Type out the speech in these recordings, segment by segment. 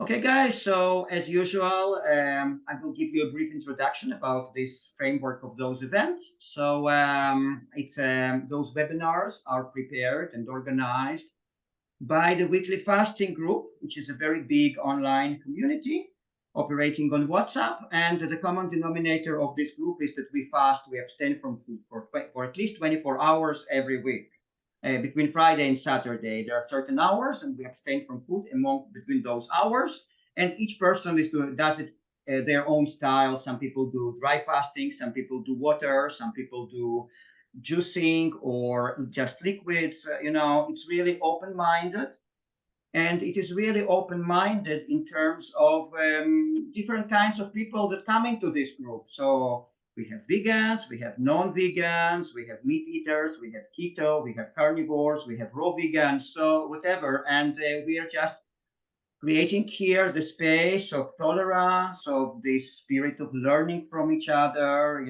Okay, guys, so as usual, I will give you a brief introduction about this framework of those events. So those webinars are prepared and organized by the Weekly Fasting Group, which is a very big online community operating on WhatsApp. And the common denominator of this group is that we abstain from food for at least 24 hours every week. Between Friday and Saturday, there are certain hours, and we abstain from food between those hours. And each person does it their own style. Some people do dry fasting, some people do water, some people do juicing or just liquids. It's really open-minded, and it is really open-minded in terms of different kinds of people that come into this group. So we have vegans, we have non-vegans, we have meat eaters, we have keto, we have carnivores, we have raw vegans, so whatever. And we are just creating here the space of tolerance, of this spirit of learning from each other,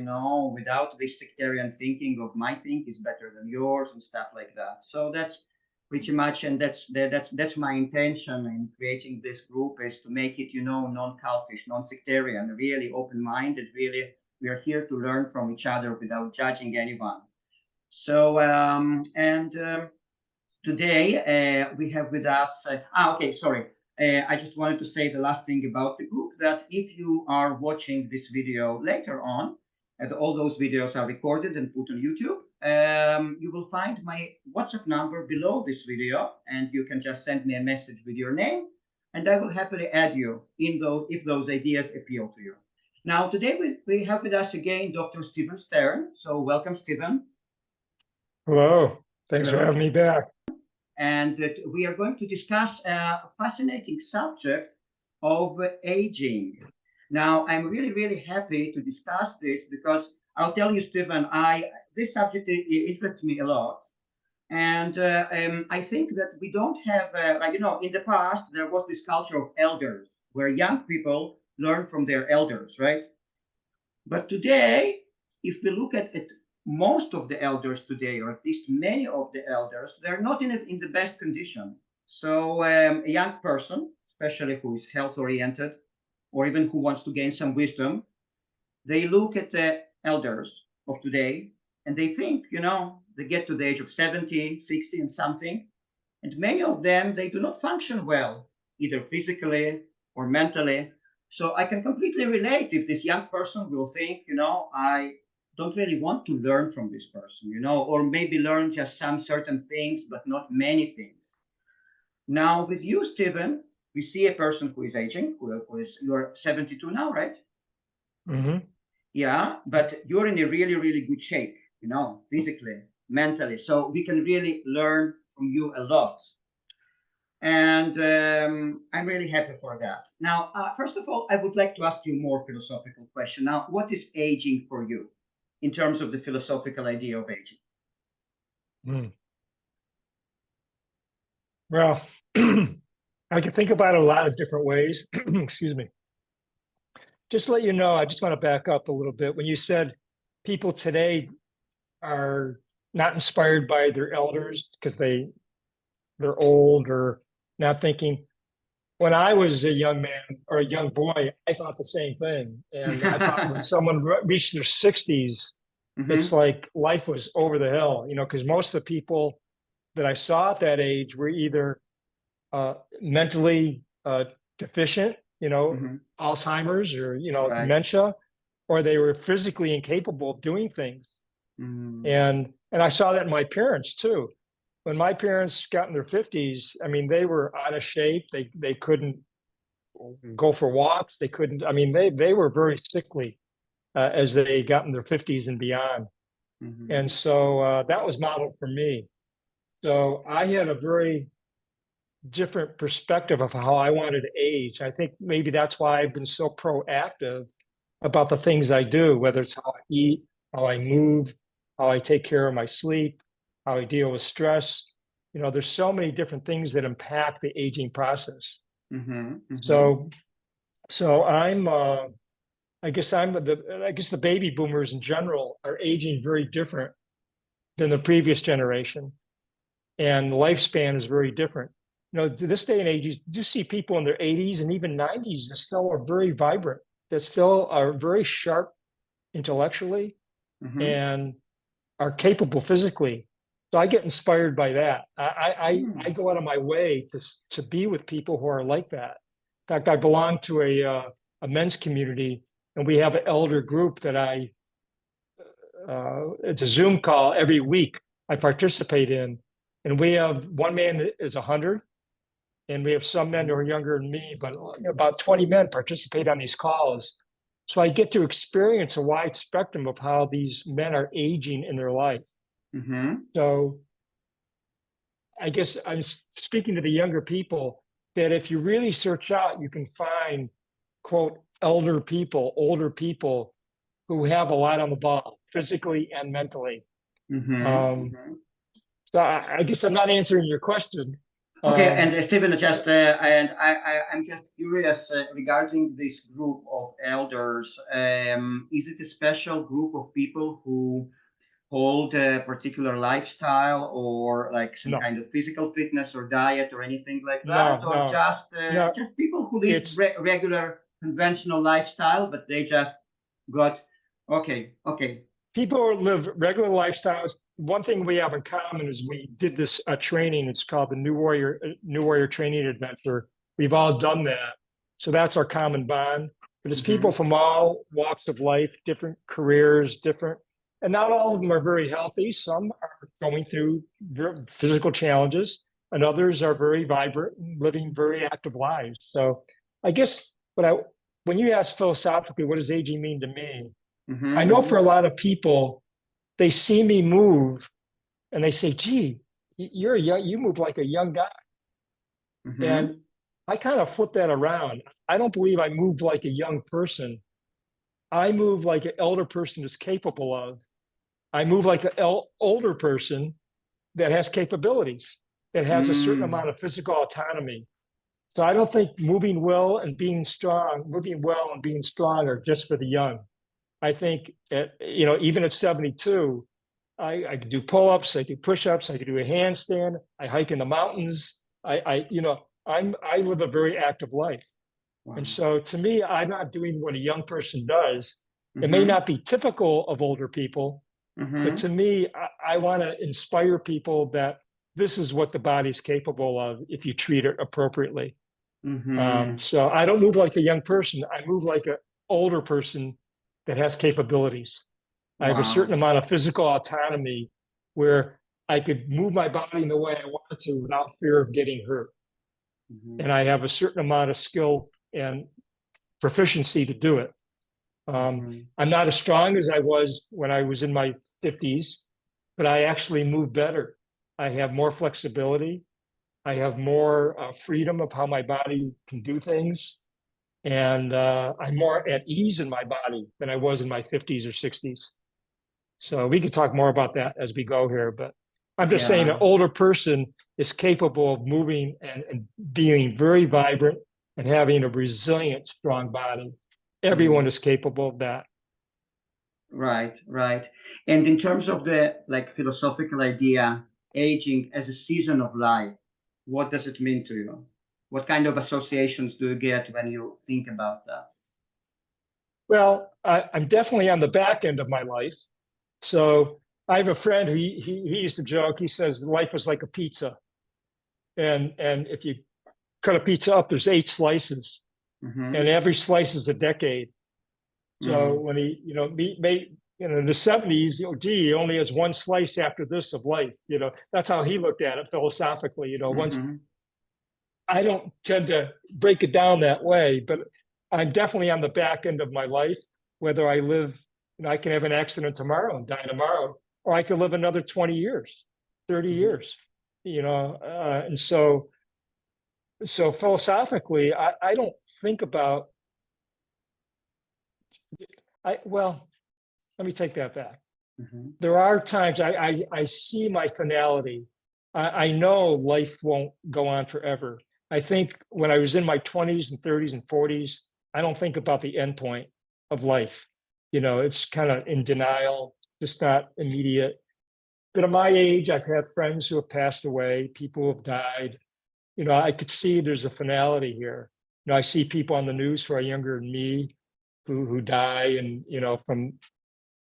without this sectarian thinking of my thing is better than yours and stuff like that. So that's pretty much, and that's my intention in creating this group, is to make it, non-cultish, non-sectarian, really open-minded. Really, we are here to learn from each other without judging anyone. So today we have with us. Okay, sorry. I just wanted to say the last thing about the group, that if you are watching this video later on, all those videos are recorded and put on YouTube. You will find my WhatsApp number below this video, and you can just send me a message with your name, and I will happily add you in those if those ideas appeal to you. Now, today we have with us again Dr. Stephen Stern. So welcome, Stephen. Hello. Thanks for having me back. And we are going to discuss a fascinating subject of aging. Now, I'm really, really happy to discuss this because I'll tell you, Stephen, this subject interests me a lot. And I think that we don't have, in the past, there was this culture of elders where young people learn from their elders, right? But today, if we look at most of the elders today, or at least many of the elders, they're not in the best condition. So a young person, especially who is health oriented, or even who wants to gain some wisdom, they look at the elders of today and they think, they get to the age of 70, 60 and something, and many of them, they do not function well, either physically or mentally. So I can completely relate if this young person will think, I don't really want to learn from this person, or maybe learn just some certain things, but not many things. Now, with you, Stephen, we see a person who is aging, you're 72 now, right? Mm-hmm. Yeah, but you're in a really, really good shape, physically, mentally. So we can really learn from you a lot. And I'm really happy for that. Now, first of all, I would like to ask you a more philosophical question. Now, what is aging for you in terms of the philosophical idea of aging? Well, I can think about it a lot of different ways. Excuse me. Just to let you know, I just want to back up a little bit. When you said people today are not inspired by their elders because they're old or not thinking. When I was a young man or a young boy, I thought the same thing. And I thought when someone reached their 60s, it's like life was over the hill, because most of the people that I saw at that age were either mentally deficient, Alzheimer's or, right, dementia, or they were physically incapable of doing things. And I saw that in my parents too. When my parents got in their 50s, I mean, they were out of shape. They couldn't go for walks. They couldn't, they were very sickly as they got in their 50s and beyond. And so that was modeled for me. So I had a very different perspective of how I wanted to age. I think maybe that's why I've been so proactive about the things I do, whether it's how I eat, how I move, how I take care of my sleep, how I deal with stress. There's so many different things that impact the aging process. So I'm, I guess the baby boomers in general are aging very different than the previous generation, and lifespan is very different. to this day and age, you do see people in their 80s and even 90s that still are very vibrant, that still are very sharp intellectually and are capable physically. So I get inspired by that. I go out of my way to be with people who are like that. In fact, I belong to a men's community, and we have an elder group that it's a Zoom call every week I participate in. And we have one man that is 100, and we have some men who are younger than me, but about 20 men participate on these calls. So I get to experience a wide spectrum of how these men are aging in their life. So I guess I'm speaking to the younger people that if you really search out, you can find, quote, elder people, older people who have a lot on the ball, physically and mentally. So I guess I'm not answering your question. Okay, and Stephen, I'm just curious regarding this group of elders. Is it a special group of people who hold a particular lifestyle, or like some kind of physical fitness or diet or anything like that, or just people who live regular conventional lifestyle, but they just got okay. People who live regular lifestyles. One thing we have in common is we did this training. It's called the New Warrior Training Adventure. We've all done that, so that's our common bond. But it's people from all walks of life, different careers, and not all of them are very healthy. Some are going through physical challenges, and others are very vibrant and living very active lives. So I guess when you ask philosophically, what does aging mean to me? I know for a lot of people, they see me move and they say, gee, you move like a young guy. And I kind of flip that around. I don't believe I move like a young person. I move like an elder person is capable of. I move like an older person that has capabilities, that has a certain amount of physical autonomy. So I don't think moving well and being strong are just for the young. I think, even at 72, I could do pull-ups, I do push-ups, I could do a handstand, I hike in the mountains. I live a very active life. Wow. And so to me, I'm not doing what a young person does. It may not be typical of older people, but to me, I want to inspire people that this is what the body's capable of if you treat it appropriately. So I don't move like a young person. I move like an older person that has capabilities. Wow. I have a certain amount of physical autonomy where I could move my body in the way I want to without fear of getting hurt. And I have a certain amount of skill and proficiency to do it. I'm not as strong as I was when I was in my 50s, but I actually move better. I have more flexibility. I have more freedom of how my body can do things. And I'm more at ease in my body than I was in my 50s or 60s. So we could talk more about that as we go here, but I'm just saying an older person is capable of moving and being very vibrant and having a resilient, strong body. Everyone is capable of that. Right. And in terms of the philosophical idea, aging as a season of life, what does it mean to you? What kind of associations do you get when you think about that? Well, I'm definitely on the back end of my life. So I have a friend who he used to joke. He says life is like a pizza, and if you cut a pizza up, there's 8 slices, and every slice is a decade. So when he, in the 70s, he only has 1 slice after this of life. That's how he looked at it philosophically. Once. I don't tend to break it down that way, but I'm definitely on the back end of my life. Whether I live, I can have an accident tomorrow and die tomorrow, or I could live another 20 years, 30 years, and so philosophically, I don't think about, well, let me take that back. There are times I see my finality. I know life won't go on forever. I think when I was in my 20s and 30s and 40s, I don't think about the end point of life. It's kind of in denial, just not immediate. But at my age, I've had friends who have passed away, people who have died. I could see there's a finality here. I see people on the news who are younger than me who die and,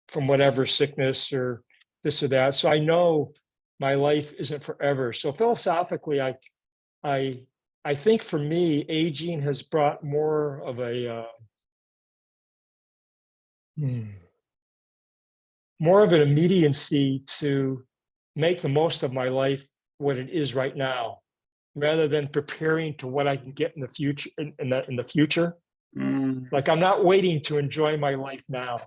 from whatever sickness or this or that. So I know my life isn't forever. So philosophically, I I think for me, aging has brought more of hmm, more of an immediacy to make the most of my life what it is right now, rather than preparing to what I can get in the future in the future. Mm. Like I'm not waiting to enjoy my life now.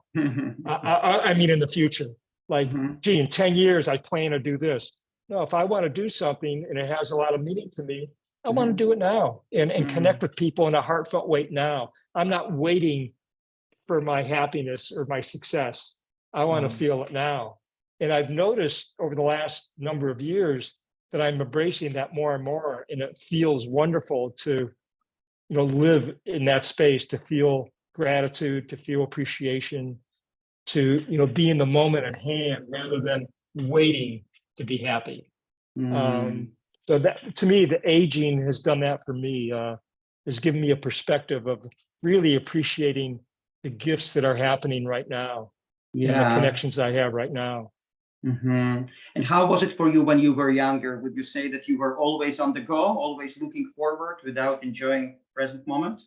I mean in the future. Like, Mhm. gee, in 10 years I plan to do this. No, if I want to do something and it has a lot of meaning to me, I want to Mhm. do it now and connect Mm. with people in a heartfelt way now. I'm not waiting for my happiness or my success. I want to Wow. feel it now. And I've noticed over the last number of years that I'm embracing that more and more. And it feels wonderful to, live in that space, to feel gratitude, to feel appreciation, to, be in the moment at hand rather than waiting to be happy. Um, Mm. so that to me, the aging has done that for me, has given me a perspective of really appreciating the gifts that are happening right now and the Yeah. connections I have right now. Hmm. And how was it for you when you were younger? Would you say that you were always on the go, always looking forward without enjoying present moment?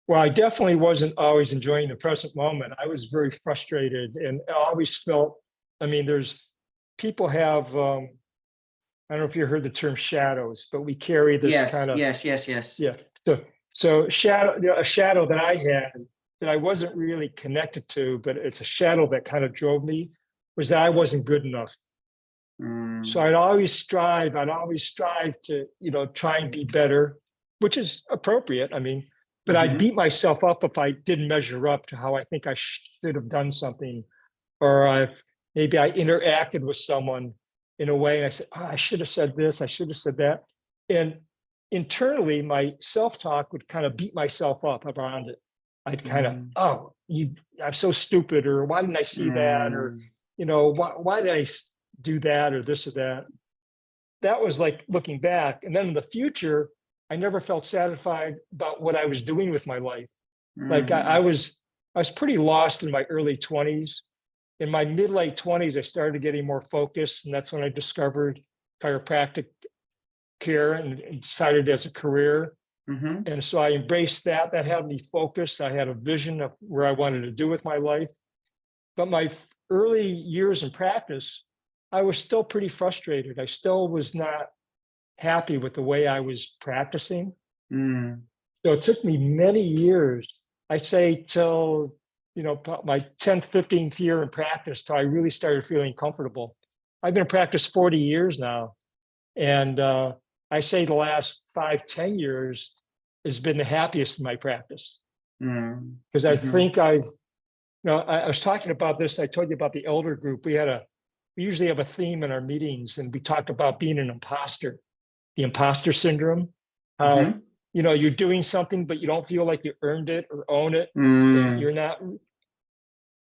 Well, I definitely wasn't always enjoying the present moment. I was very frustrated and I always felt, I mean, there's people have, I don't know if you heard the term shadows, but we carry this Yes, kind of, yes, yes, yes. yeah. So shadow, a shadow that I had that I wasn't really connected to, but it's a shadow that kind of drove me, was that I wasn't good enough. So Mm. I'd always strive to, try and be better, which is appropriate. I mean, but I'd Hmm. beat myself up if I didn't measure up to how I think I should have done something, or maybe I interacted with someone in a way and I said, oh, I should have said this, I should have said that. And internally, my self-talk would kind of beat myself up around it. I'd kind of, Mm. oh, I'm so stupid, or why didn't I see that, or Mm. why did I do that, or this or that. That was like looking back, and then in the future, I never felt satisfied about what I was doing with my life. Like Mm. I was pretty lost in my early 20s. In my mid late 20s, I started getting more focused, and that's when I discovered chiropractic care and decided as a career. Hmm. And so I embraced that. That had me focused. I had a vision of where I wanted to do with my life. But my early years in practice, I was still pretty frustrated. I still was not happy with the way I was practicing. Mm. So it took me many years, I'd say till, about my 10th, 15th year in practice, till I really started feeling comfortable. I've been in practice 40 years now. And I say the last 5, 10 years has been the happiest in my practice. Mm. Because I Hmm. think I was talking about this. I told you about the elder group. We usually have a theme in our meetings, and we talk about being an imposter, the imposter syndrome. How, Hmm. you're doing something, but you don't feel like you earned it or own it. And Mm. you're not,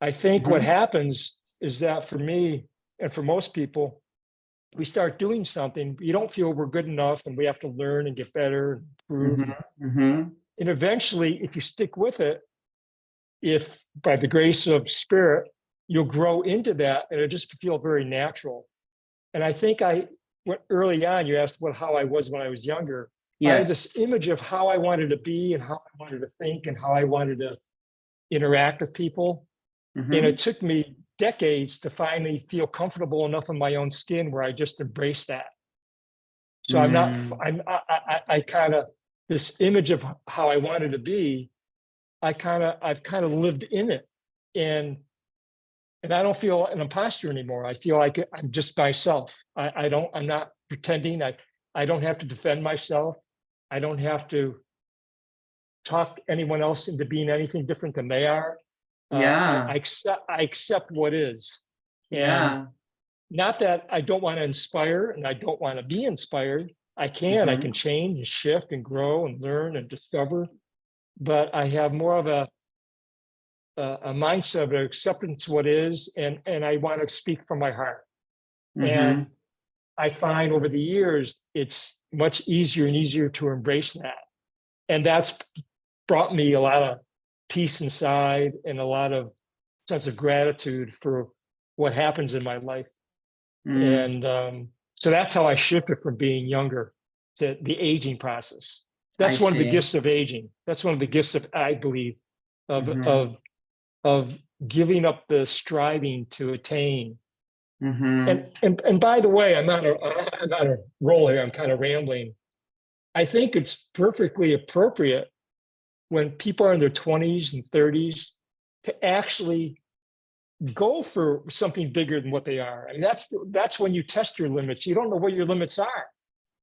I think what Hmm. happens is that for me and for most people, we start doing something, you don't feel we're good enough and we have to learn and get better and improve. Hmm. Hmm. And eventually, if you stick with it, if by the grace of spirit, you'll grow into that and it'll just feel very natural. And I think early on, you asked how I was when I was younger. I had Yes. this image of how I wanted to be and how I wanted to think and how I wanted to interact with people. And it Hmm. took me decades to finally feel comfortable enough in my own skin where I just embraced that. So I'm not, Mm. I kind of, this image of how I wanted to be, I've kind of lived in it. And I don't feel an imposter anymore. I feel like I'm just myself. I'm not pretending. I don't have to defend myself. I don't have to talk anyone else into being anything different than they are. Yeah. I accept what is. And Yeah. not that I don't want to inspire and I don't want to be inspired. I can Hmm. change and shift and grow and learn and discover, but I have more of a mindset of acceptance what is, and I want to speak from my heart. And Hmm. I find over the years, it's much easier and easier to embrace that. And that's brought me a lot of peace inside and a lot of sense of gratitude for what happens in my life. And so that's how I shifted from being younger to the aging process. That's one of the gifts of aging. That's one of the gifts of, I believe, of giving up the striving to attain. And by the way, I'm on a roll here. I'm kind of rambling. I think it's perfectly appropriate when people are in their 20s and 30s to actually go for something bigger than what they are. I mean, that's when you test your limits. You don't know what your limits are.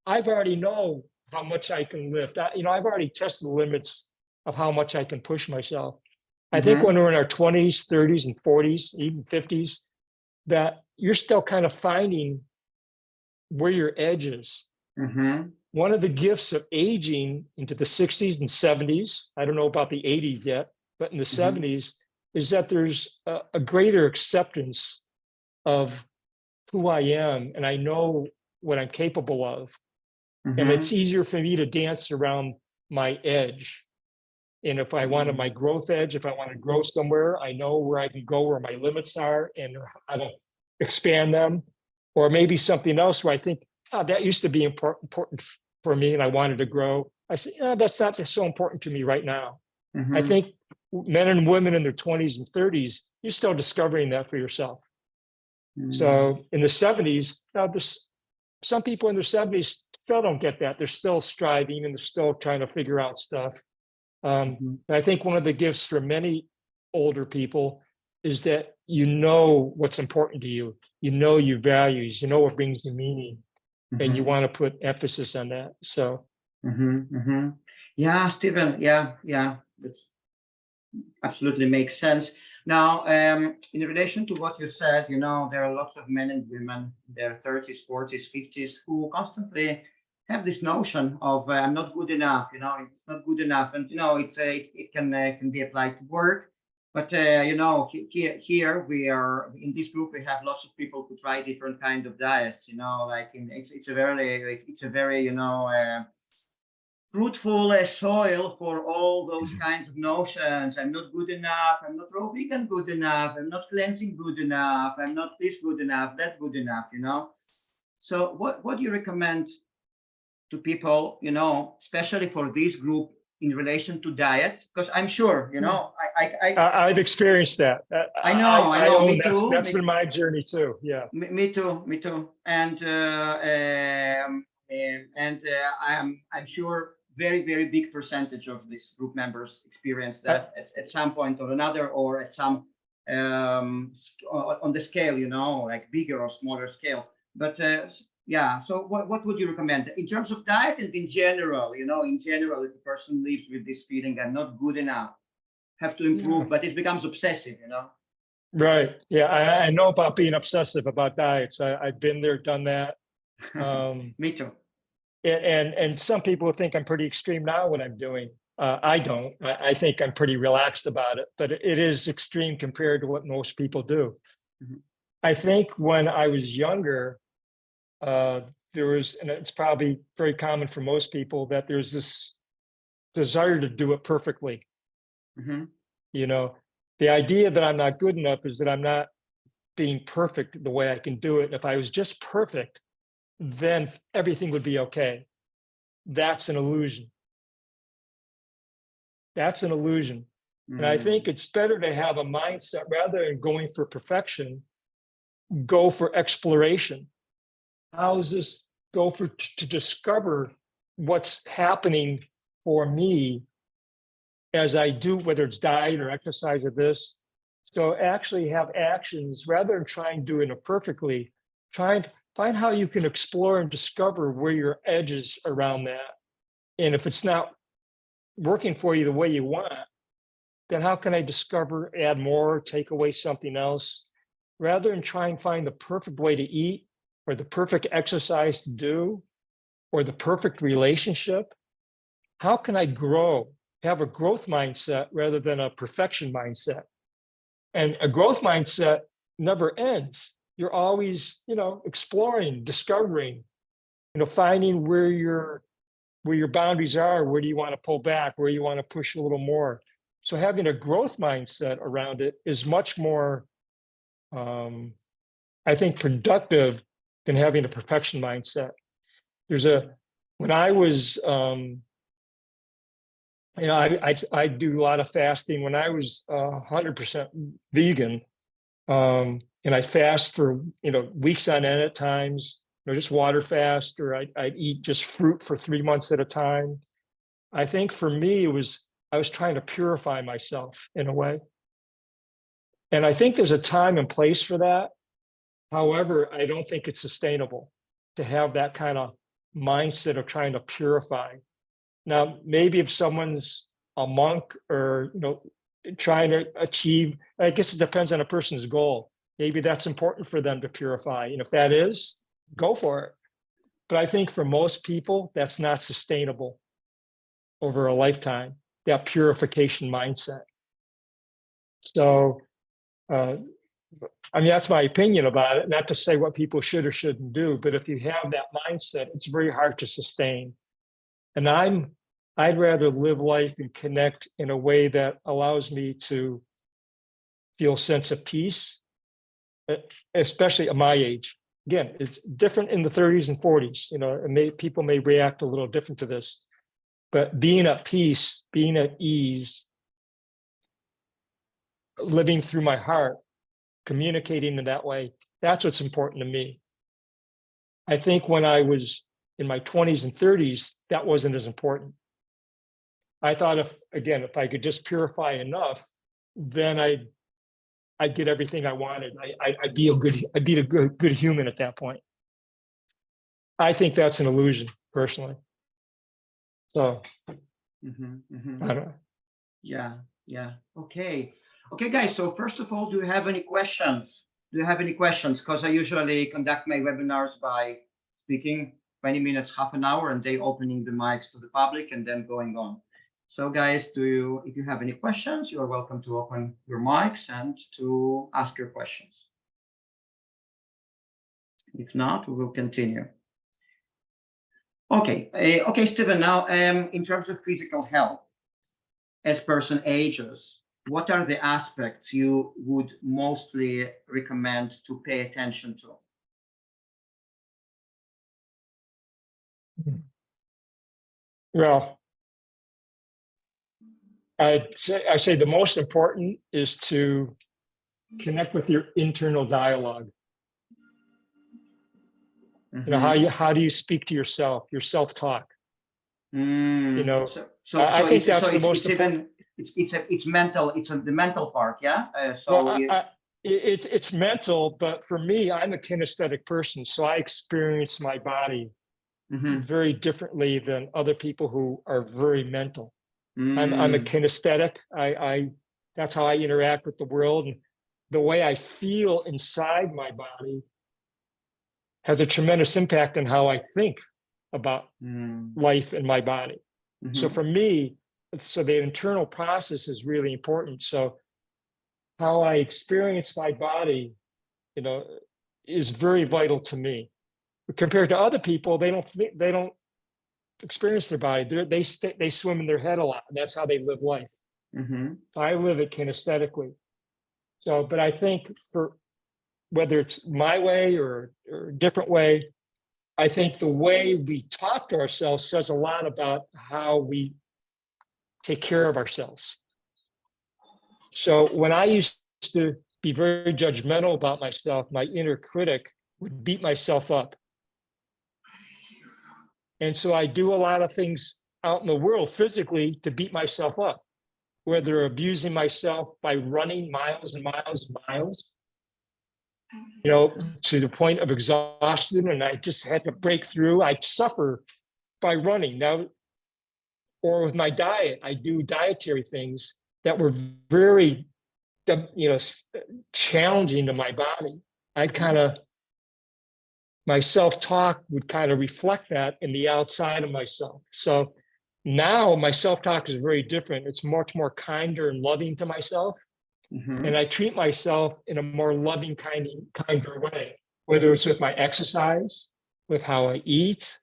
I've already know how much I can lift. I've already tested the limits of how much I can push myself. I think when we're in our 20s, 30s, and 40s, even 50s, that you're still kind of finding where your edge is. One of the gifts of aging into the 60s and 70s, I don't know about the 80s yet, but in the 70s, is that there's a greater acceptance of who I am, and I know what I'm capable of. And it's easier for me to dance around my edge. And if I wanted my growth edge, if I want to grow somewhere, I know where I can go, where my limits are, and how to expand them. Or maybe something else where I think, oh, that used to be important for me and I wanted to grow. I say, oh, that's not so important to me right now. I think men and women in their 20s and 30s, you're still discovering that for yourself. So in the 70s, now there's some people in their 70s still don't get that. They're still striving and they're still trying to figure out stuff. And I think one of the gifts for many older people is that you know what's important to you. You know your values, you know what brings you meaning, and you want to put emphasis on that. So yeah, Stephen, yeah, that's absolutely makes sense. Now, in relation to what you said, there are lots of men and women, their 30s, 40s, 50s, who constantly have this notion of I'm not good enough, it's not good enough, and it can be applied to work. But here we are in this group. We have lots of people who try different kind of diets. It's a very fruitful soil for all those kinds of notions. I'm not good enough. I'm not raw vegan good enough. I'm not cleansing good enough. I'm not this good enough. That good enough. So what do you recommend to people? Especially for this group in relation to diet, because I'm sure I've experienced that. I know. Me too. That's been my journey too. Yeah. Me too. And I'm sure very, very big percentage of these group members experience that at some point or another, or at some on the scale, like bigger or smaller scale. But yeah, so what would you recommend in terms of diet and in general? If a person lives with this feeling, I'm not good enough, have to improve, but it becomes obsessive, Right. Yeah, I know about being obsessive about diets. I've been there, done that. Me too. And some people think I'm pretty extreme now what I'm doing. I don't. I think I'm pretty relaxed about it, but it is extreme compared to what most people do. I think when I was younger, there was, and it's probably very common for most people, that there's this desire to do it perfectly. The idea that I'm not good enough is that I'm not being perfect the way I can do it. If I was just perfect, then everything would be okay. That's an illusion. That's an illusion. And I think it's better to have a mindset, rather than going for perfection, go for exploration. How is this? Go to discover what's happening for me as I do, whether it's diet or exercise or this. So actually have actions rather than trying to do it perfectly. Try and find how you can explore and discover where your edge is around that. And if it's not working for you the way you want, then how can I discover, add more, take away something else? Rather than try and find the perfect way to eat, or the perfect exercise to do, or the perfect relationship, how can I grow? Have a growth mindset rather than a perfection mindset. And a growth mindset never ends. you're always, exploring, discovering, finding where your boundaries are, where do you want to pull back, where you want to push a little more. So having a growth mindset around it is much more, I think, productive than having a perfection mindset. When I was, I do a lot of fasting. When I was 100% vegan, and I fast for, weeks on end at times, just water fast, or I'd eat just fruit for 3 months at a time. I think for me, I was trying to purify myself in a way. And I think there's a time and place for that. However, I don't think it's sustainable to have that kind of mindset of trying to purify. Now, maybe if someone's a monk or, trying to achieve, I guess it depends on a person's goal. Maybe that's important for them to purify. And if that is, go for it. But I think for most people, that's not sustainable over a lifetime, that purification mindset. So, that's my opinion about it, not to say what people should or shouldn't do, but if you have that mindset, it's very hard to sustain. And I'd rather live life and connect in a way that allows me to feel a sense of peace, especially at my age. Again, it's different in the 30s and 40s, and people may react a little different to this, but being at peace, being at ease, living through my heart, communicating in that way, that's what's important to me. I think when I was in my 20s and 30s, that wasn't as important. I thought if I could just purify enough, then I'd get everything I wanted. I'd be a good human at that point. I think that's an illusion, personally. So, I don't know. Yeah. Okay, guys. So first of all, do you have any questions? Because I usually conduct my webinars by speaking 20 minutes, half an hour, and then opening the mics to the public and then going on. So guys, if you have any questions, you're welcome to open your mics and to ask your questions. If not, we will continue. Okay, Stephen, now in terms of physical health, as person ages, what are the aspects you would mostly recommend to pay attention to? Well, I say the most important is to connect with your internal dialogue. How do you speak to yourself, your self-talk? I think that's the most important. It's mental. It's the mental part, yeah. It's mental, but for me, I'm a kinesthetic person, so I experience my body very differently than other people who are very mental. I'm a kinesthetic. That's how I interact with the world, and the way I feel inside my body has a tremendous impact on how I think about life in my body. So for me, the internal process is really important. So how I experience my body, is very vital to me. But compared to other people, they don't experience their body. They swim in their head a lot. And that's how they live life. So I live it kinesthetically. So, but I think for whether it's my way or a different way, I think the way we talk to ourselves says a lot about how we take care of ourselves. So when I used to be very judgmental about myself, my inner critic would beat myself up. And so I do a lot of things out in the world physically to beat myself up, whether abusing myself by running miles and miles and miles, to the point of exhaustion, and I just had to break through. I suffer by running now, or with my diet. I do dietary things that were very, challenging to my body. My self-talk would kind of reflect that in the outside of myself. So now my self-talk is very different. It's much more kinder and loving to myself. And I treat myself in a more loving, kinder way, whether it's with my exercise, with how I eat,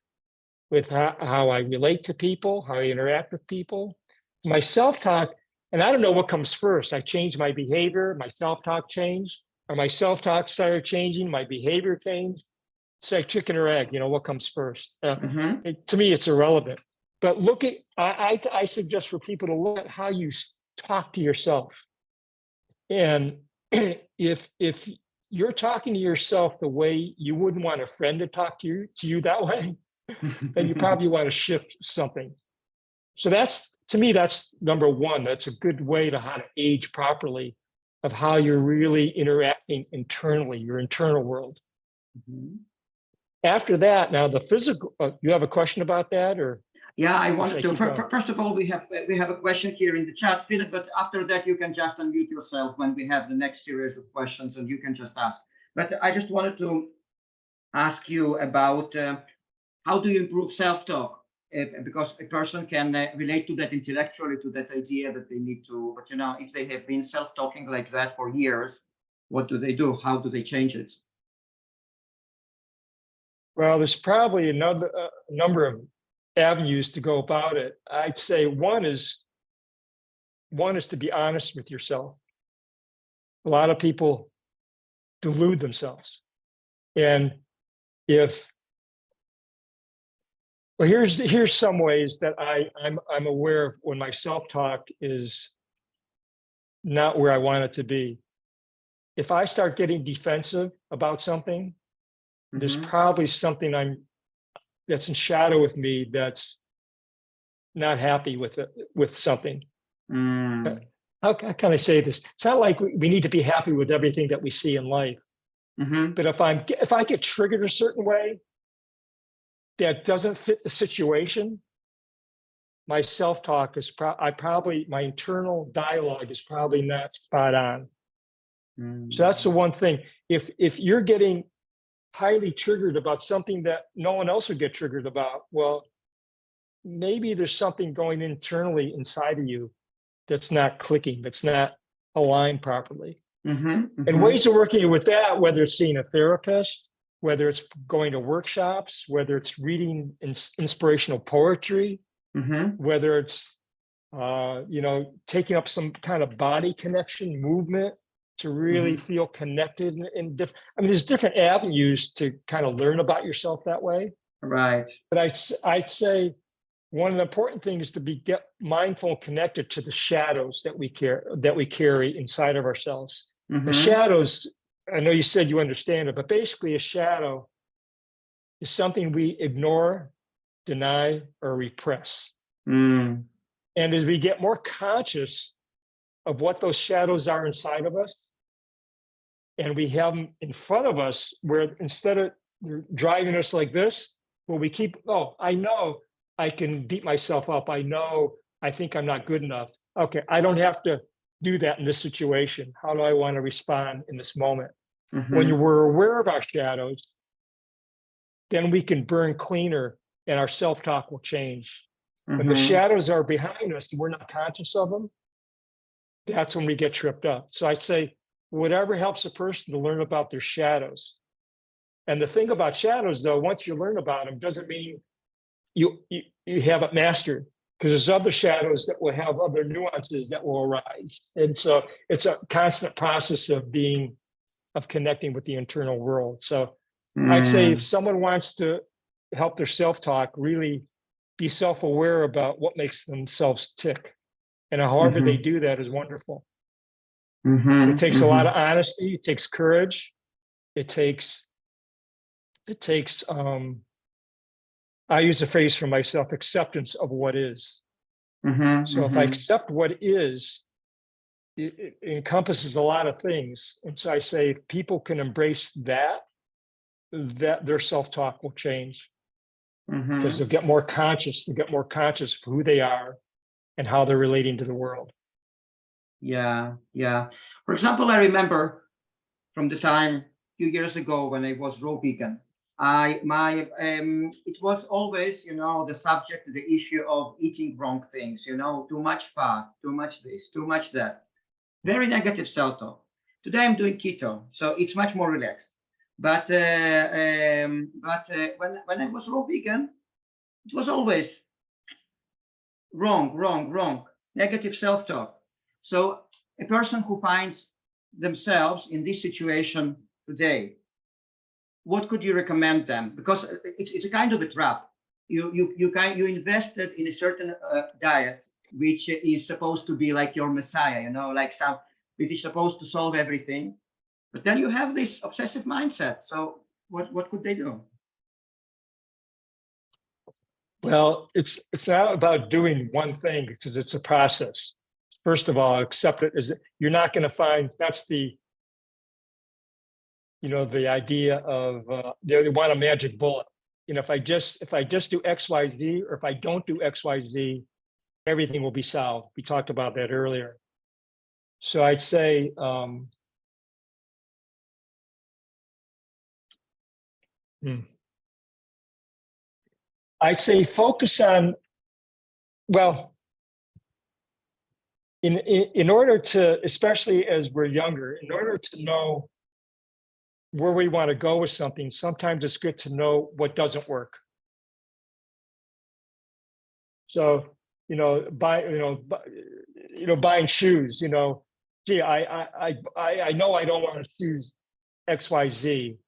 with how I relate to people, how I interact with people. My self-talk, and I don't know what comes first. I changed my behavior, my self-talk changed, or my self-talk started changing, my behavior changed. It's like chicken or egg, what comes first? To me, it's irrelevant. But look at, I suggest for people to look at how you talk to yourself. And if you're talking to yourself the way you wouldn't want a friend to talk to you that way, then you probably want to shift something. So to me, that's number one. That's a good way to how to age properly, of how you're really interacting internally, your internal world. After that, now the physical, you have a question about that, or? Yeah, I wanted to. First of all, we have a question here in the chat, Philip. But after that, you can just unmute yourself when we have the next series of questions, and you can just ask. But I just wanted to ask you about how do you improve self-talk? Because a person can relate to that intellectually, to that idea that they need to. But if they have been self-talking like that for years, what do they do? How do they change it? Well, there's probably another number of avenues to go about it. I'd say one is to be honest with yourself. A lot of people delude themselves. And here's some ways that I'm aware of when my self-talk is not where I want it to be. If I start getting defensive about something, there's probably something that's in shadow with me that's not happy with something. How can I say this? It's not like we need to be happy with everything that we see in life. But if I get triggered a certain way that doesn't fit the situation, my self-talk is my internal dialogue is probably not spot on. So that's the one thing. If you're getting highly triggered about something that no one else would get triggered about, well, maybe there's something going internally inside of you that's not clicking, that's not aligned properly. And ways of working with that, whether it's seeing a therapist, whether it's going to workshops, whether it's reading inspirational poetry, whether it's taking up some kind of body connection movement to really feel connected. There's different avenues to kind of learn about yourself that way. Right. But I'd say one of the important things is to get mindful and connected to the shadows that we carry inside of ourselves. The shadows, I know you said you understand it, but basically a shadow is something we ignore, deny, or repress. And as we get more conscious of what those shadows are inside of us, and we have them in front of us, where instead of driving us like this, where we keep, I know I can beat myself up. I think I'm not good enough. Okay, I don't have to do that in this situation. How do I want to respond in this moment? When we're aware of our shadows, then we can burn cleaner and our self-talk will change. When the shadows are behind us and we're not conscious of them, that's when we get tripped up. So I'd say whatever helps a person to learn about their shadows. And the thing about shadows, though, once you learn about them, doesn't mean you haven't mastered, because there's other shadows that will have other nuances that will arise. And so it's a constant process of connecting with the internal world. So I'd say if someone wants to help their self-talk, really be self-aware about what makes themselves tick. And however they do that is wonderful. It takes a lot of honesty. It takes courage. It takes I use a phrase for myself, acceptance of what is. So if I accept what is, it encompasses a lot of things. And so I say, if people can embrace that their self-talk will change. Because they'll get more conscious of who they are and how they're relating to the world. Yeah. For example, I remember from the time a few years ago when I was raw vegan, it was always, the subject, the issue of eating wrong things, too much fat, too much this, too much that. very negative self-talk. Today I'm doing keto, so it's much more relaxed. But when I was raw vegan, it was always wrong, wrong, wrong, negative self-talk. So a person who finds themselves in this situation today, what could you recommend them? Because it's a kind of a trap. You invested in a certain diet which is supposed to be like your messiah, you know, like some which is supposed to solve everything. But then you have this obsessive mindset. So what could they do? Well, it's not about doing one thing because it's a process. First of all, accept it as you're not going to find that's the the idea of they want a magic bullet. If I just do X, Y, Z, or if I don't do X, Y, Z, everything will be solved. We talked about that earlier. So I'd say focus on, well, in order to, especially as we're younger, in order to know where we want to go with something, sometimes it's good to know what doesn't work. So, buying shoes, gee, I know I don't want to choose X, Y, Z.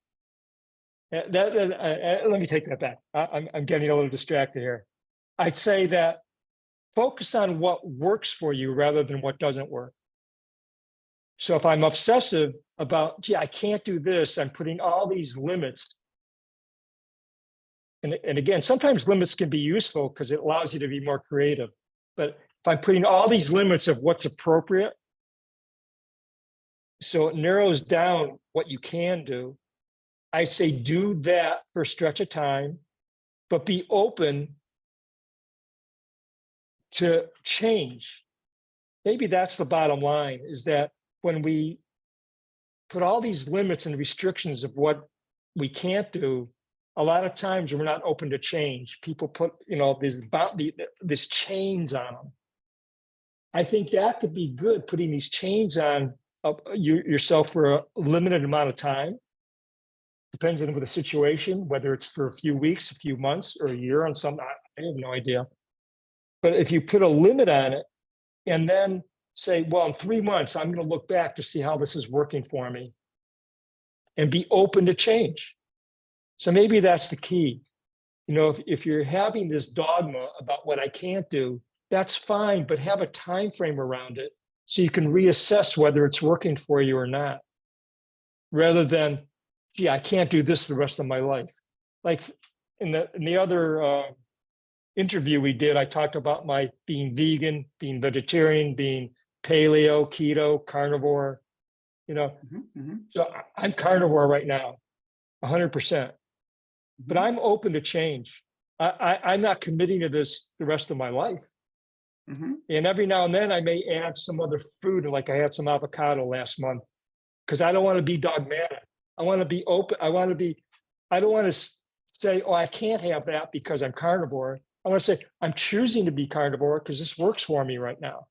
Let me take that back. I'm getting a little distracted here. I'd say that focus on what works for you rather than what doesn't work. So if I'm obsessive about, gee, I can't do this, I'm putting all these limits. And again, sometimes limits can be useful because it allows you to be more creative. But if I'm putting all these limits of what's appropriate, so it narrows down what you can do, I say do that for a stretch of time, but be open to change. Maybe that's the bottom line, is that when we put all these limits and restrictions of what we can't do, a lot of times we're not open to change. People put, this chains on them. I think that could be good, putting these chains on yourself for a limited amount of time. Depends on the situation, whether it's for a few weeks, a few months, or a year on some, I have no idea. But if you put a limit on it and then say, well, in 3 months, I'm going to look back to see how this is working for me and be open to change. So maybe that's the key. If you're having this dogma about what I can't do, that's fine, but have a time frame around it so you can reassess whether it's working for you or not, rather than, gee, I can't do this the rest of my life. Like in the other interview we did, I talked about my being vegan, being vegetarian, being paleo, keto, carnivore. So I'm carnivore right now, 100%. But I'm open to change. I'm not committing to this the rest of my life. And every now and then I may add some other food, like I had some avocado last month, because I don't want to be dogmatic. I want to be open. I don't want to say, oh, I can't have that because I'm carnivore. I want to say, I'm choosing to be carnivore because this works for me right now.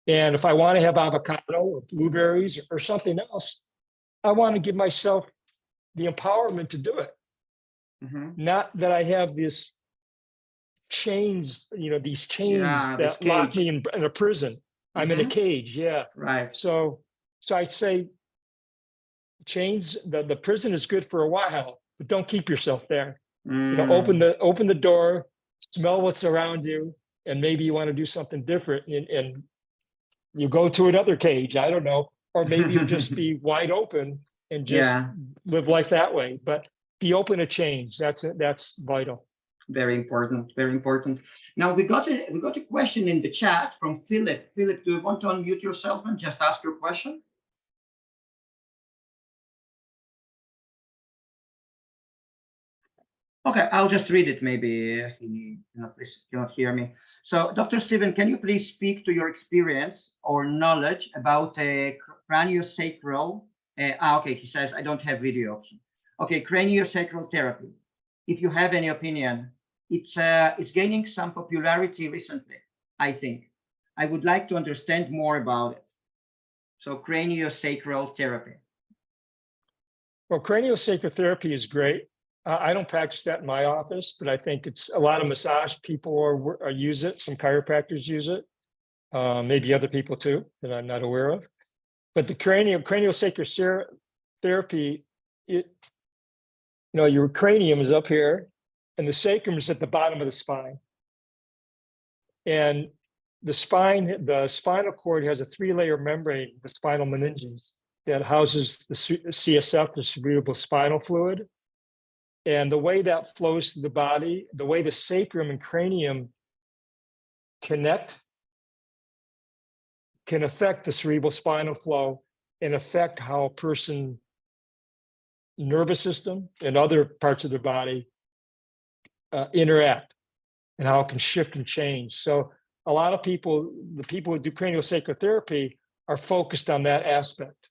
And if I want to have avocado or blueberries or something else, I want to give myself the empowerment to do it. Not that I have this chains, these chains that lock me in a prison. I'm in a cage. Yeah. Right. So I'd say chains, the prison is good for a while, but don't keep yourself there. Open the door, smell what's around you, and maybe you want to do something different and you go to another cage. I don't know. Or maybe you just be wide open and just live life that way. But be open to change. That's vital. Very important. Very important. Now we got a question in the chat from Philip. Philip, do you want to unmute yourself and just ask your question? Okay, I'll just read it. Maybe he cannot hear me. So, Dr. Steven, can you please speak to your experience or knowledge about craniosacral? Okay, he says I don't have video option. Okay, craniosacral therapy. If you have any opinion, it's gaining some popularity recently, I think. I would like to understand more about it. So craniosacral therapy. Well, craniosacral therapy is great. I don't practice that in my office, but I think it's a lot of massage people use it. Some chiropractors use it. Maybe other people too that I'm not aware of. But the craniosacral therapy, your cranium is up here, and the sacrum is at the bottom of the spine. And the spinal cord has a 3-layer membrane, the spinal meninges, that houses the CSF, the cerebral spinal fluid. And the way that flows through the body, the way the sacrum and cranium connect, can affect the cerebral spinal flow and affect how a person's nervous system and other parts of their body interact, and how it can shift and change. So a lot of people, the people who do craniosacral therapy, are focused on that aspect.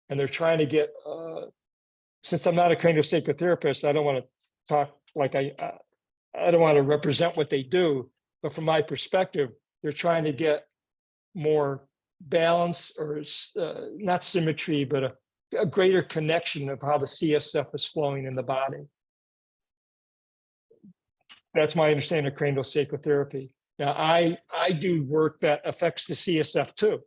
And they're trying to get, since I'm not a craniosacral therapist, I don't want to talk like I don't want to represent what they do, but from my perspective, they're trying to get more balance, or not symmetry, but a greater connection of how the CSF is flowing in the body. That's my understanding of craniosacral therapy. Now, I do work that affects the CSF too.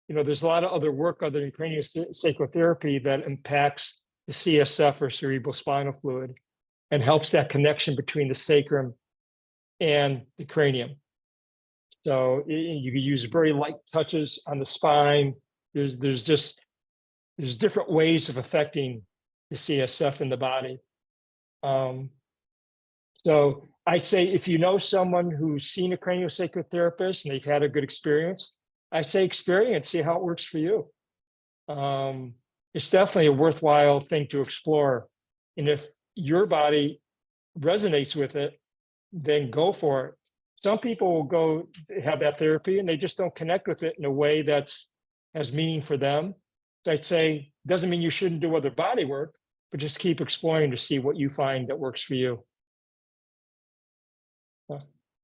There's a lot of other work other than craniosacral therapy that impacts the CSF, or cerebral spinal fluid, and helps that connection between the sacrum and the cranium. So you can use very light touches on the spine. There's different ways of affecting the CSF in the body. So I'd say if you know someone who's seen a craniosacral therapist and they've had a good experience, I say experience, see how it works for you. It's definitely a worthwhile thing to explore. And if your body resonates with it, then go for it. Some people will go have that therapy and they just don't connect with it in a way that's has meaning for them. So I'd say, doesn't mean you shouldn't do other body work, but just keep exploring to see what you find that works for you.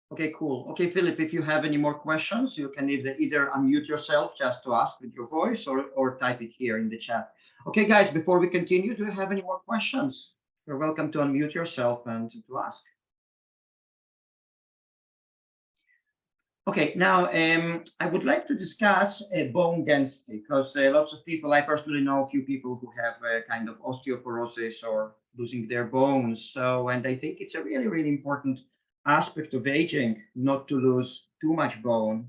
Okay, cool. Okay, Philip, if you have any more questions, you can either unmute yourself just to ask with your voice, or type it here in the chat. Okay, guys, before we continue, do you have any more questions? You're welcome to unmute yourself and to ask. Okay, now I would like to discuss bone density, because lots of people, I personally know a few people who have kind of osteoporosis or losing their bones. So, and I think it's a really, really important aspect of aging not to lose too much bone,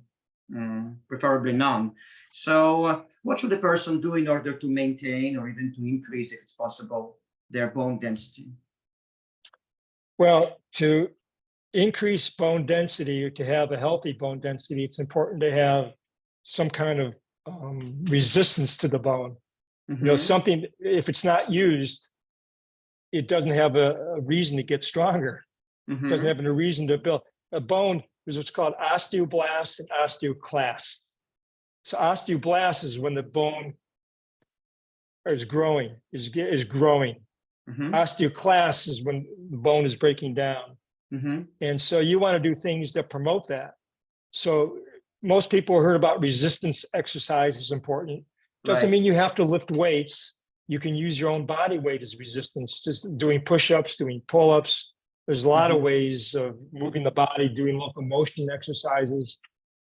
preferably none. So what should a person do in order to maintain, or even to increase, if it's possible, their bone density? Well, to increase bone density, or to have a healthy bone density, it's important to have some kind of resistance to the bone. Something, if it's not used, it doesn't have a reason to get stronger. Doesn't have a reason to build. A bone is what's called osteoblasts and osteoclasts. So osteoblast is when the bone is growing, Osteoclast is when the bone is breaking down. And so you want to do things that promote that. So most people heard about resistance exercise is important. Doesn't mean you have to lift weights. You can use your own body weight as resistance, just doing push-ups, doing pull-ups. There's a lot of ways of moving the body, doing locomotion exercises,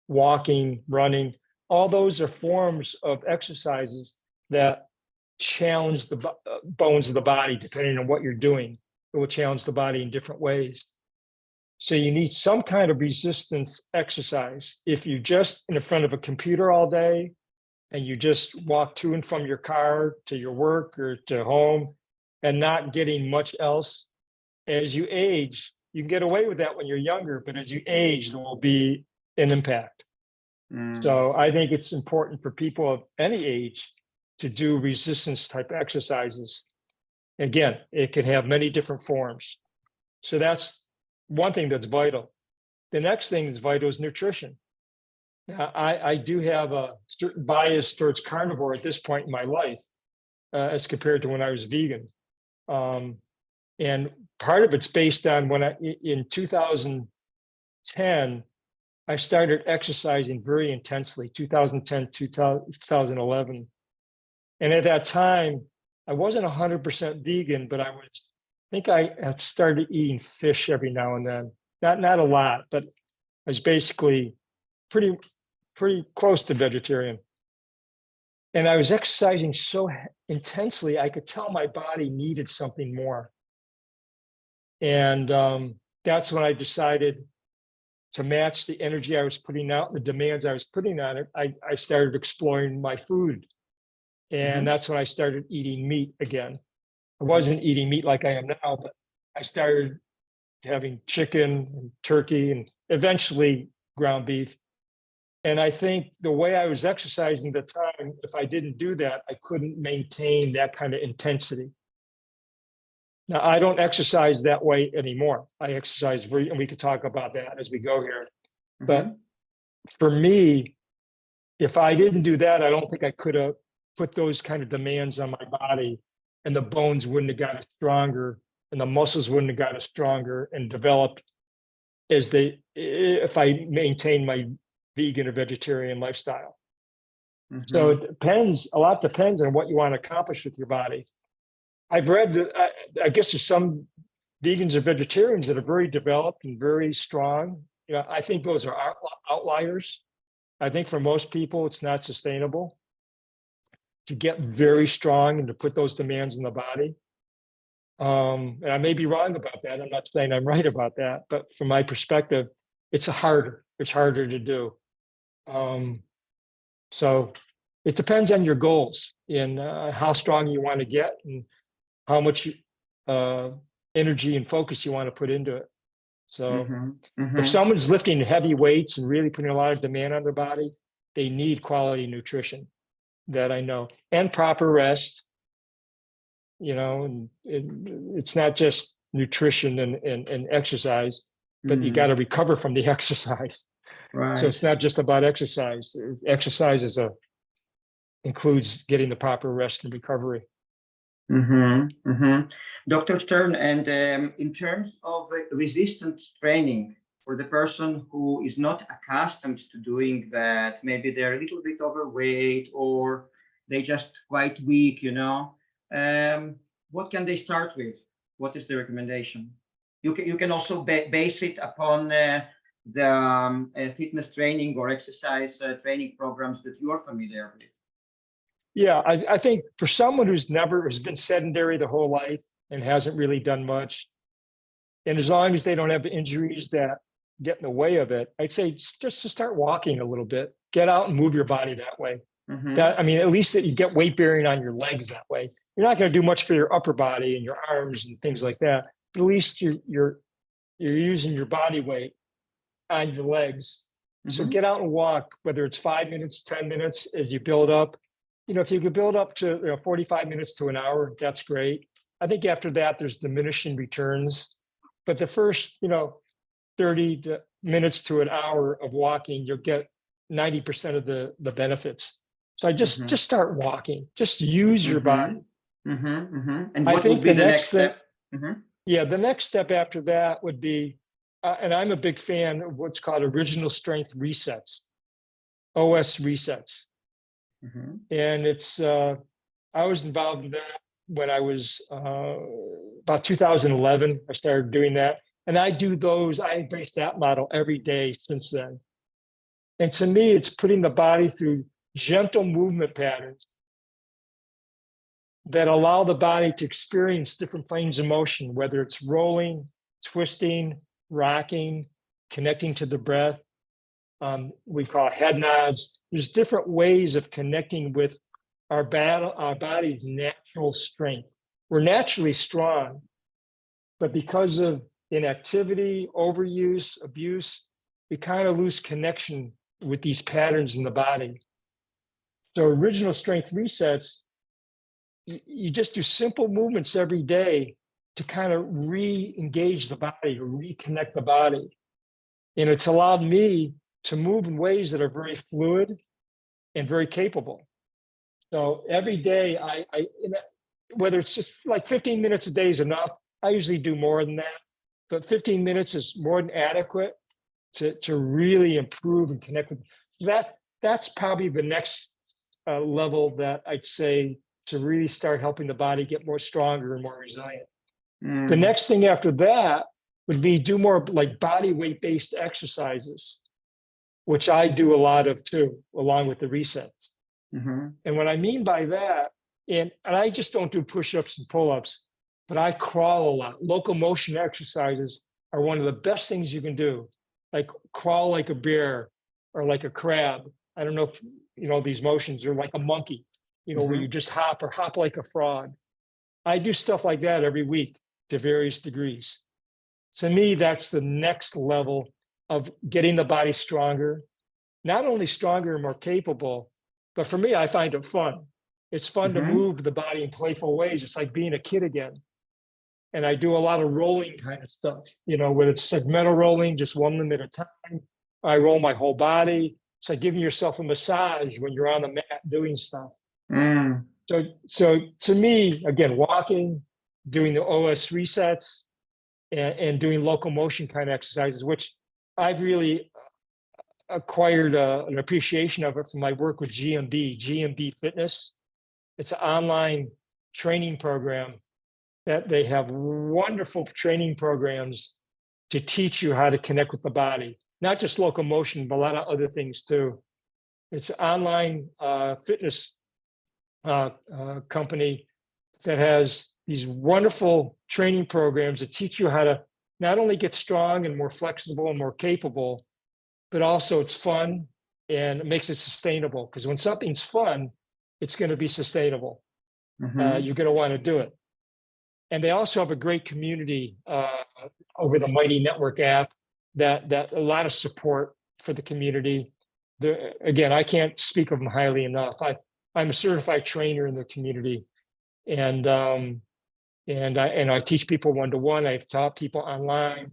walking, running. All those are forms of exercises that challenge the bones of the body, depending on what you're doing. It will challenge the body in different ways. So you need some kind of resistance exercise. If you're just in front of a computer all day and you just walk to and from your car to your work or to home and not getting much else, as you age, you can get away with that when you're younger, but as you age, there will be an impact. So I think it's important for people of any age to do resistance type exercises. Again, it can have many different forms. So that's one thing that's vital. The next thing that's vital is nutrition. Now, I do have a certain bias towards carnivore at this point in my life, as compared to when I was vegan. And part of it's based on when in 2010, I started exercising very intensely, 2010, 2011. And at that time, I wasn't 100% vegan, but I think I had started eating fish every now and then. Not a lot, but I was basically pretty close to vegetarian. And I was exercising so intensely, I could tell my body needed something more. And that's when I decided to match the energy I was putting out, the demands I was putting on it. I started exploring my food. And that's when I started eating meat again. I wasn't eating meat like I am now, but I started having chicken and turkey and eventually ground beef. And I think the way I was exercising at the time, if I didn't do that, I couldn't maintain that kind of intensity. Now, I don't exercise that way anymore. I exercise, and we could talk about that as we go here. But for me, if I didn't do that, I don't think I could have put those kind of demands on my body, and the bones wouldn't have gotten stronger, and the muscles wouldn't have gotten stronger and developed if I maintained my vegan or vegetarian lifestyle. So it depends, a lot depends on what you want to accomplish with your body. I've read that, I guess there's some vegans or vegetarians that are very developed and very strong. You know, I think those are outliers. I think for most people, it's not sustainable to get very strong and to put those demands on the body. And I may be wrong about that. I'm not saying I'm right about that, but from my perspective, it's harder to do. So it depends on your goals and how strong you want to get and how much energy and focus you want to put into it. So if someone's lifting heavy weights and really putting a lot of demand on their body, they need quality nutrition, that I know, and proper rest. You know, and it's not just nutrition and exercise, but you got to recover from the exercise. Right. So it's not just about exercise. Exercise includes getting the proper rest and recovery. Dr. Stern, and in terms of resistance training for the person who is not accustomed to doing that, maybe they're a little bit overweight or they just quite weak, you know, what can they start with? What is the recommendation? You can also base it upon the fitness training or exercise training programs that you're familiar with. Yeah, I think for someone who's been sedentary the whole life and hasn't really done much, and as long as they don't have injuries that get in the way of it, I'd say just to start walking a little bit, get out and move your body that way. That, I mean, at least that you get weight bearing on your legs that way. You're not going to do much for your upper body and your arms and things like that, but at least you're using your body weight on your legs. So get out and walk, whether it's 5 minutes, 10 minutes, as you build up. You know, if you could build up to 45 minutes to an hour, that's great. I think after that, there's diminishing returns. But the first, 30 minutes to an hour of walking, you'll get 90% of the benefits. So I just start walking. Just use your body. And what would be the next step? Yeah, the next step after that would be, and I'm a big fan of what's called original strength resets, OS resets. And it's, I was involved in that when I was about 2011, I started doing that. And I embrace that model every day since then. And to me, it's putting the body through gentle movement patterns that allow the body to experience different planes of motion, whether it's rolling, twisting, rocking, connecting to the breath. We call it head nods. There's different ways of connecting with our body's natural strength. We're naturally strong, but because of inactivity, overuse, abuse, we kind of lose connection with these patterns in the body. So original strength resets, you just do simple movements every day to kind of re-engage the body, or reconnect the body. And it's allowed me to move in ways that are very fluid and very capable. So every day, whether it's just like 15 minutes a day is enough, I usually do more than that, but 15 minutes is more than adequate to really improve and connect with that's probably the next level that I'd say to really start helping the body get more stronger and more resilient. The next thing after that would be do more like body weight based exercises, which I do a lot of too, along with the resets. And what I mean by that, and I just don't do push-ups and pull-ups, but I crawl a lot. Locomotion exercises are one of the best things you can do. Like crawl like a bear or like a crab. I don't know if you know these motions, or like a monkey, where you just hop or hop like a frog. I do stuff like that every week to various degrees. To me, that's the next level of getting the body stronger, not only stronger and more capable, but for me, I find it fun. It's fun to move the body in playful ways. It's like being a kid again. And I do a lot of rolling kind of stuff, whether it's segmental rolling, just one limb at a time. I roll my whole body. It's like giving yourself a massage when you're on the mat doing stuff. So to me, again, walking, doing the OS resets, and doing locomotion kind of exercises, which I've really acquired an appreciation of it from my work with GMB Fitness. It's an online training program that they have wonderful training programs to teach you how to connect with the body, not just locomotion, but a lot of other things too. It's an online fitness company that has these wonderful training programs that teach you how to not only get strong and more flexible and more capable, but also it's fun and it makes it sustainable. Because when something's fun, it's going to be sustainable. You're going to want to do it. And they also have a great community over the Mighty Network app that a lot of support for the community. Again, I can't speak of them highly enough. I'm a certified trainer in the community, and I teach people one-to-one. I've taught people online,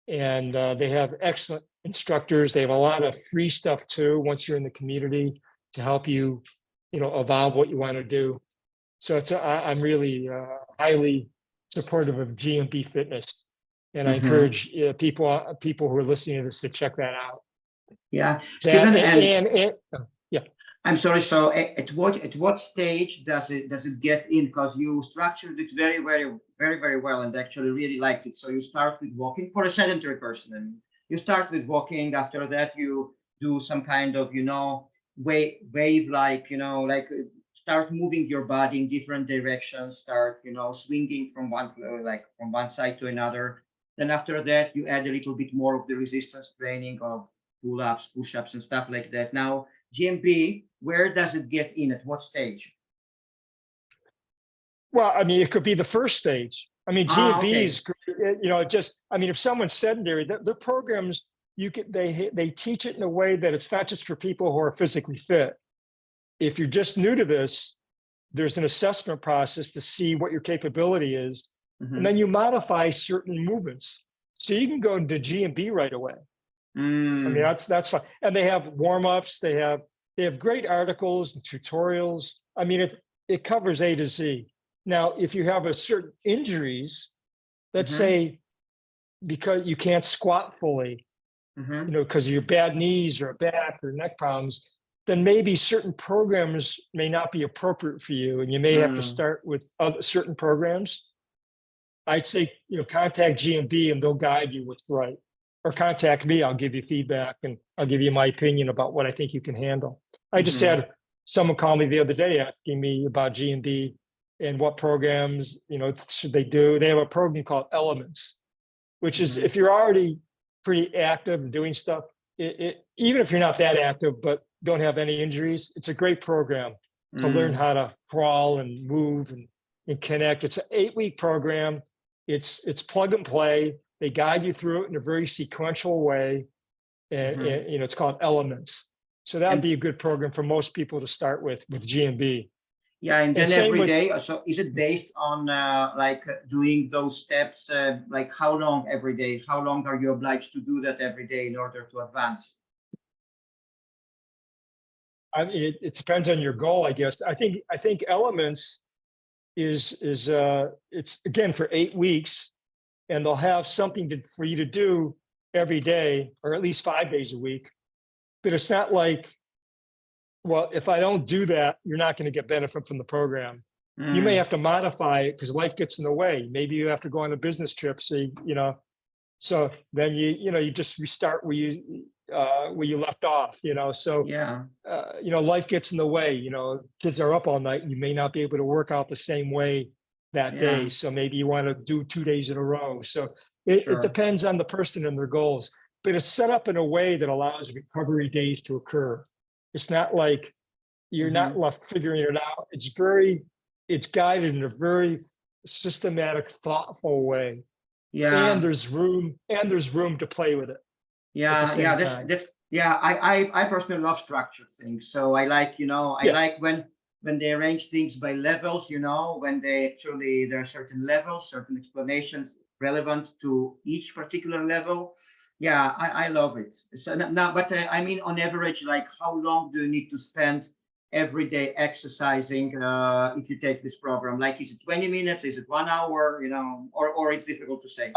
and they have excellent instructors. They have a lot of free stuff too once you're in the community to help you, evolve what you want to do. So I'm really highly supportive of GMB Fitness, and I encourage people who are listening to this to check that out. Yeah, Stephen, yeah. I'm sorry. So, at what stage does it get in? Because you structured it very, very, very, very well, and actually really liked it. So you start with walking for a sedentary person, and you start with walking. After that, you do some kind of wave like start moving your body in different directions. Start swinging from one side to another. Then after that, you add a little bit more of the resistance training of pull-ups, push-ups, and stuff like that. Now, GMB, where does it get in? At what stage? Well, I mean, it could be the first stage. I mean, GMB Okay. is, if someone's sedentary, the programs, they teach it in a way that it's not just for people who are physically fit. If you're just new to this, there's an assessment process to see what your capability is. And then you modify certain movements. So you can go into GMB right away. I mean, that's fine. And they have warm-ups, they have great articles and tutorials. I mean, it covers A to Z. Now, if you have a certain injuries, let's say because you can't squat fully, because of your bad knees or back or neck problems, then maybe certain programs may not be appropriate for you, and you may have to start with certain programs. I'd say, contact GMB and they'll guide you what's right. Or contact me, I'll give you feedback and I'll give you my opinion about what I think you can handle. I just had someone call me the other day asking me about GMB and what programs, should they do. They have a program called Elements, which is if you're already pretty active and doing stuff, even if you're not that active, but don't have any injuries, it's a great program to learn how to crawl and move and connect. It's an 8-week program. It's plug and play. They guide you through it in a very sequential way. And it's called Elements. So that would be a good program for most people to start with GMB. Yeah, and then every day. So is it based on doing those steps? Like how long every day? How long are you obliged to do that every day in order to advance? It depends on your goal, I guess. I think Elements is it's again for 8 weeks, and they'll have something for you to do every day, or at least 5 days a week. But it's not like, well, if I don't do that, you're not going to get benefit from the program. You may have to modify it because life gets in the way. Maybe you have to go on a business trip. So, so then you just restart where you left off, so, Yeah. life gets in the way, kids are up all night and you may not be able to work out the same way that day. Yeah. So maybe you want to do 2 days in a row. So it Sure. depends on the person and their goals, but it's set up in a way that allows recovery days to occur. It's not like you're not left figuring it out. It's guided in a very systematic, thoughtful way. Yeah. And there's room to play with it at the Yeah. same Yeah. time. Yeah. I personally love structured things. So I like, I Yeah. like when they arrange things by levels, when there are certain levels, certain explanations relevant to each particular level. Yeah, I love it. So now, but I mean, on average, like how long do you need to spend every day exercising if you take this program? Like, is it 20 minutes? Is it 1 hour? Or it's difficult to say.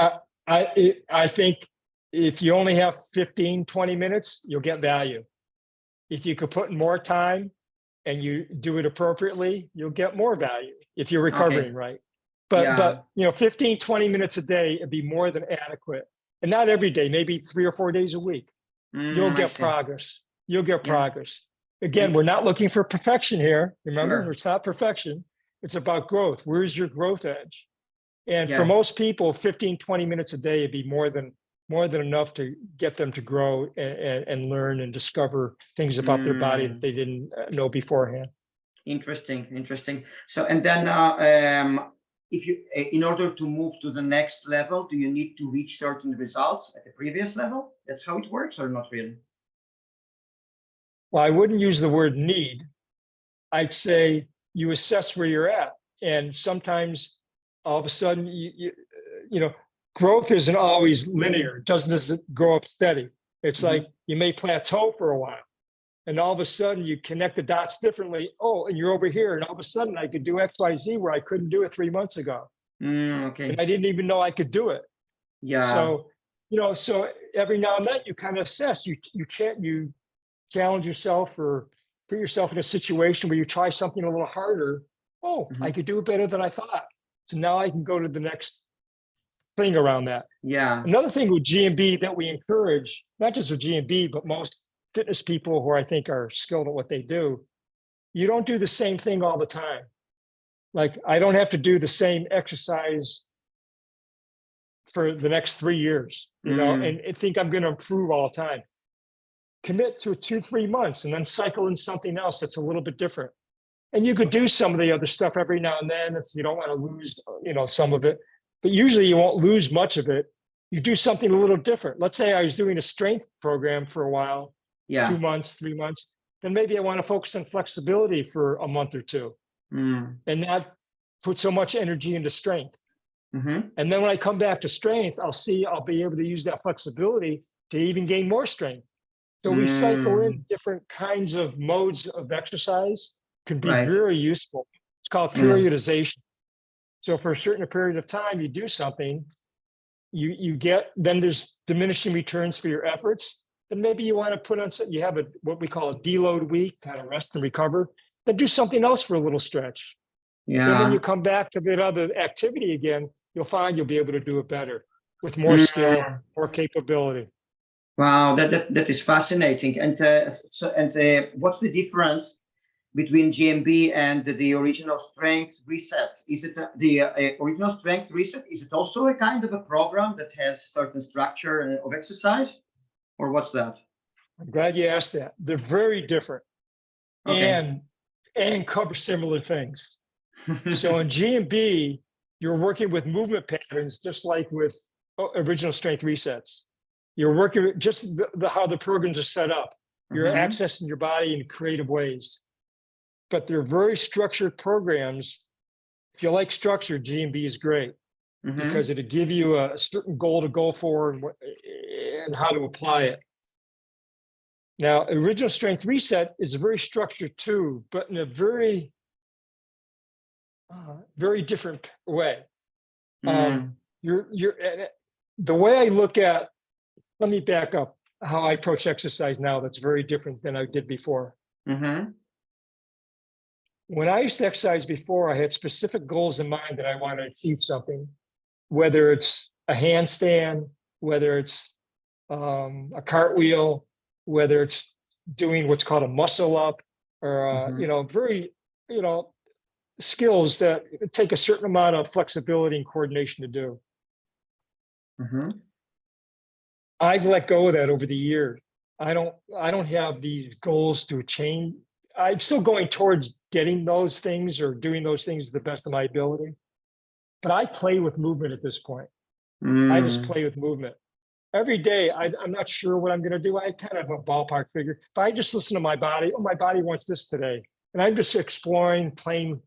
I think if you only have 15, 20 minutes, you'll get value. If you could put in more time and you do it appropriately, you'll get more value if you're recovering right. But 15, 20 minutes a day would be more than adequate. And not every day, maybe 3 or 4 days a week. You'll get progress. You'll get progress. Again, we're not looking for perfection here. Remember, Sure. it's not perfection. It's about growth. Where's your growth edge? And for Yeah. most people, 15, 20 minutes a day would be more than enough to get them to grow and learn and discover things about their body that they didn't know beforehand. Interesting. So, and then if you, in order to move to the next level, do you need to reach certain results at the previous level? That's how it works, or not really? Well, I wouldn't use the word need. I'd say you assess where you're at. And sometimes all of a sudden, growth isn't always linear. It doesn't grow up steady. It's like you may plateau for a while. And all of a sudden you connect the dots differently. Oh, and you're over here. And all of a sudden I could do X, Y, Z where I couldn't do it 3 months ago. Okay. And I didn't even know I could do it. Yeah. So, so every now and then you kind of assess, you challenge yourself or put yourself in a situation where you try something a little harder. Oh, I could do it better than I thought. So now I can go to the next thing around that. Yeah. Another thing with GMB that we encourage, not just with GMB, but most fitness people who I think are skilled at what they do, you don't do the same thing all the time. Like I don't have to do the same exercise for the next 3 years, and think I'm going to improve all the time. Commit to 2-3 months and then cycle in something else that's a little bit different. And you could do some of the other stuff every now and then if you don't want to lose, some of it. But usually you won't lose much of it. You do something a little different. Let's say I was doing a strength program for a while, 2 months, 3 months. Then maybe I want to focus on flexibility for a month or two and not put so much energy into strength. And then when I come back to strength, I'll be able to use that flexibility to even gain more strength. So we cycle in different kinds of modes of exercise, can be very useful. It's called periodization. So for a certain period of time, you do something, then there's diminishing returns for your efforts. Then maybe you want to put on, you have what we call a deload week, kind of rest and recover, then do something else for a little stretch. Yeah. Then when you come back to that other activity again, you'll find you'll be able to do it better with more skill, more capability. Wow, that is fascinating. And what's the difference between GMB and the original strength reset? Is it the original strength reset? Is it also a kind of a program that has certain structure of exercise, or what's that? I'm glad you asked that. They're very different and cover similar things. So in GMB, you're working with movement patterns, just like with original strength resets. You're working with just how the programs are set up. You're accessing your body in creative ways. But they're very structured programs. If you like structure, GMB is great because it'll give you a certain goal to go for and how to apply it. Now, original strength reset is very structured too, but in a very, very different way. The way I look at let me back up. How I approach exercise now, that's very different than I did before. Mm-hmm. When I used to exercise before, I had specific goals in mind that I want to achieve something, whether it's a handstand, whether it's a cartwheel, whether it's doing what's called a muscle up, or Mm-hmm. very, skills that take a certain amount of flexibility and coordination to do. Mm-hmm. I've let go of that over the years. I don't have these goals to change. I'm still going towards getting those things or doing those things to the best of my ability. But I play with movement at this point. I just Mm. play with movement. Every day, I'm not sure what I'm going to do. I kind of have a ballpark figure, but I just listen to my body. Oh, my body wants this today. And I'm just exploring, playing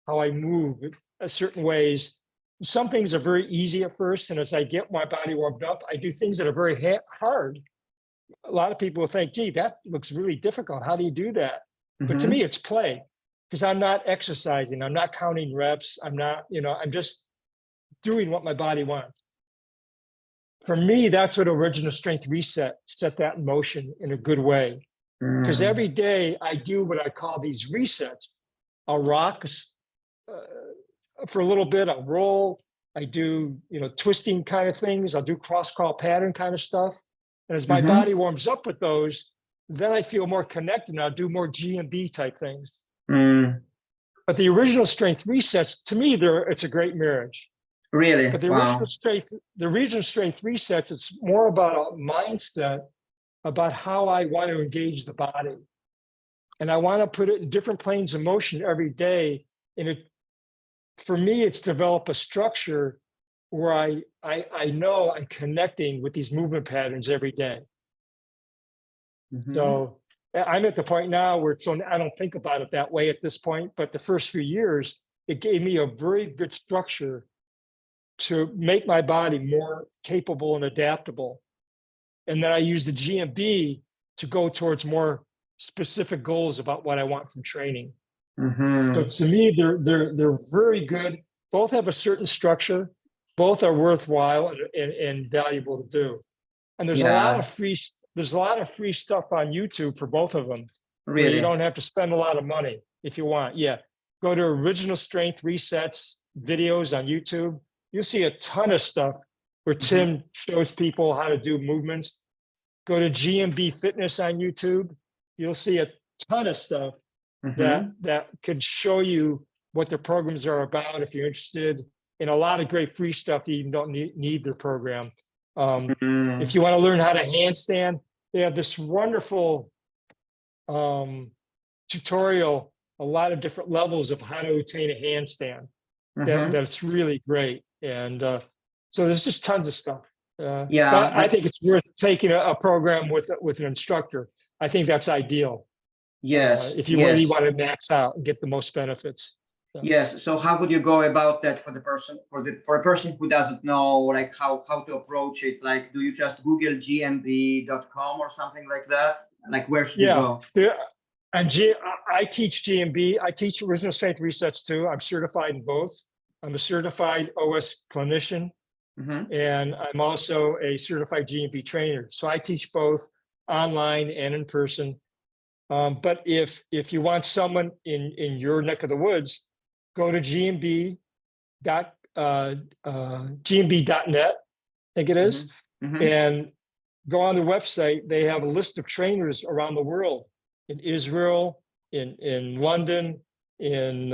how I move in certain ways. Some things are very easy at first. And as I get my body warmed up, I do things that are very hard. A lot of people will think, gee, that looks really difficult. How do you do that? But to me, Mm-hmm. it's play because I'm not exercising. I'm not counting reps. I'm not, I'm just doing what my body wants. For me, that's what original strength reset set that in motion in a good way. Because Mm. every day I do what I call these resets. I'll rock for a little bit. I'll roll. I do, twisting kind of things. I'll do cross crawl pattern kind of stuff. And as my Mm-hmm. body warms up with those, then I feel more connected and I'll do more GMB type things. Mm. But the original strength resets, to me, it's a great marriage. Really? But Wow. the regional strength resets, it's more about a mindset about how I want to engage the body. And I want to put it in different planes of motion every day. And for me, it's develop a structure where I know I'm connecting with these movement patterns every day. Mm-hmm. So I'm at the point now where I don't think about it that way at this point, but the first few years, it gave me a very good structure to make my body more capable and adaptable. And then I use the GMB to go towards more specific goals about what I want from training. So Mm-hmm. to me, they're very good. Both have a certain structure. Both are worthwhile and valuable to do. And Yeah. there's a lot of free stuff on YouTube for both of them, where you Really. don't have to spend a lot of money if you want. Yeah, go to Original Strength Resets videos on YouTube. You'll see a ton of stuff where Mm-hmm. Tim shows people how to do movements. Go to GMB Fitness on YouTube. You'll see a ton of stuff that Mm-hmm. could show you what their programs are about if you're interested, and a lot of great free stuff that you don't need their program. If Mm. you want to learn how to handstand, they have this wonderful tutorial, a lot of different levels of how to attain a handstand. Mm-hmm. That's really great. And so there's just tons of stuff. Yeah, But I but think it's worth taking a program with an instructor. I think that's ideal yes, if you really yes. want to max out and get the most benefits. So, Yes. So how would you go about that for the person for a person who doesn't know like how to approach it? Like, do you just Google gmb.com or something like that? Like, where should you yeah, go? and I teach GMB. I teach original strength resets too. I'm certified in both. I'm a certified OS clinician, Mm-hmm. and I'm also a certified GMB trainer. So I teach both online and in person. But if you want someone in your neck of the woods, go to gmb.net, I think it is, Mm-hmm. Mm-hmm. and go on their website. They have a list of trainers around the world, in Israel, in London, in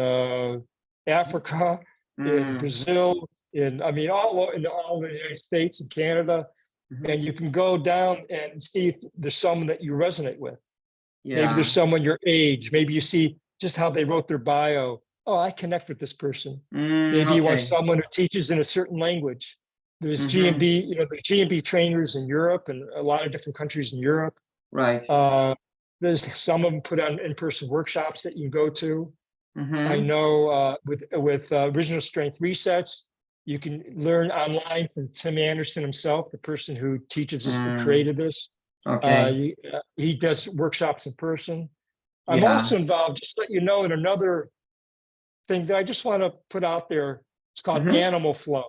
Africa, in Mm. Brazil, in all the United States and Canada. Mm-hmm. And you can go down and see if there's someone that you resonate with. Maybe there's Yeah. someone your age. Maybe you see just how they wrote their bio. Oh, I connect with this person. Mm, Maybe you want okay. someone who teaches in a certain language. There's Mm-hmm. GMB, there's GMB trainers in Europe and a lot of different countries in Europe. Right. Uh, there's some of them put on in-person workshops that you can go to. I Mm-hmm. know with Original Strength Resets, you can learn online from Tim Anderson himself, the person who teaches this, who Mm. created this. Okay. He does workshops in person. I'm Yeah. also involved, just to let you know, in another thing that I just want to put out there. It's called Mm-hmm. Animal Flow.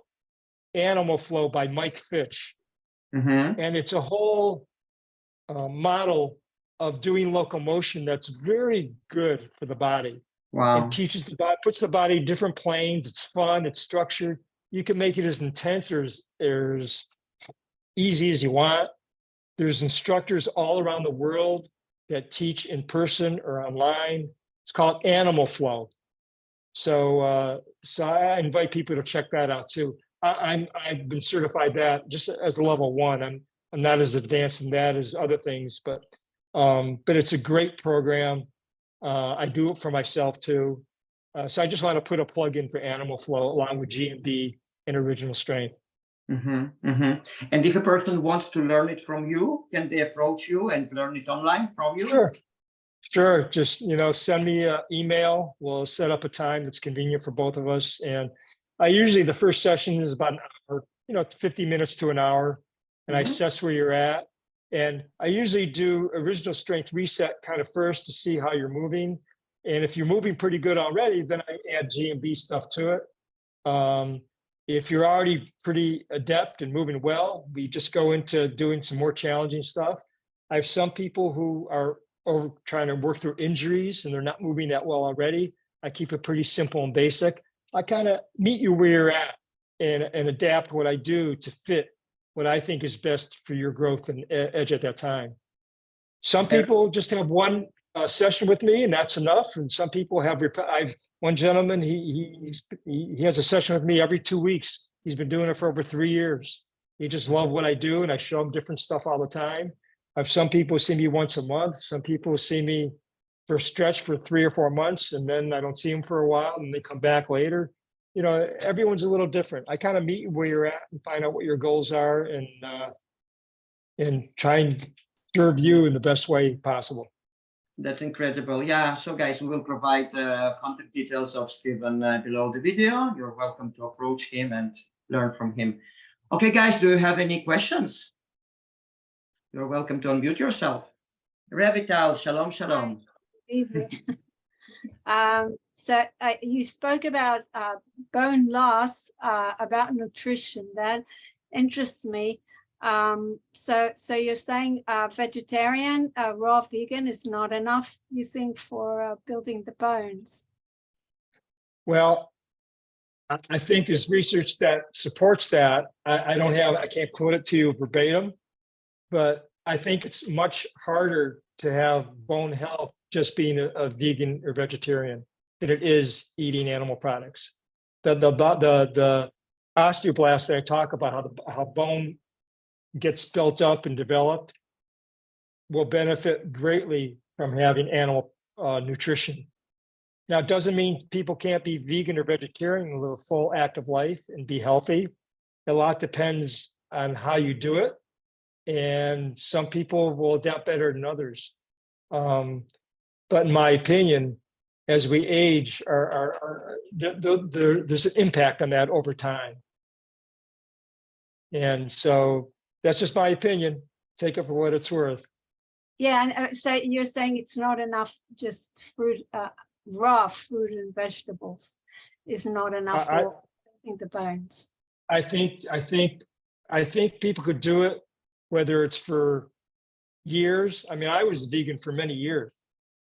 Animal Flow by Mike Fitch. Mm-hmm. And it's a whole model of doing locomotion that's very good for the body and Wow. teaches the body, puts the body in different planes. It's fun, it's structured. You can make it as intense or as easy as you want. There's instructors all around the world that teach in person or online. It's called Animal Flow. So I invite people to check that out too. I've been certified that just as a level 1. I'm not as advanced in that as other things, but it's a great program. I do it for myself too. So I just want to put a plug in for Animal Flow along with GMB and Original Strength. Mm-hmm. Mm-hmm. And if a person wants to learn it from you, can they approach you and learn it online from you? Sure. Just, send me an email. We'll set up a time that's convenient for both of us. And I usually, the first session is about an hour, 50 minutes to an hour. And I assess where you're at. And I usually do original strength reset kind of first to see how you're moving. And if you're moving pretty good already, then I add GMB stuff to it. If you're already pretty adept and moving well, we just go into doing some more challenging stuff. I have some people who are trying to work through injuries and they're not moving that well already. I keep it pretty simple and basic. I kind of meet you where you're at and adapt what I do to fit what I think is best for your growth and edge at that time. Some people just have one session with me and that's enough. And some people have, one gentleman, he has a session with me every 2 weeks. He's been doing it for over 3 years. He just loves what I do and I show him different stuff all the time. I have some people see me once a month. Some people see me for a stretch for 3 or 4 months, and then I don't see them for a while, and they come back later. Everyone's a little different. I kind of meet you where you're at and find out what your goals are, and try and serve you in the best way possible. That's incredible. Yeah. So, guys, we will provide contact details of Stephen below the video. You're welcome to approach him and learn from him. Okay, guys, do you have any questions? You're welcome to unmute yourself. Revital, shalom, shalom. So you spoke about bone loss, about nutrition. That interests me. So you're saying vegetarian, raw vegan is not enough, you think, for building the bones? Well, I think there's research that supports that. I can't quote it to you verbatim, but I think it's much harder to have bone health just being a vegan or vegetarian than it is eating animal products. The osteoblast that I talk about, how bone gets built up and developed, will benefit greatly from having animal nutrition. Now, it doesn't mean people can't be vegan or vegetarian and live a full active life and be healthy. A lot depends on how you do it. And some people will adapt better than others. But in my opinion, as we age, there's an impact on that over time. And so that's just my opinion. Take it for what it's worth. Yeah, and so you're saying it's not enough just fruit, raw fruit and vegetables is not enough for building the bones. I think people could do it, whether it's for years. I mean, I was vegan for many years.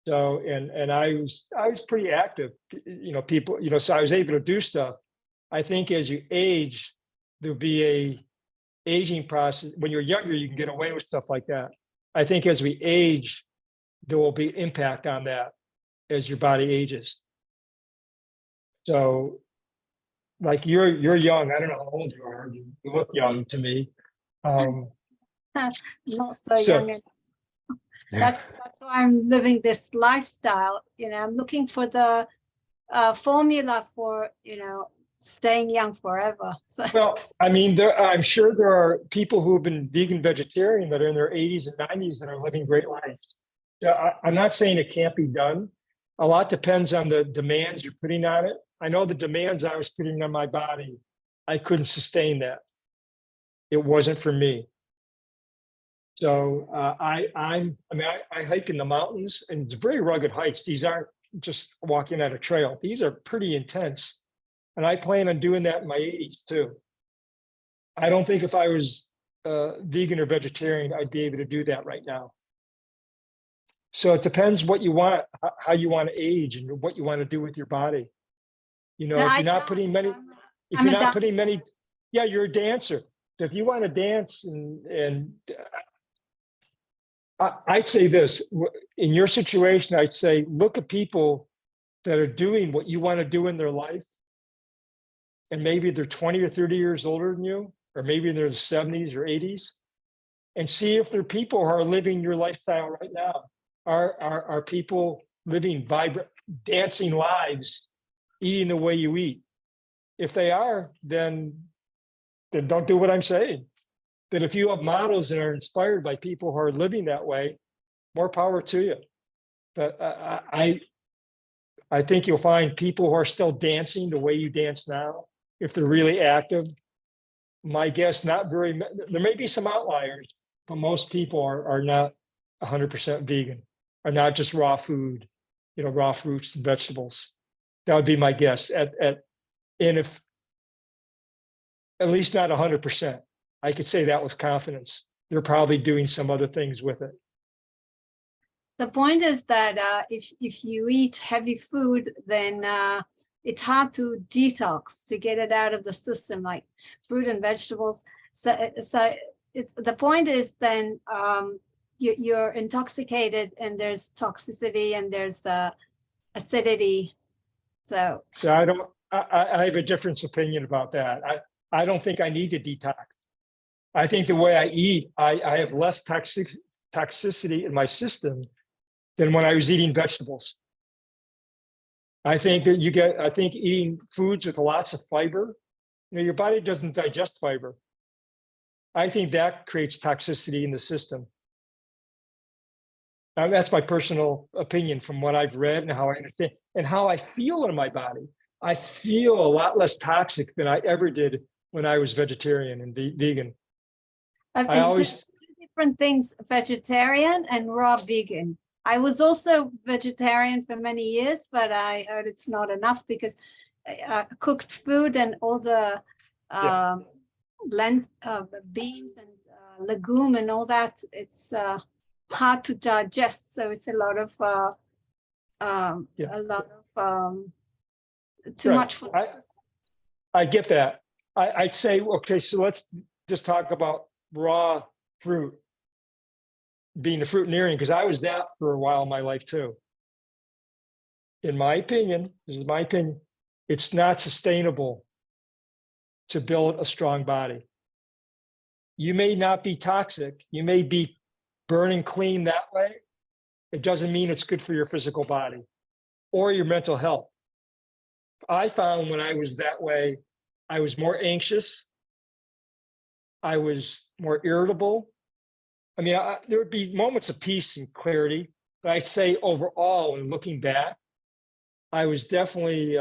So, and I was pretty active, people, so I was able to do stuff. I think as you age, there'll be a aging process. When you're younger, you can get away with stuff like that. I think as we age, there will be impact on that as your body ages. So like you're young. I don't know how old you are. You look young to me. Not so young. That's why I'm living this lifestyle. I'm looking for the formula for staying young forever. So. Well, I mean, I'm sure there are people who have been vegan vegetarian that are in their 80s and 90s that are living great lives. I'm not saying it can't be done. A lot depends on the demands you're putting on it. I know the demands I was putting on my body, I couldn't sustain that. It wasn't for me. So I hike in the mountains, and it's very rugged hikes. These aren't just walking on a trail. These are pretty intense. And I plan on doing that in my 80s too. I don't think if I was vegan or vegetarian, I'd be able to do that right now. So it depends what you want, how you want to age and what you want to do with your body. You know, No, if I you're not don't. putting many, if I'm you're a not putting many, yeah, you're a dancer. So if you want to dance and I'd say this, in your situation, I'd say, look at people that are doing what you want to do in their life. And maybe they're 20 or 30 years older than you, or maybe they're in the 70s or 80s, and see if they're people who are living your lifestyle right now. Are people living vibrant, dancing lives, eating the way you eat? If they are, then don't do what I'm saying. That if you have models that are inspired by people who are living that way, more power to you. But I think you'll find people who are still dancing the way you dance now, if they're really active. My guess, not very, there may be some outliers, but most people are not 100% vegan, are not just raw food, you know, raw fruits and vegetables. That would be my guess. And if at least not 100%, I could say that with confidence. They're probably doing some other things with it. The point is that if you eat heavy food, then it's hard to detox, to get it out of the system, like fruit and vegetables. So it's the point is then you're intoxicated and there's toxicity and there's acidity. So I have a different opinion about that. I don't think I need to detox. I think the way I eat, I have less toxicity in my system than when I was eating vegetables. I think that I think eating foods with lots of fiber, you know, your body doesn't digest fiber. I think that creates toxicity in the system. Now, that's my personal opinion from what I've read and how I understand and how I feel in my body. I feel a lot less toxic than I ever did when I was vegetarian and vegan. I always two different things, vegetarian and raw vegan. I was also vegetarian for many years, but I heard it's not enough because cooked food and all the beans and legume and all that, it's hard to digest. So it's a lot of too Right. much for. I get that. I'd say, okay, so let's just talk about raw fruit, being a fruitarian, because I was that for a while in my life too. In my opinion, this is my opinion, it's not sustainable to build a strong body. You may not be toxic, you may be burning clean that way. It doesn't mean it's good for your physical body or your mental health. I found when I was that way, I was more anxious. I was more irritable. I mean, there would be moments of peace and clarity, but I'd say overall, and looking back, I was definitely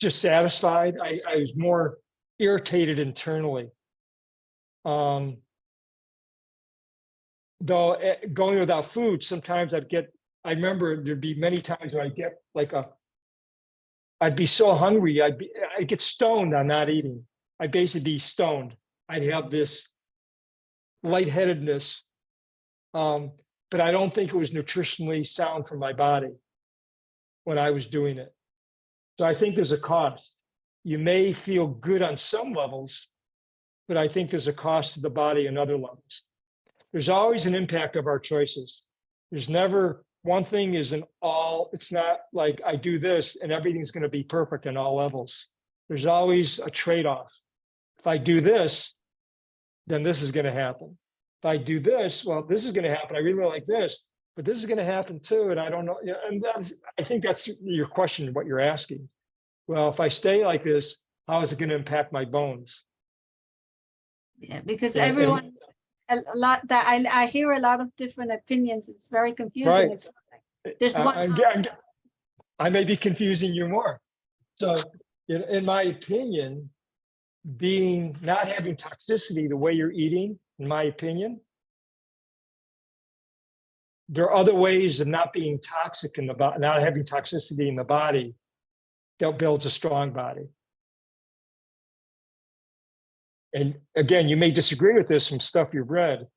just satisfied. I was more irritated internally. Though going without food, sometimes I remember there'd be many times when I'd get I'd be so hungry, I'd get stoned on not eating. I'd basically be stoned. I'd have this lightheadedness, but I don't think it was nutritionally sound for my body when I was doing it. So I think there's a cost. You may feel good on some levels, but I think there's a cost to the body on other levels. There's always an impact of our choices. There's never one thing isn't all, it's not like I do this and everything's going to be perfect on all levels. There's always a trade-off. If I do this, then this is going to happen. If I do this, well, this is going to happen. I really like this, but this is going to happen too. And I don't know. And I think that's your question, what you're asking. Well, if I stay like this, how is it going to impact my bones? Yeah, because everyone, a lot that I hear a lot of different opinions. It's very confusing. Right. It's like, there's one. I may be confusing you more. So in my opinion, not having toxicity the way you're eating, in my opinion, there are other ways of not being toxic in the body, not having toxicity in the body that builds a strong body. and again, you may disagree with this from stuff you've read,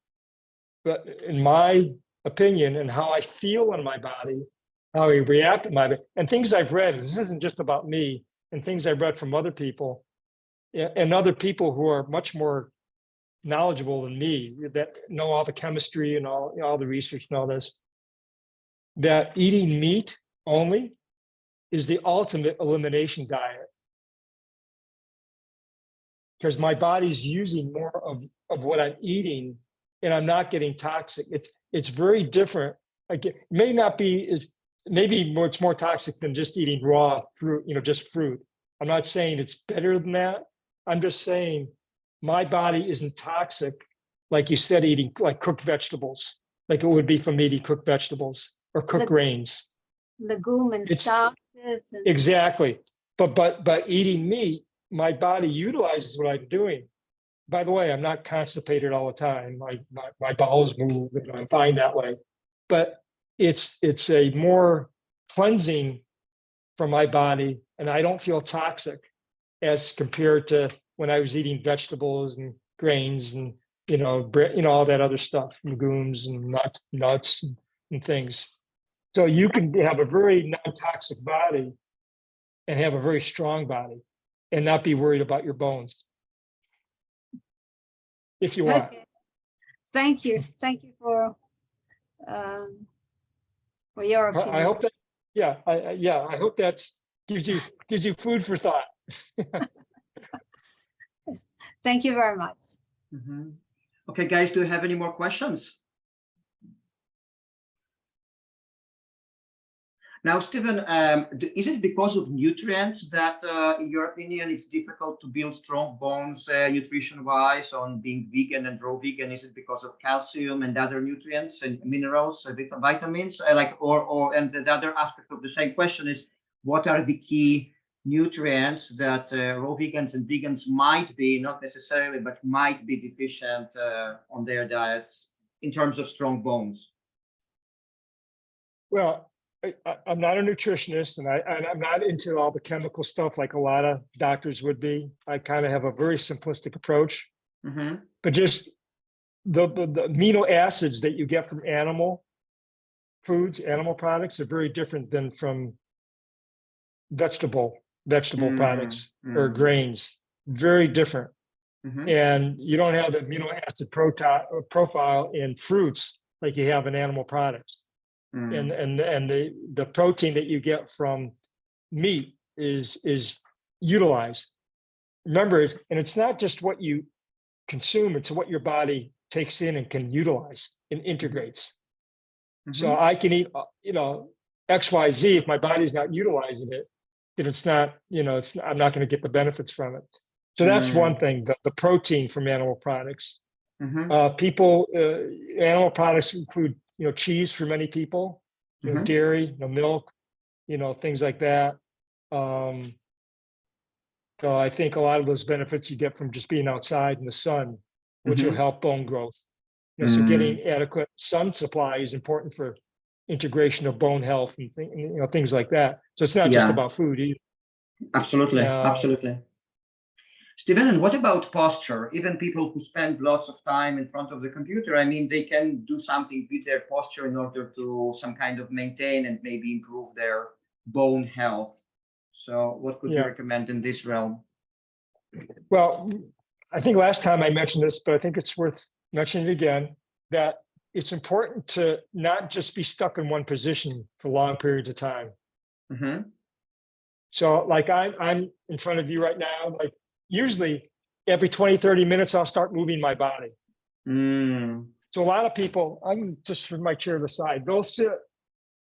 but in my opinion and how I feel in my body, how I react in my body, and things I've read, this isn't just about me, and things I've read from other people and other people who are much more knowledgeable than me, that know all the chemistry and all the research and all this, that eating meat only is the ultimate elimination diet. Because my body's using more of what I'm eating and I'm not getting toxic. It's very different. Like it may not be it's more toxic than just eating raw fruit, just fruit. I'm not saying it's better than that. I'm just saying my body isn't toxic, like you said, eating like cooked vegetables, like it would be from eating cooked vegetables or cooked grains. Legume and starches. Exactly. But eating meat, my body utilizes what I'm doing. By the way, I'm not constipated all the time. My bowels move, and I'm fine that way. But it's a more cleansing for my body, and I don't feel toxic as compared to when I was eating vegetables and grains and bread, all that other stuff, legumes and nuts and things. So you can have a very non-toxic body and have a very strong body and not be worried about your bones. If you want. Okay. Thank you for your opinion. I hope that, I hope that gives you food for thought. Thank you very much. Mm-hmm. Okay, guys, do you have any more questions? Now, Stephen, is it because of nutrients that, in your opinion, it's difficult to build strong bones nutrition-wise on being vegan and raw vegan? Is it because of calcium and other nutrients and minerals, vitamins? And the other aspect of the same question is, what are the key nutrients that raw vegans and vegans might be, not necessarily, but might be deficient on their diets in terms of strong bones? Well, I'm not a nutritionist, and I'm not into all the chemical stuff like a lot of doctors would be. I kind of have a very simplistic approach. Mm-hmm. But just the amino acids that you get from animal foods, animal products, are very different than from vegetable products or grains. Very different. Mm-hmm. And you don't have the amino acid profile in fruits like you have in animal products. And the protein that you get from meat is utilized. Remember, and it's not just what you consume, it's what your body takes in and can utilize and integrates. Mm-hmm. So I can eat, XYZ. If my body's not utilizing it, then it's not, I'm not going to get the benefits from it. So that's one thing, the protein from animal products. Mm-hmm. Animal products include cheese for many people, dairy, milk, things like that. So I think a lot of those benefits you get from just being outside in the sun, which will help bone growth. So getting adequate sun supply is important for integration of bone health and things like that. So it's not just about food either. Absolutely. Stephen, and what about posture? Even people who spend lots of time in front of the computer, I mean, they can do something with their posture in order to some kind of maintain and maybe improve their bone health. So what could you recommend in this realm? Well, I think last time I mentioned this, but I think it's worth mentioning again, that it's important to not just be stuck in one position for long periods of time. Mm-hmm. So like I'm in front of you right now, like usually every 20, 30 minutes, I'll start moving my body. So a lot of people, I'm just from my chair to the side, they'll sit,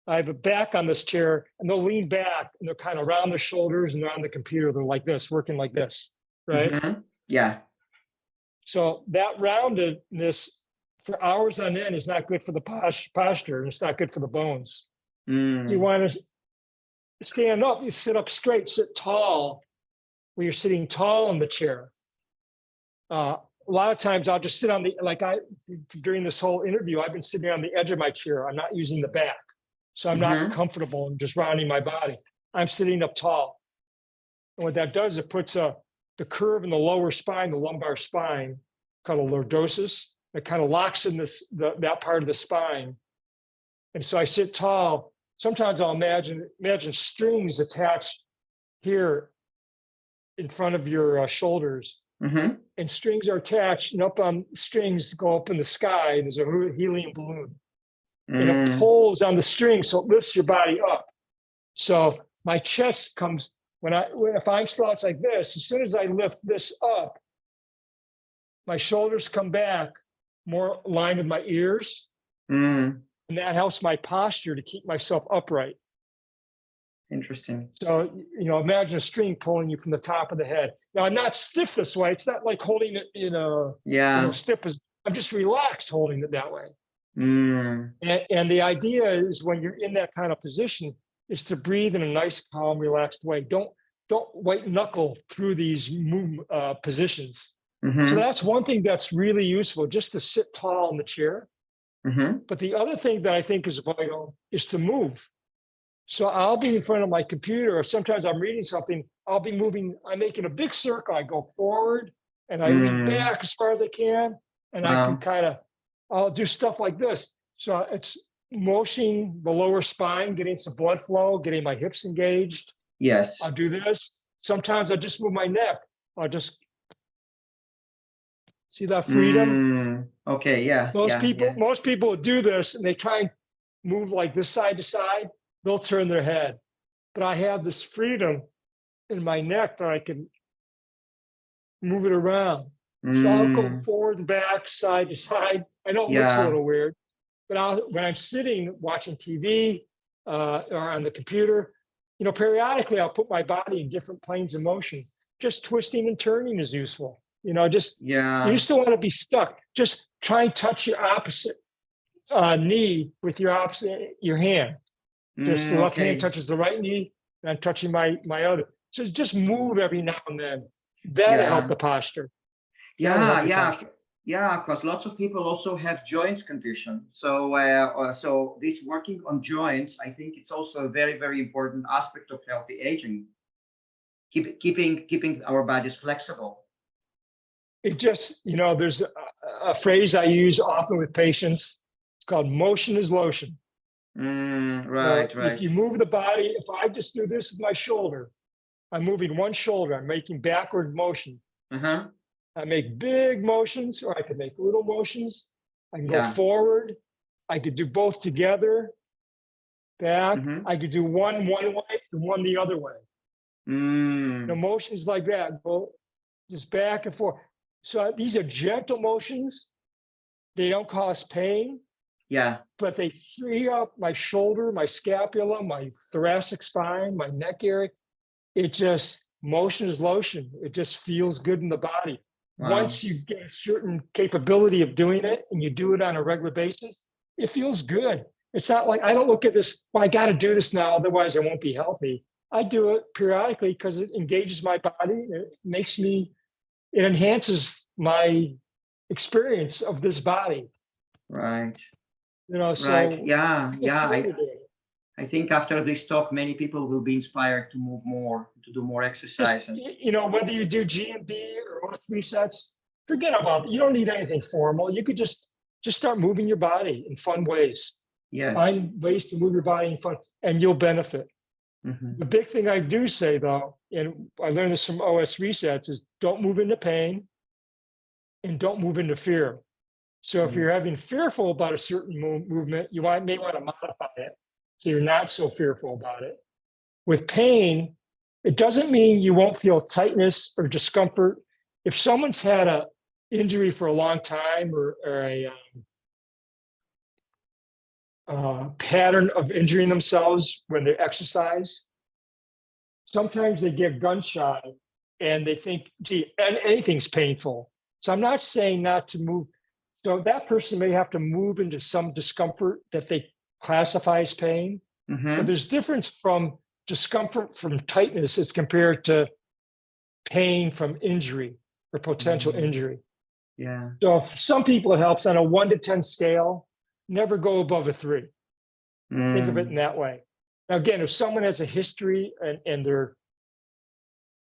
I have a back on this chair and they'll lean back and they're kind of around their shoulders and they're on the computer. They're like this, working like this, right? Mm-hmm. Yeah. So that roundedness for hours on end is not good for the posture and it's not good for the bones. You want to stand up, you sit up straight, sit tall, where you're sitting tall in the chair. A lot of times I'll just sit on during this whole interview, I've been sitting on the edge of my chair. I'm not using the back. So I'm not comfortable in just rounding my body. I'm sitting up tall. And what that does, it puts a the curve in the lower spine, the lumbar spine, called a lordosis. It kind of locks in that part of the spine. And so I sit tall. Sometimes I'll imagine strings attached here in front of your shoulders. Mm-hmm. And strings are attached, and up on strings go up in the sky. There's a helium balloon. And it pulls on the string, so it lifts your body up. So my chest comes, if I'm slouched like this, as soon as I lift this up, my shoulders come back more aligned with my ears. And that helps my posture to keep myself upright. Interesting. So, imagine a string pulling you from the top of the head. Now, I'm not stiff this way. It's not like holding it in a stiff. I'm just relaxed holding it that way. And the idea is when you're in that kind of position is to breathe in a nice, calm, relaxed way. Don't white knuckle through these positions. So that's one thing that's really useful, just to sit tall in the chair. But the other thing that I think is vital is to move. So I'll be in front of my computer, or sometimes I'm reading something, I'll be moving, I'm making a big circle. I go forward and I lean back as far as I can. And I can I'll do stuff like this. So it's motioning the lower spine, getting some blood flow, getting my hips engaged. Yes. I'll do this. Sometimes I just move my neck. I'll just see that freedom. Okay, yeah. Most people do this and they try and move like this side to side. They'll turn their head. But I have this freedom in my neck that I can move it around. So I'll go forward and back, side to side. I know it looks a little weird, but when I'm sitting watching TV or on the computer, periodically I'll put my body in different planes of motion. Just twisting and turning is useful. You just don't want to be stuck. Just try and touch your opposite knee with your hand. Just the left hand touches the right knee, and I'm touching my other. So just move every now and then. That'll help the posture. Because lots of people also have joints condition. So this working on joints, I think it's also a very, very important aspect of healthy aging. Keeping our bodies flexible. It just, there's a phrase I use often with patients. It's called motion is lotion. Right. If you move the body, if I just do this with my shoulder, I'm moving one shoulder, I'm making backward motion. I make big motions, or I could make little motions. I can go forward. I could do both together, back. I could do one way and one the other way. Motions like that, go just back and forth. So these are gentle motions. They don't cause pain. But they free up my shoulder, my scapula, my thoracic spine, my neck area. It just, motion is lotion. It just feels good in the body. Once you get a certain capability of doing it and you do it on a regular basis, it feels good. It's not like, I don't look at this, well, I got to do this now, otherwise I won't be healthy. I do it periodically because it engages my body. It enhances my experience of this body. Right. So I think after this talk, many people will be inspired to move more, to do more exercise. Whether you do GMB or resets, forget about it. You don't need anything formal. You could just start moving your body in fun ways. Find ways to move your body in fun, and you'll benefit. The big thing I do say, though, and I learned this from OS resets, is don't move into pain and don't move into fear. So if you're having fearful about a certain movement, you may want to modify it so you're not so fearful about it. With pain, it doesn't mean you won't feel tightness or discomfort. If someone's had an injury for a long time or a pattern of injuring themselves when they exercise, sometimes they get gun shy and they think, gee, anything's painful. So I'm not saying not to move. So that person may have to move into some discomfort that they classify as pain, but there's difference from discomfort from tightness as compared to pain from injury or potential injury. So for some people, it helps on a 1 to 10 scale, never go above a 3. Think of it in that way. Now, again, if someone has a history and they're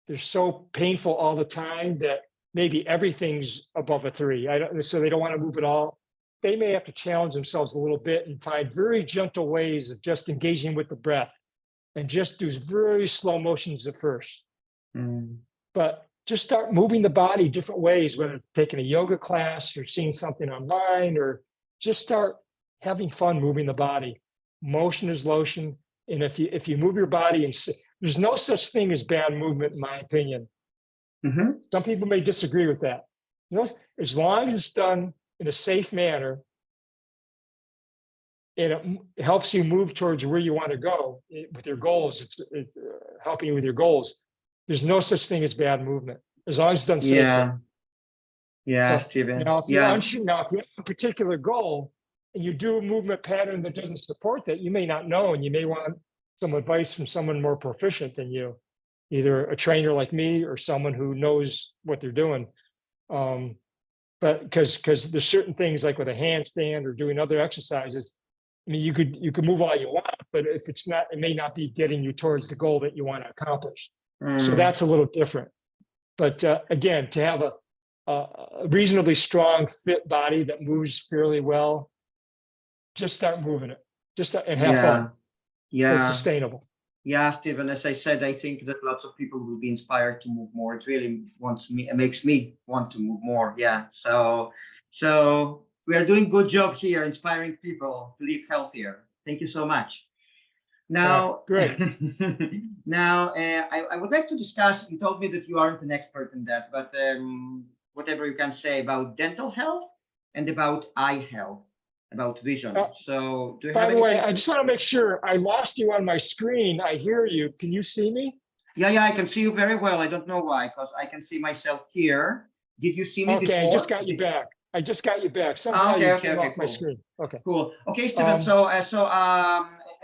they're so painful all the time that maybe everything's above a 3. So they don't want to move at all. They may have to challenge themselves a little bit and find very gentle ways of just engaging with the breath and just do very slow motions at first. But just start moving the body different ways, whether taking a yoga class or seeing something online, or just start having fun moving the body. Motion is lotion. And if you move your body, and there's no such thing as bad movement, in my opinion. Some people may disagree with that. You know, as long as it's done in a safe manner, and it helps you move towards where you want to go with your goals, it's helping you with your goals. There's no such thing as bad movement, as long as it's done safely. Yeah, So, Steven. now, if you have a particular goal and you do a movement pattern that doesn't support that, you may not know, and you may want some advice from someone more proficient than you, either a trainer like me or someone who knows what they're doing. But because there's certain things like with a handstand or doing other exercises, I mean, you could move all you want, but if it's not, it may not be getting you towards the goal that you want to accomplish. So that's a little different. But again, to have a reasonably strong, fit body that moves fairly well, just start moving it, and have fun. It's sustainable. Yeah, Stephen, as I said, I think that lots of people will be inspired to move more. It really makes me want to move more. Yeah. So we are doing good job here, inspiring people to live healthier. Thank you so much. Now, great. Now, I would like to discuss, you told me that you aren't an expert in that, but whatever you can say about dental health and about eye health, about vision. So do you have By the way, anything? I just want to make sure, I lost you on my screen. I hear you. Can you see me? Yeah, I can see you very well. I don't know why, because I can see myself here. Did you see me before? Okay, I just got you back. Somehow you came off my screen. Okay. Cool. Okay, Stephen.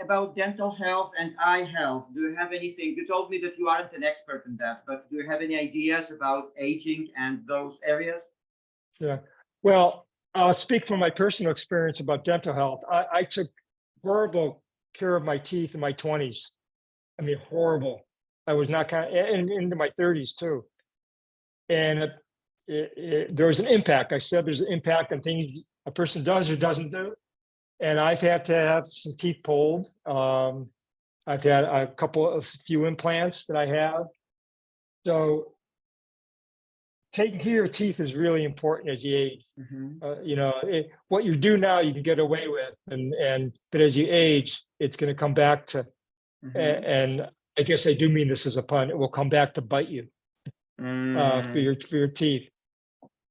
About dental health and eye health, do you have anything? You told me that you aren't an expert in that, but do you have any ideas about aging and those areas? Yeah. Well, I'll speak from my personal experience about dental health. I took horrible care of my teeth in my 20s. I mean, horrible. I was not and into my 30s too. And there was an impact. I said there's an impact on things a person does or doesn't do. And I've had to have some teeth pulled. I've had a few implants that I have. So taking care of your teeth is really important as you age. You know, what you do now, you can get away with, but as you age, it's going to come back to, and I guess I do mean this as a pun, it will come back to bite you for your teeth.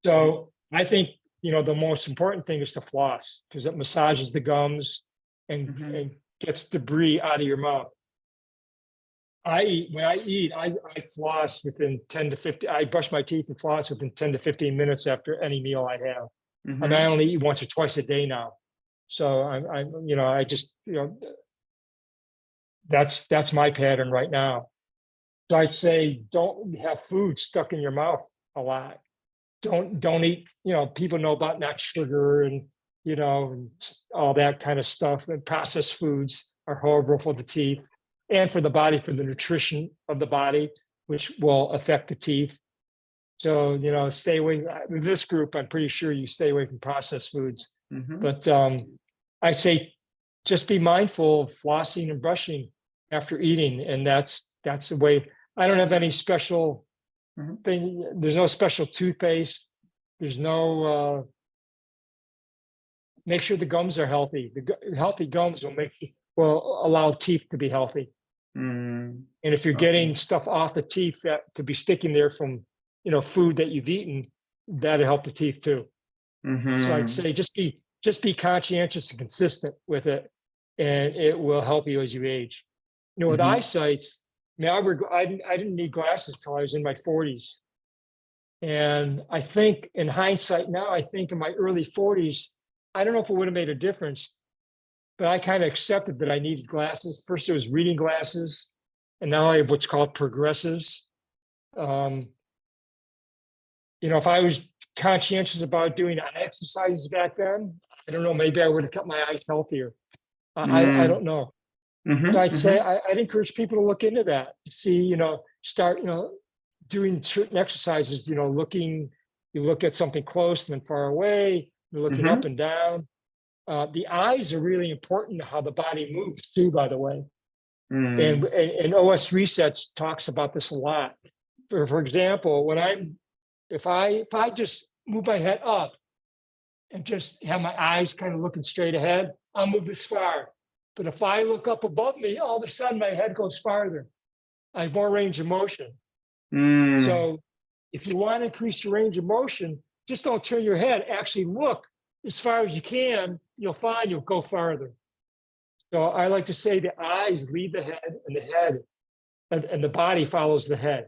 So I think, you know, the most important thing is to floss, because it massages the gums and gets debris out of your mouth. When I eat, I floss within 10 to 15. I brush my teeth and floss within 10 to 15 minutes after any meal I have. I mean, I only eat once or twice a day now. So I just, that's my pattern right now. So I'd say don't have food stuck in your mouth a lot. Don't eat, people know about not sugar and, all that kind of stuff. And processed foods are horrible for the teeth and for the body, for the nutrition of the body, which will affect the teeth. So, stay away. With this group, I'm pretty sure you stay away from processed foods. But I say just be mindful of flossing and brushing after eating. And that's the way. I don't have any special thing. There's no special toothpaste. There's no, make sure the gums are healthy. The healthy gums will allow teeth to be healthy. And if you're getting stuff off the teeth that could be sticking there from, food that you've eaten, that'll help the teeth too. So I'd say just be conscientious and consistent with it, and it will help you as you age. With eyesight, I didn't need glasses until I was in my 40s. And I think in hindsight now, I think in my early 40s, I don't know if it would have made a difference, but I kind of accepted that I needed glasses. First it was reading glasses, and now I have what's called progressives. If I was conscientious about doing exercises back then, I don't know, maybe I would have kept my eyes healthier. I don't know. So I'd say I'd encourage people to look into that, to see, start, doing certain exercises, you look at something close and then far away, you're looking up and down. The eyes are really important to how the body moves too, by the way. And OS Resets talks about this a lot. For example, if I just move my head up and just have my eyes kind of looking straight ahead, I'll move this far. But if I look up above me, all of a sudden my head goes farther. I have more range of motion. So if you want to increase your range of motion, just don't turn your head. Actually look as far as you can. You'll find you'll go farther. So I like to say the eyes lead the head, and the head and the body follows the head.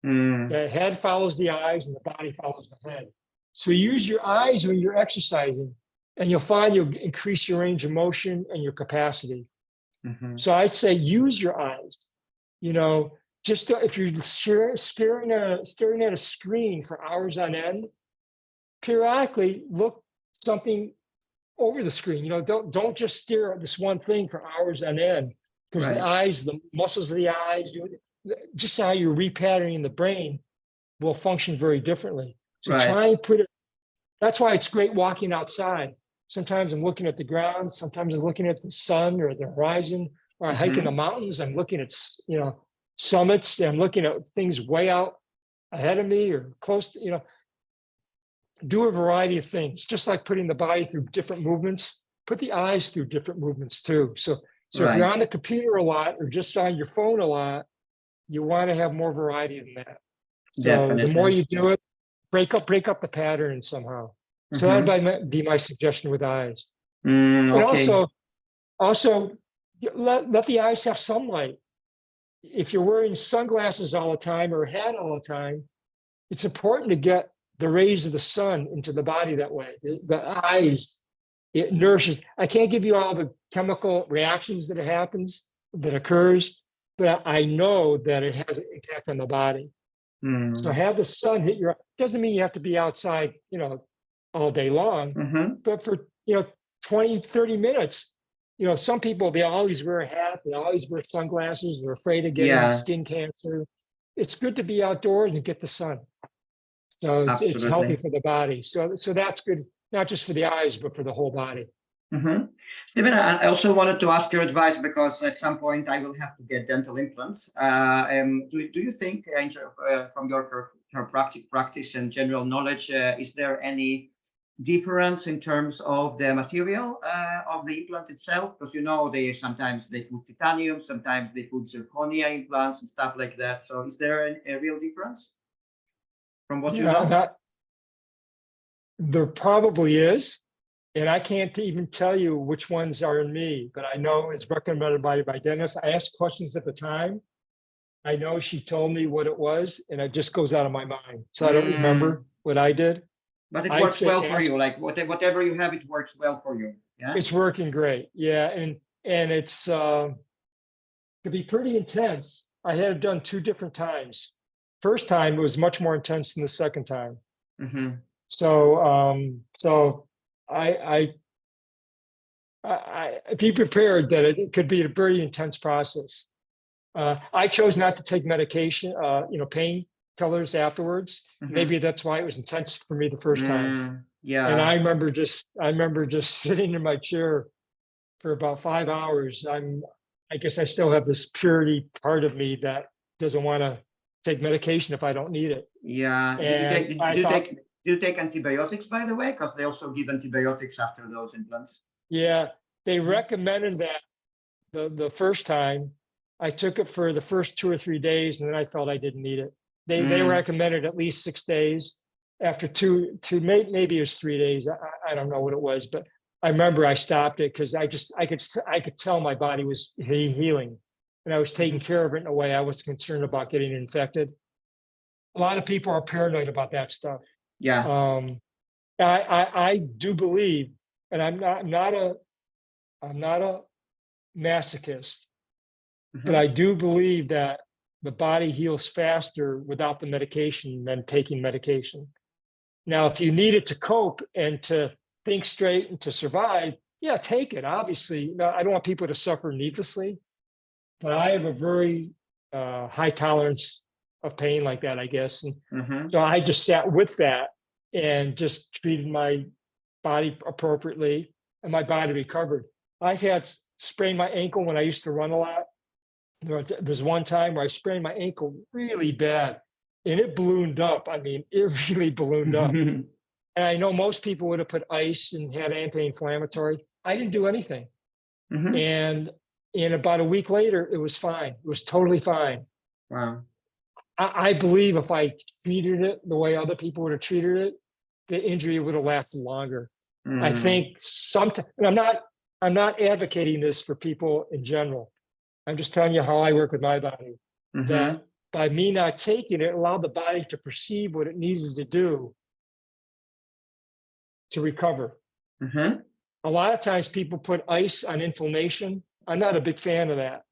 The head follows the eyes, and the body follows the head. So use your eyes when you're exercising, and you'll find you'll increase your range of motion and your capacity. So I'd say use your eyes. Just if you're staring at a screen for hours on end, periodically look something over the screen. Don't just stare at this one thing for hours on end, because the eyes, the muscles of the eyes, just how you're repatterning the brain will function very differently. So try and put it. That's why it's great walking outside. Sometimes I'm looking at the ground. Sometimes I'm looking at the sun or the horizon. Or I hike in the mountains. I'm looking at summits. I'm looking at things way out ahead of me or close to, do a variety of things, just like putting the body through different movements, put the eyes through different movements too. So if you're on the computer a lot or just on your phone a lot, you want to have more variety than that. So the more you do it, break up the pattern somehow. So that'd be my suggestion with eyes. And also let the eyes have sunlight. If you're wearing sunglasses all the time or a hat all the time, it's important to get the rays of the sun into the body that way. The eyes, it nourishes. I can't give you all the chemical reactions that occurs, but I know that it has an impact on the body. So have the sun hit your, doesn't mean you have to be outside, all day long, but for, 20, 30 minutes, some people, they always wear a hat, they always wear sunglasses, they're afraid of getting skin cancer. It's good to be outdoors and get the sun. So it's healthy for the body. So that's good, not just for the eyes, but for the whole body. Stephen, I also wanted to ask your advice because at some point I will have to get dental implants. Do you think, from your chiropractic practice and general knowledge, is there any difference in terms of the material of the implant itself? Because sometimes they put titanium, sometimes they put zirconia implants and stuff like that. So is there a real difference from what you know? There probably is. And I can't even tell you which ones are in me, but I know it's recommended by my dentist. I asked questions at the time. I know she told me what it was, and it just goes out of my mind. So I don't remember what I did. But it works well for you. Like whatever you have, it works well for you. Yeah, it's working great. Yeah, and it's could be pretty intense. I had it done 2 different times. First time it was much more intense than the second time. So I be prepared that it could be a very intense process. I chose not to take medication, painkillers afterwards. Maybe that's why it was intense for me the first time. And I remember just sitting in my chair for about 5 hours. I guess I still have this purity part of me that doesn't want to take medication if I don't need it. Do you take antibiotics, by the way? Because they also give antibiotics after those implants. Yeah, they recommended that the first time. I took it for the first 2 or 3 days, and then I felt I didn't need it. They recommended at least 6 days. After maybe it was 3 days. I don't know what it was, but I remember I stopped it because I could tell my body was healing, and I was taking care of it in a way I was concerned about getting infected. A lot of people are paranoid about that stuff. I do believe, and I'm not a masochist, but I do believe that the body heals faster without the medication than taking medication. Now, if you need it to cope and to think straight and to survive, take it. Obviously, I don't want people to suffer needlessly, but I have a very high tolerance of pain like that, I guess. And Mm-hmm. so I just sat with that and just treated my body appropriately, and my body recovered. I've had sprained my ankle when I used to run a lot. There's one time where I sprained my ankle really bad, and it ballooned up. I mean, it really ballooned up. And I know most people would have put ice and had anti-inflammatory. I didn't do anything. Mm-hmm. And about a week later, it was fine. It was totally fine. Wow. I believe if I treated it the way other people would have treated it, the injury would have lasted longer. I think sometimes, and I'm not advocating this for people in general. I'm just telling you how I work with my body. Mm-hmm. That by me not taking it, allowed the body to perceive what it needed to do to recover. Mm-hmm. A lot of times people put ice on inflammation. I'm not a big fan of that.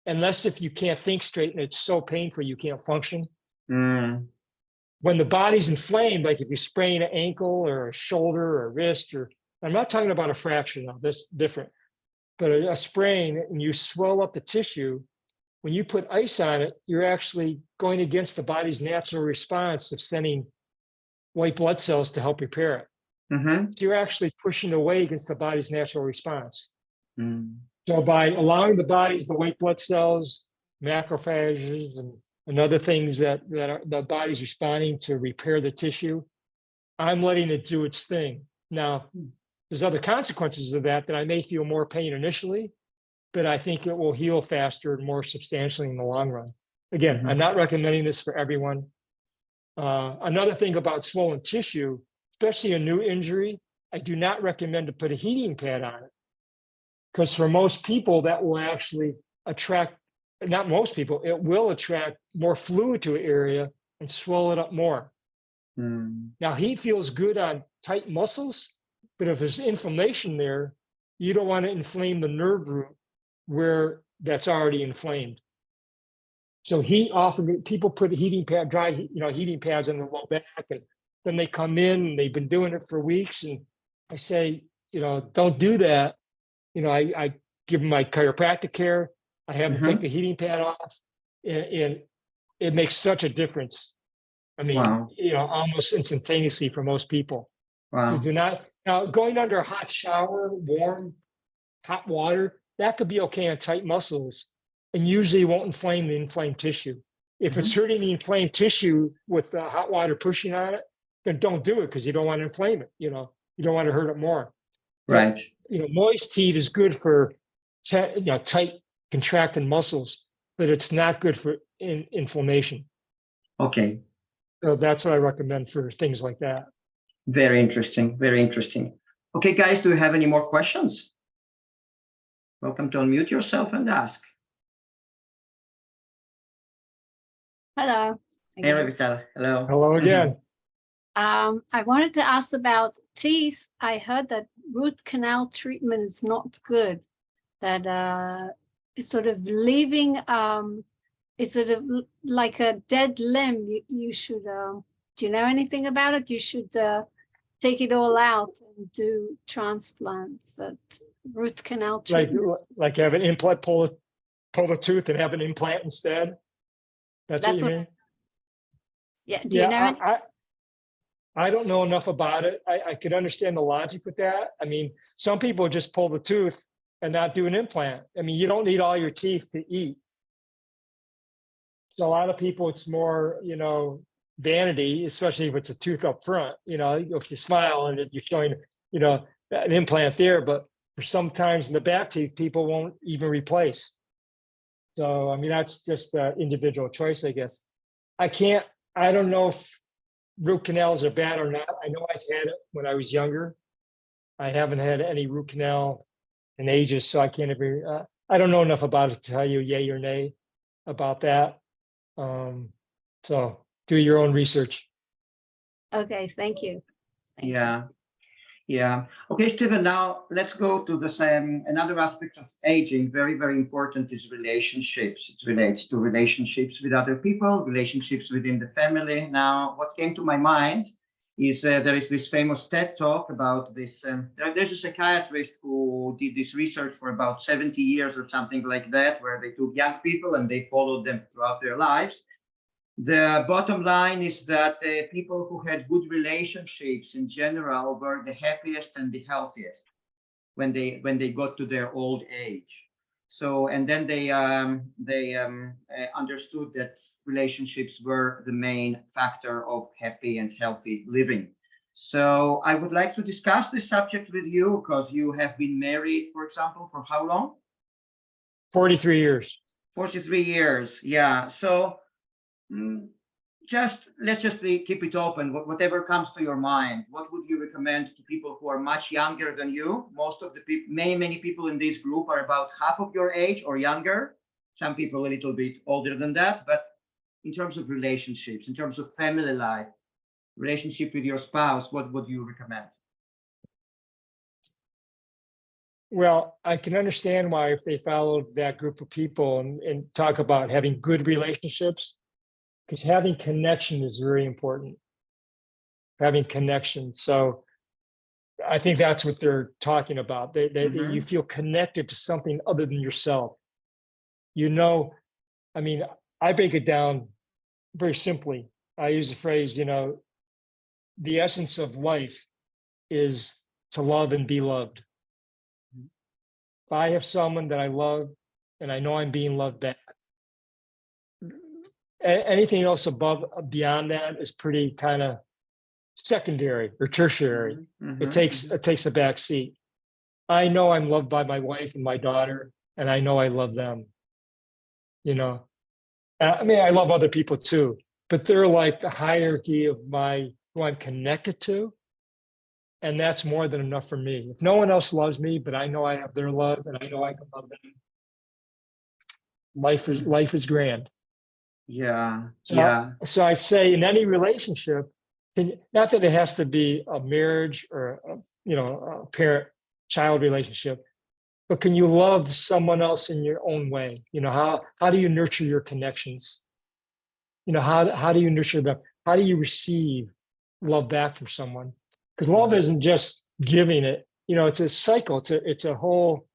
Unless if you can't think straight and it's so painful you can't function. Mm. When the body's inflamed, like if you sprain an ankle or a shoulder or a wrist, or I'm not talking about a fracture now, that's different. But a sprain and you swell up the tissue, when you put ice on it, you're actually going against the body's natural response of sending white blood cells to help repair it. Mm-hmm. So you're actually pushing away against the body's natural response. Mm. So by allowing the white blood cells, macrophages, and other things that are the body's responding to repair the tissue, I'm letting it do its thing. Now, there's other consequences of that I may feel more pain initially, but I think it will heal faster and more substantially in the long run. Again, I'm not recommending this for everyone. Another thing about swollen tissue, especially a new injury, I do not recommend to put a heating pad on it. Because for most people, that will actually attract, not most people, it will attract more fluid to an area and swell it up more. Mm. Now, heat feels good on tight muscles, but if there's inflammation there, you don't want to inflame the nerve root where that's already inflamed. So heat often, people put heating pads on the low back, and then they come in and they've been doing it for weeks. And I say, don't do that. I give them my chiropractic care. I have them take the heating pad off, and it makes such a difference. I mean, Wow. almost instantaneously for most people. Wow. You do not, now going under a hot shower, warm, hot water, that could be okay on tight muscles and usually won't inflame the inflamed tissue. If it's hurting the inflamed tissue with the hot water pushing on it, then don't do it because you don't want to inflame it. You don't want to hurt it more. Right. Moist heat is good for tight contracted muscles, but it's not good for inflammation. Okay. So that's what I recommend for things like that. Very interesting. Very interesting. Okay, guys, do you have any more questions? Welcome to unmute yourself and ask. Hello. Hey, Revital. Hello. Hello again. I wanted to ask about teeth. I heard that root canal treatment is not good. That it's sort of leaving. It's sort of like a dead limb. You should. Do you know anything about it? You should take it all out and do transplants. That root canal treatment. Like have an implant, pull the tooth and have an implant instead. That's what you mean? Yeah. Do you know? I don't know enough about it. I could understand the logic with that. I mean, some people just pull the tooth and not do an implant. I mean, you don't need all your teeth to eat. So a lot of people, it's more, vanity, especially if it's a tooth up front. If you smile and you're showing, an implant there, but for sometimes in the back teeth, people won't even replace. So, I mean, that's just an individual choice, I guess. I don't know if root canals are bad or not. I know I've had it when I was younger. I haven't had any root canal in ages, so I can't ever, I don't know enough about it to tell you yay or nay about that. So do your own research. Okay, thank you. Thank you. Yeah. Okay, Stephen, now let's go to the same, another aspect of aging, very, very important is relationships. It relates to relationships with other people, relationships within the family. Now, what came to my mind is there is this famous TED talk about this. There's a psychiatrist who did this research for about 70 years or something like that, where they took young people and they followed them throughout their lives. The bottom line is that people who had good relationships in general were the happiest and the healthiest when they got to their old age. So, and then they understood that relationships were the main factor of happy and healthy living. So I would like to discuss this subject with you because you have been married, for example, for how long? 43 years. 43 years, yeah. So let's just keep it open. Whatever comes to your mind, what would you recommend to people who are much younger than you? Most of the people, many people in this group are about half of your age or younger. Some people a little bit older than that. But in terms of relationships, in terms of family life, relationship with your spouse, what would you recommend? Well, I can understand why if they followed that group of people and talk about having good relationships, because having connection is very important. Having connection. So I think that's what they're talking about. You feel connected to something other than yourself. You know, I mean, I break it down very simply. I use the phrase, you know, the essence of life is to love and be loved. If I have someone that I love and I know I'm being loved back, anything else beyond that is pretty kind of secondary or tertiary. It takes a back seat. I know I'm loved by my wife and my daughter, and I know I love them. You know, I mean, I love other people too, but they're like the hierarchy of who I'm connected to. And that's more than enough for me. If no one else loves me, but I know I have their love and I know I can love them, life is grand. Yeah. So I'd say in any relationship, not that it has to be a marriage or a parent-child relationship, but can you love someone else in your own way? You know, how do you nurture your connections? You know, how do you nurture them? How do you receive love back from someone? Because love isn't just giving it. You know, it's a cycle. It's a whole.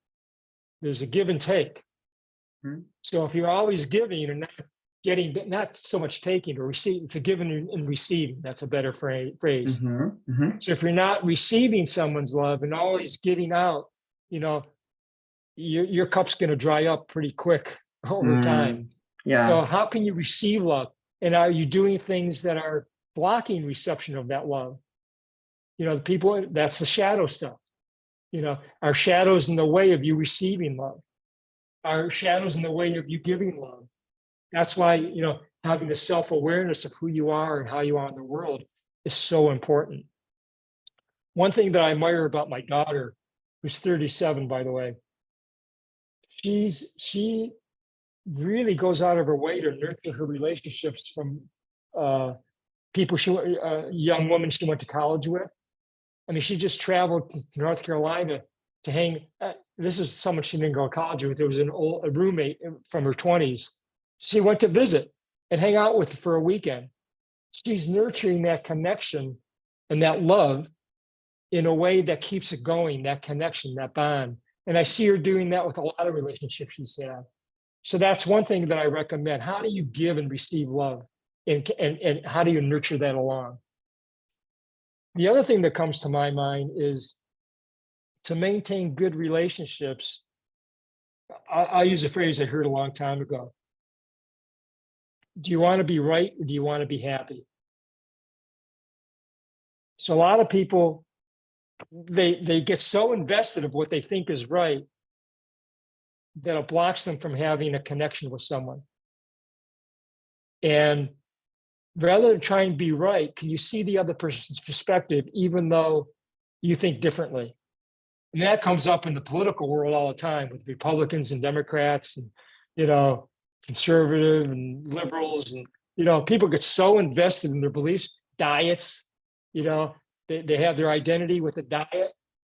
There's a give and take. So if you're always giving, you're not getting, not so much taking or receiving. It's a giving and receiving. That's a better phrase. So if you're not receiving someone's love and always giving out, you know, your cup's going to dry up pretty quick over time. Yeah. So how can you receive love? And are you doing things that are blocking reception of that love? You know, the people, that's the shadow stuff. You know, our shadows in the way of you receiving love. Our shadows in the way of you giving love. That's why, you know, having the self-awareness of who you are and how you are in the world is so important. One thing that I admire about my daughter, who's 37, by the way, she really goes out of her way to nurture her relationships from people young woman she went to college with. I mean, she just traveled to North Carolina to hang. This is someone she didn't go to college with. It was a roommate from her 20s. She went to visit and hang out with for a weekend. She's nurturing that connection and that love in a way that keeps it going, that connection, that bond. And I see her doing that with a lot of relationships she's had. So that's one thing that I recommend. How do you give and receive love? And how do you nurture that along? The other thing that comes to my mind is to maintain good relationships. I'll use a phrase I heard a long time ago. Do you want to be right or do you want to be happy? So a lot of people, they get so invested of what they think is right that it blocks them from having a connection with someone. And rather than try and be right, can you see the other person's perspective, even though you think differently? And that comes up in the political world all the time with Republicans and Democrats and, you know, conservative and liberals. And, you know, people get so invested in their beliefs, diets, you know, they have their identity with a diet.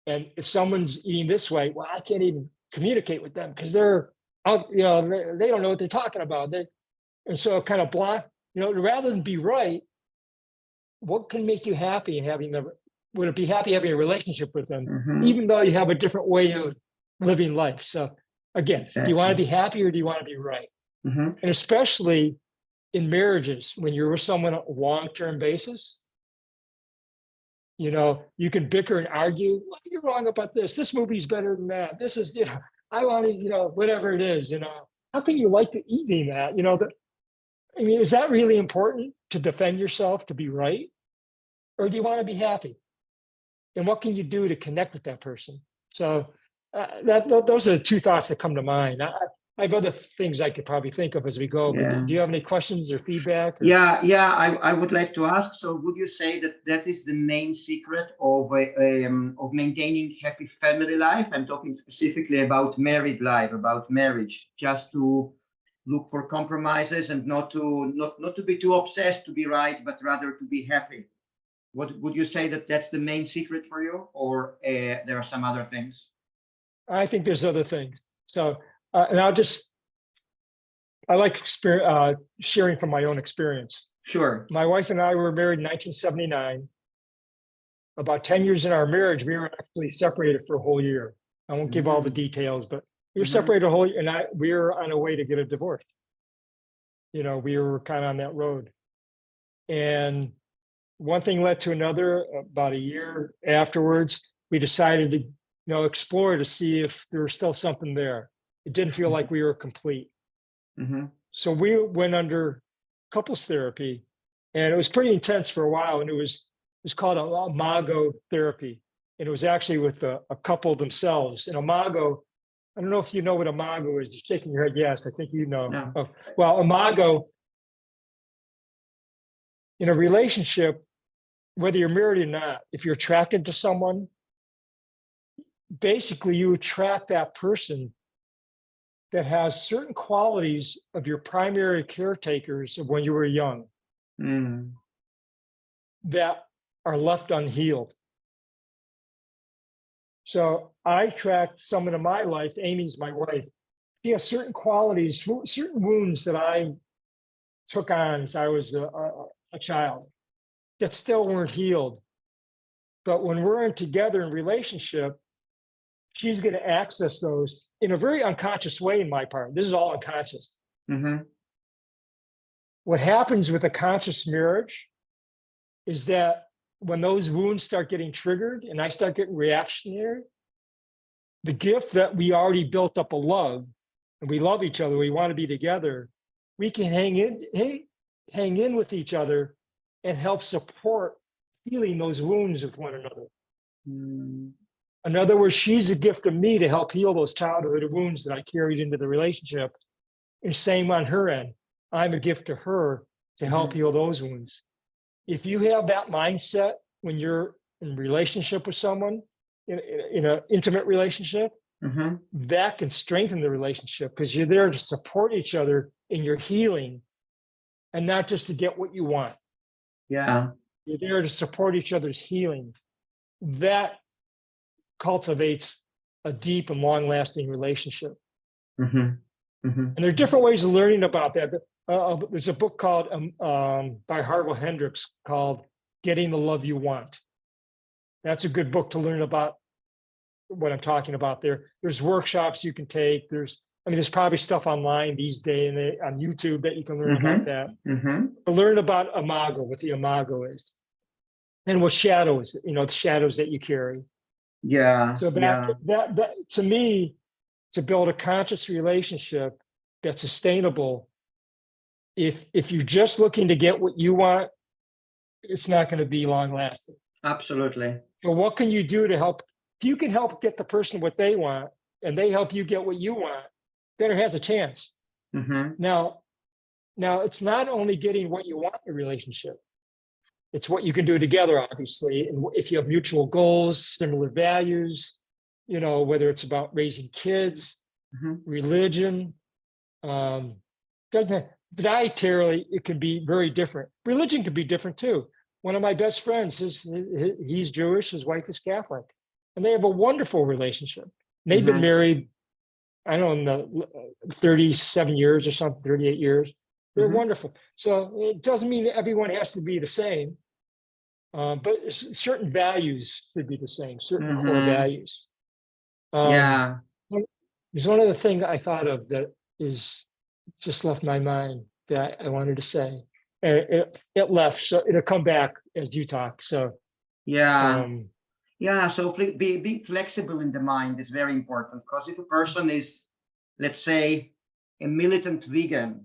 And if someone's eating this way, well, I can't even communicate with them because they're out, you know, they don't know what they're talking about. And so it kind of block, you know, rather than be right, what can make you happy in having them? Would it be happy having a relationship with them, even though you have a different way of living life? So again, do you want to be happy or do you want to be right? And especially in marriages, when you're with someone on a long-term basis, you know, you can bicker and argue. Well, you're wrong about this. This movie's better than that. This is, you know, I want to, you know, whatever it is, you know, how can you like to eating that? You know, I mean, is that really important to defend yourself, to be right? Or do you want to be happy? And what can you do to connect with that person? So those are the two thoughts that come to mind. I have other things I could probably think of as we go, but Yeah. do you have any questions or feedback? Or? Yeah, I would like to ask, so would you say that that is the main secret of maintaining happy family life? I'm talking specifically about married life, about marriage, just to look for compromises and not to be too obsessed to be right, but rather to be happy. What would you say that that's the main secret for you, or there are some other things? I think there's other things. So, and I like sharing from my own experience. Sure. My wife and I were married in 1979. About 10 years in our marriage, we were actually separated for a whole year. I won't give all the details, but we were separated a whole year, and we were on a way to get a divorce. You know, we were kind of on that road. And one thing led to another. About a year afterwards, we decided to, you know, explore to see if there was still something there. It didn't feel like we were complete. So we went under couples therapy, and it was pretty intense for a while. And it was called imago therapy, and it was actually with a couple themselves. And imago, I don't know if you know what imago is. You're shaking your head. Yes, I think you know. No. Oh, well, imago in a relationship, whether you're married or not, if you're attracted to someone, basically you attract that person that has certain qualities of your primary caretakers of when you were young that are left unhealed. So I attract someone in my life, Amy's my wife. She has certain qualities, certain wounds that I took on as I was a child that still weren't healed. But when we're together in relationship, she's going to access those in a very unconscious way in my part. This is all unconscious. What happens with a conscious marriage is that when those wounds start getting triggered and I start getting reactionary, the gift that we already built up a love, and we love each other, we want to be together, we can hang in with each other and help support healing those wounds with one another. In other words, she's a gift of me to help heal those childhood wounds that I carried into the relationship. And same on her end. I'm a gift to her to help heal those wounds. If you have that mindset when you're in relationship with someone, in an intimate relationship, that can strengthen the relationship because you're there to support each other in your healing and not just to get what you want. Yeah. You're there to support each other's healing. That cultivates a deep and long-lasting relationship. And there are different ways of learning about that. There's a book called by Harville Hendricks called Getting the Love You Want. That's a good book to learn about what I'm talking about there. There's workshops you can take. There's probably stuff online these days on YouTube that you can learn about that. But learn about imago, what the imago is. And what shadows, the shadows that you carry. Yeah. So that to me, to build a conscious relationship that's sustainable, if you're just looking to get what you want, it's not going to be long lasting. Absolutely. So what can you do to help? If you can help get the person what they want and they help you get what you want, then it has a chance. Now it's not only getting what you want in a relationship. It's what you can do together, obviously. And if you have mutual goals, similar values, whether it's about raising kids, religion, dietarily, it can be very different. Religion can be different too. One of my best friends, he's Jewish, his wife is Catholic, and they have a wonderful relationship. They've been married, I don't know, 37 years or something, 38 years. They're wonderful. So it doesn't mean that everyone has to be the same, but certain values should be the same, certain core values. There's one other thing I thought of that is just left my mind. that I wanted to say. And it left, so it'll come back as you talk. So Yeah. um, Yeah, so being flexible in the mind is very important, because if a person is, let's say, a militant vegan,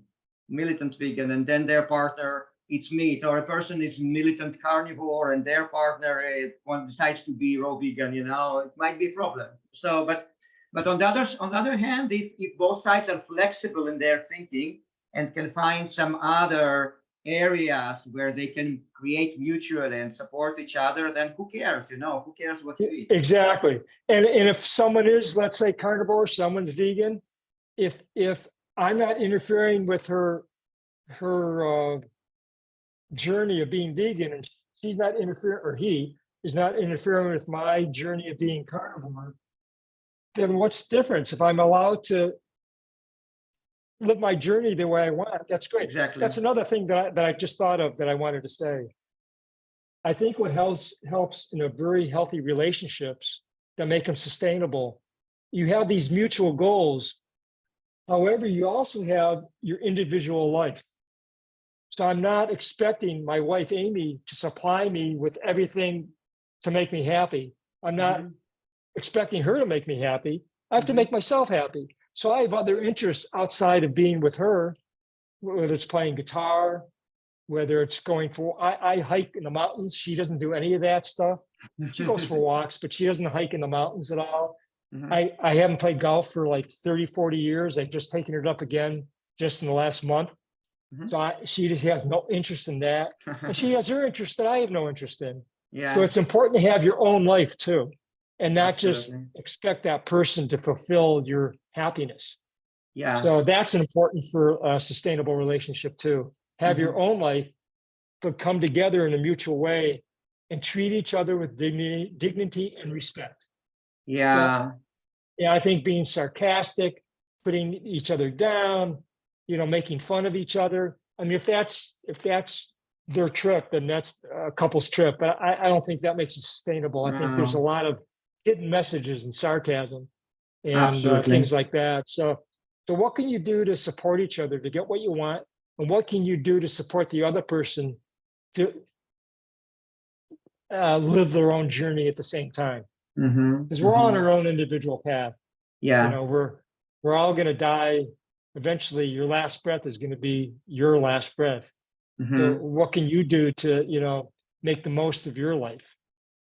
and then their partner eats meat, or a person is militant carnivore and their partner one decides to be raw vegan, it might be a problem. So, but on the other hand, if both sides are flexible in their thinking and can find some other areas where they can create mutually and support each other, then who cares? Who cares what you eat? exactly. And if someone is, let's say, carnivore, someone's vegan, if I'm not interfering with her journey of being vegan, and she's not interfering, or he is not interfering with my journey of being carnivore, then what's the difference? If I'm allowed to live my journey the way I want, that's great. Exactly. That's another thing that I just thought of that I wanted to say. I think what helps in a very healthy relationships that make them sustainable, you have these mutual goals. However, you also have your individual life. So I'm not expecting my wife, Amy, to supply me with everything to make me happy. I'm not expecting her to make me happy. I have to make myself happy. So I have other interests outside of being with her, whether it's playing guitar, whether it's going for, I hike in the mountains. She doesn't do any of that stuff. She goes for walks, but she doesn't hike in the mountains at all. I haven't played golf for like 30, 40 years. I've just taken it up again just in the last month. So she just has no interest in that. And she has her interest that I have no interest in. Yeah. So it's important to have your own life too, and not Absolutely. just expect that person to fulfill your happiness. Yeah. So that's important for a sustainable relationship too. Have your own life, but come together in a mutual way and treat each other with dignity and respect. Yeah. So, yeah, I think being sarcastic, putting each other down, making fun of each other. I mean, if that's their trip, then that's a couple's trip. But I don't think that makes it sustainable. I think there's a lot of hidden messages and sarcasm and things like that. So what can you do to support each other to get what you want? And what can you do to support the other person to live their own journey at the same time? Because we're all on our own individual path. Yeah. We're all going to die. Eventually, your last breath is going to be your last breath. So what can you do to, make the most of your life?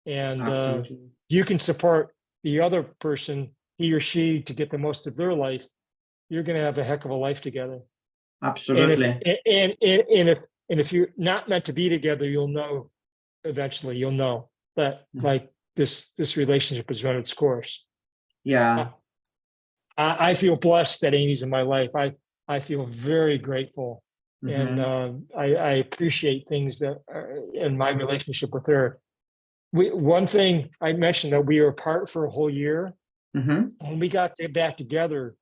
And you can support the other person, he or she, to get the most of their life. You're going to have a heck of a life together. Absolutely. And if you're not meant to be together, you'll know eventually. You'll know that like this relationship has run its course. Yeah. I feel blessed that Amy's in my life. I feel very grateful, and I appreciate things that are in my relationship with her. One thing I mentioned, that we were apart for a whole year. When we got back together,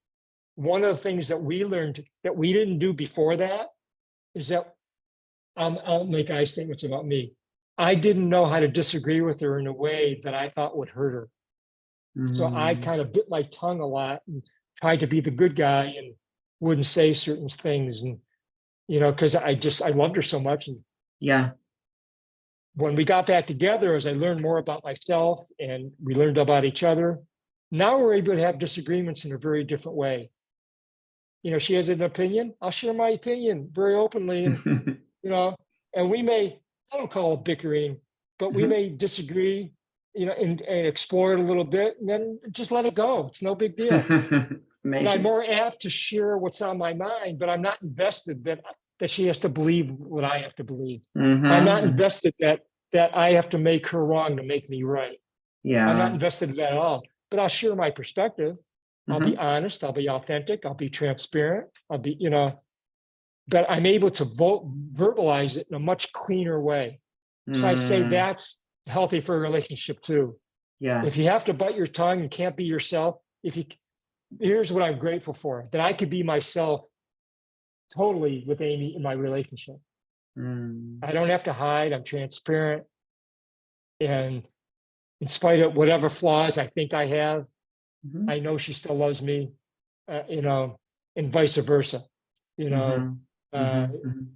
one of the things that we learned that we didn't do before that is that I'll make I statements about me. I didn't know how to disagree with her in a way that I thought would hurt her. So I kind of bit my tongue a lot and tried to be the good guy and wouldn't say certain things. And, because I loved her so much. And yeah. When we got back together, as I learned more about myself and we learned about each other, now we're able to have disagreements in a very different way. She has an opinion. I'll share my opinion very openly. And, and we may, I don't call it bickering, but we may disagree, and explore it a little bit, and then just let it go. It's no big deal. And I'm more apt to share what's on my mind, but I'm not invested that she has to believe what I have to believe. I'm not invested that I have to make her wrong to make me right. Yeah. I'm not invested in that at all, but I'll share my perspective. I'll be honest. I'll be authentic. I'll be transparent. I'll be, but I'm able to verbalize it in a much cleaner way. So I say that's healthy for a relationship too. Yeah. If you have to bite your tongue and can't be yourself, here's what I'm grateful for, that I could be myself totally with Amy in my relationship. I don't have to hide. I'm transparent. And in spite of whatever flaws I think I have, I know she still loves me, and vice versa.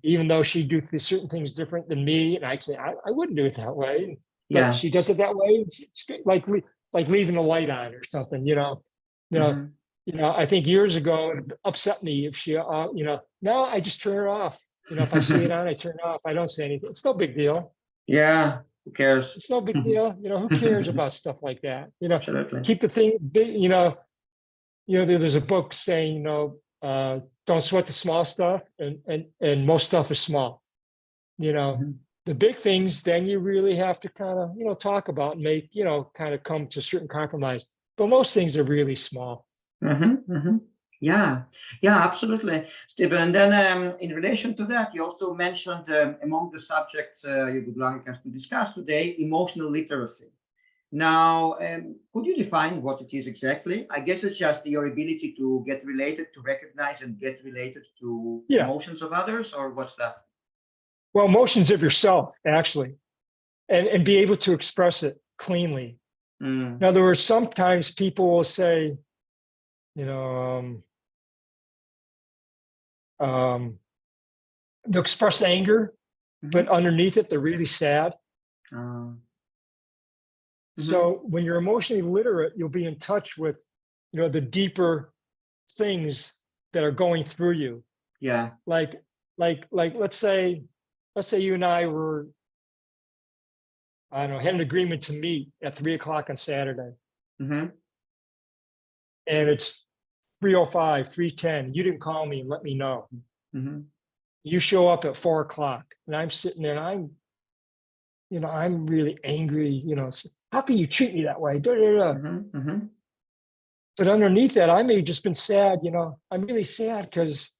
Even though she do certain things different than me, and I'd say I wouldn't do it that way, but Yeah. she does it that way. It's great, like leaving the light on or something, I think years ago it upset me if she, now I just turn it off. If I see it on, I turn it off. I don't say anything. It's no big deal. Yeah. Who cares? It's no big deal. Who cares about stuff like that? Absolutely. Keep the thing big, there's a book saying, don't sweat the small stuff, and most stuff is small. The big things, then you really have to kind of, talk about and make, kind of come to a certain compromise. But most things are really small. Yeah, absolutely, Stephen. And then in relation to that, you also mentioned among the subjects you would like us to discuss today, emotional literacy. Now, could you define what it is exactly? I guess it's just your ability to get related, to recognize and get related to emotions of others, or what's that? Well, emotions of yourself, actually, and be able to express it cleanly. In other words, sometimes people will say, they'll express anger, but underneath it, they're really sad. So when you're emotionally literate, you'll be in touch with, the deeper things that are going through you. Yeah. Like let's say you and I were, I don't know, had an agreement to meet at 3:00 on Saturday. And it's 3:05, 3:10. You didn't call me and let me know. You show up at 4:00 and I'm sitting there and I'm really angry, how can you treat me that way? But underneath that, I may have just been sad, I'm really sad because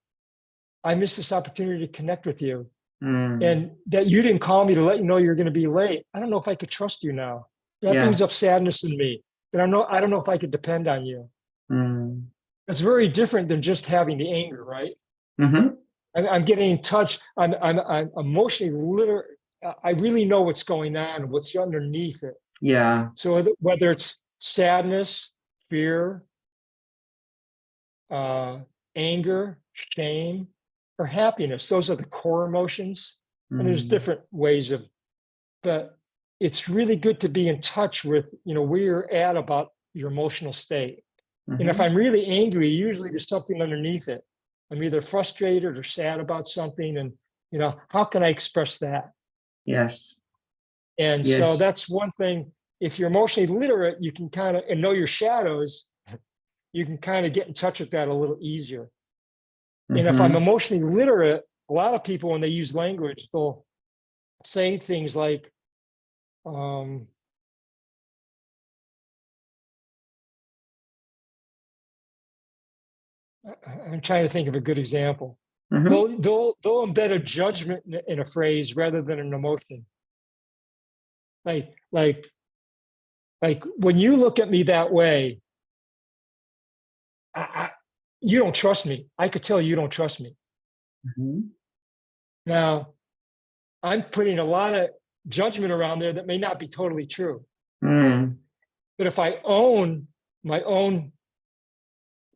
I missed this opportunity to connect with you. And that you didn't call me to let you know you're going to be late. I don't know if I could trust you now. That brings up sadness in me. But I don't know if I could depend on you. It's very different than just having the anger, right? I'm getting in touch. I'm emotionally literate. I really know what's going on and what's underneath it. Yeah. So whether it's sadness, fear, anger, shame, or happiness, those are the core emotions. And there's different ways but it's really good to be in touch with, where you're at about your emotional state. And if I'm really angry, usually there's something underneath it. I'm either frustrated or sad about something. And, how can I express that? Yes. And so that's one thing. If you're emotionally literate, you can kind of, and know your shadows, you can kind of get in touch with that a little easier. And if I'm emotionally literate, a lot of people, when they use language, they'll say things like, I'm trying to think of a good example. They'll embed a judgment in a phrase rather than an emotion. Like when you look at me that way, you don't trust me. I could tell you don't trust me. Now, I'm putting a lot of judgment around there that may not be totally true. But if I own my own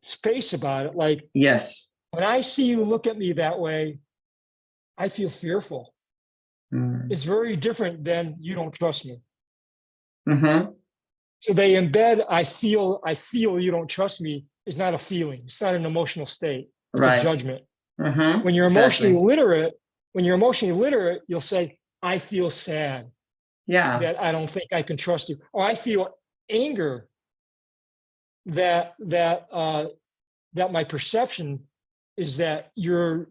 space about it, like, when I see you look at me that way, I feel fearful. It's very different than you don't trust me. So they embed, I feel you don't trust me is not a feeling. It's not an emotional state. It's a judgment. When you're emotionally literate, you'll say, I feel sad. That I don't think I can trust you. Or I feel anger that my perception is that you're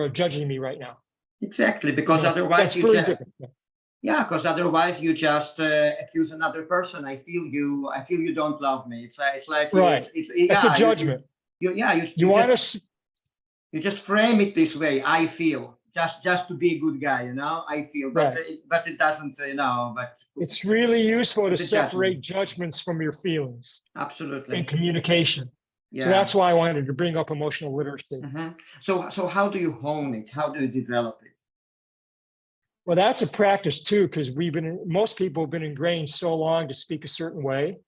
judging me right now. Exactly, because otherwise that's very different. Because otherwise you just accuse another person. I feel you don't love me. It's like right. It's a judgment. You just frame it this way. I feel just to be a good guy, I feel, but it doesn't, but it's really useful to separate judgments from your feelings. Absolutely. In communication. So that's why I wanted to bring up emotional literacy. So how do you hone it? How do you develop it? Well, that's a practice too, because most people have been ingrained so long to speak a certain way.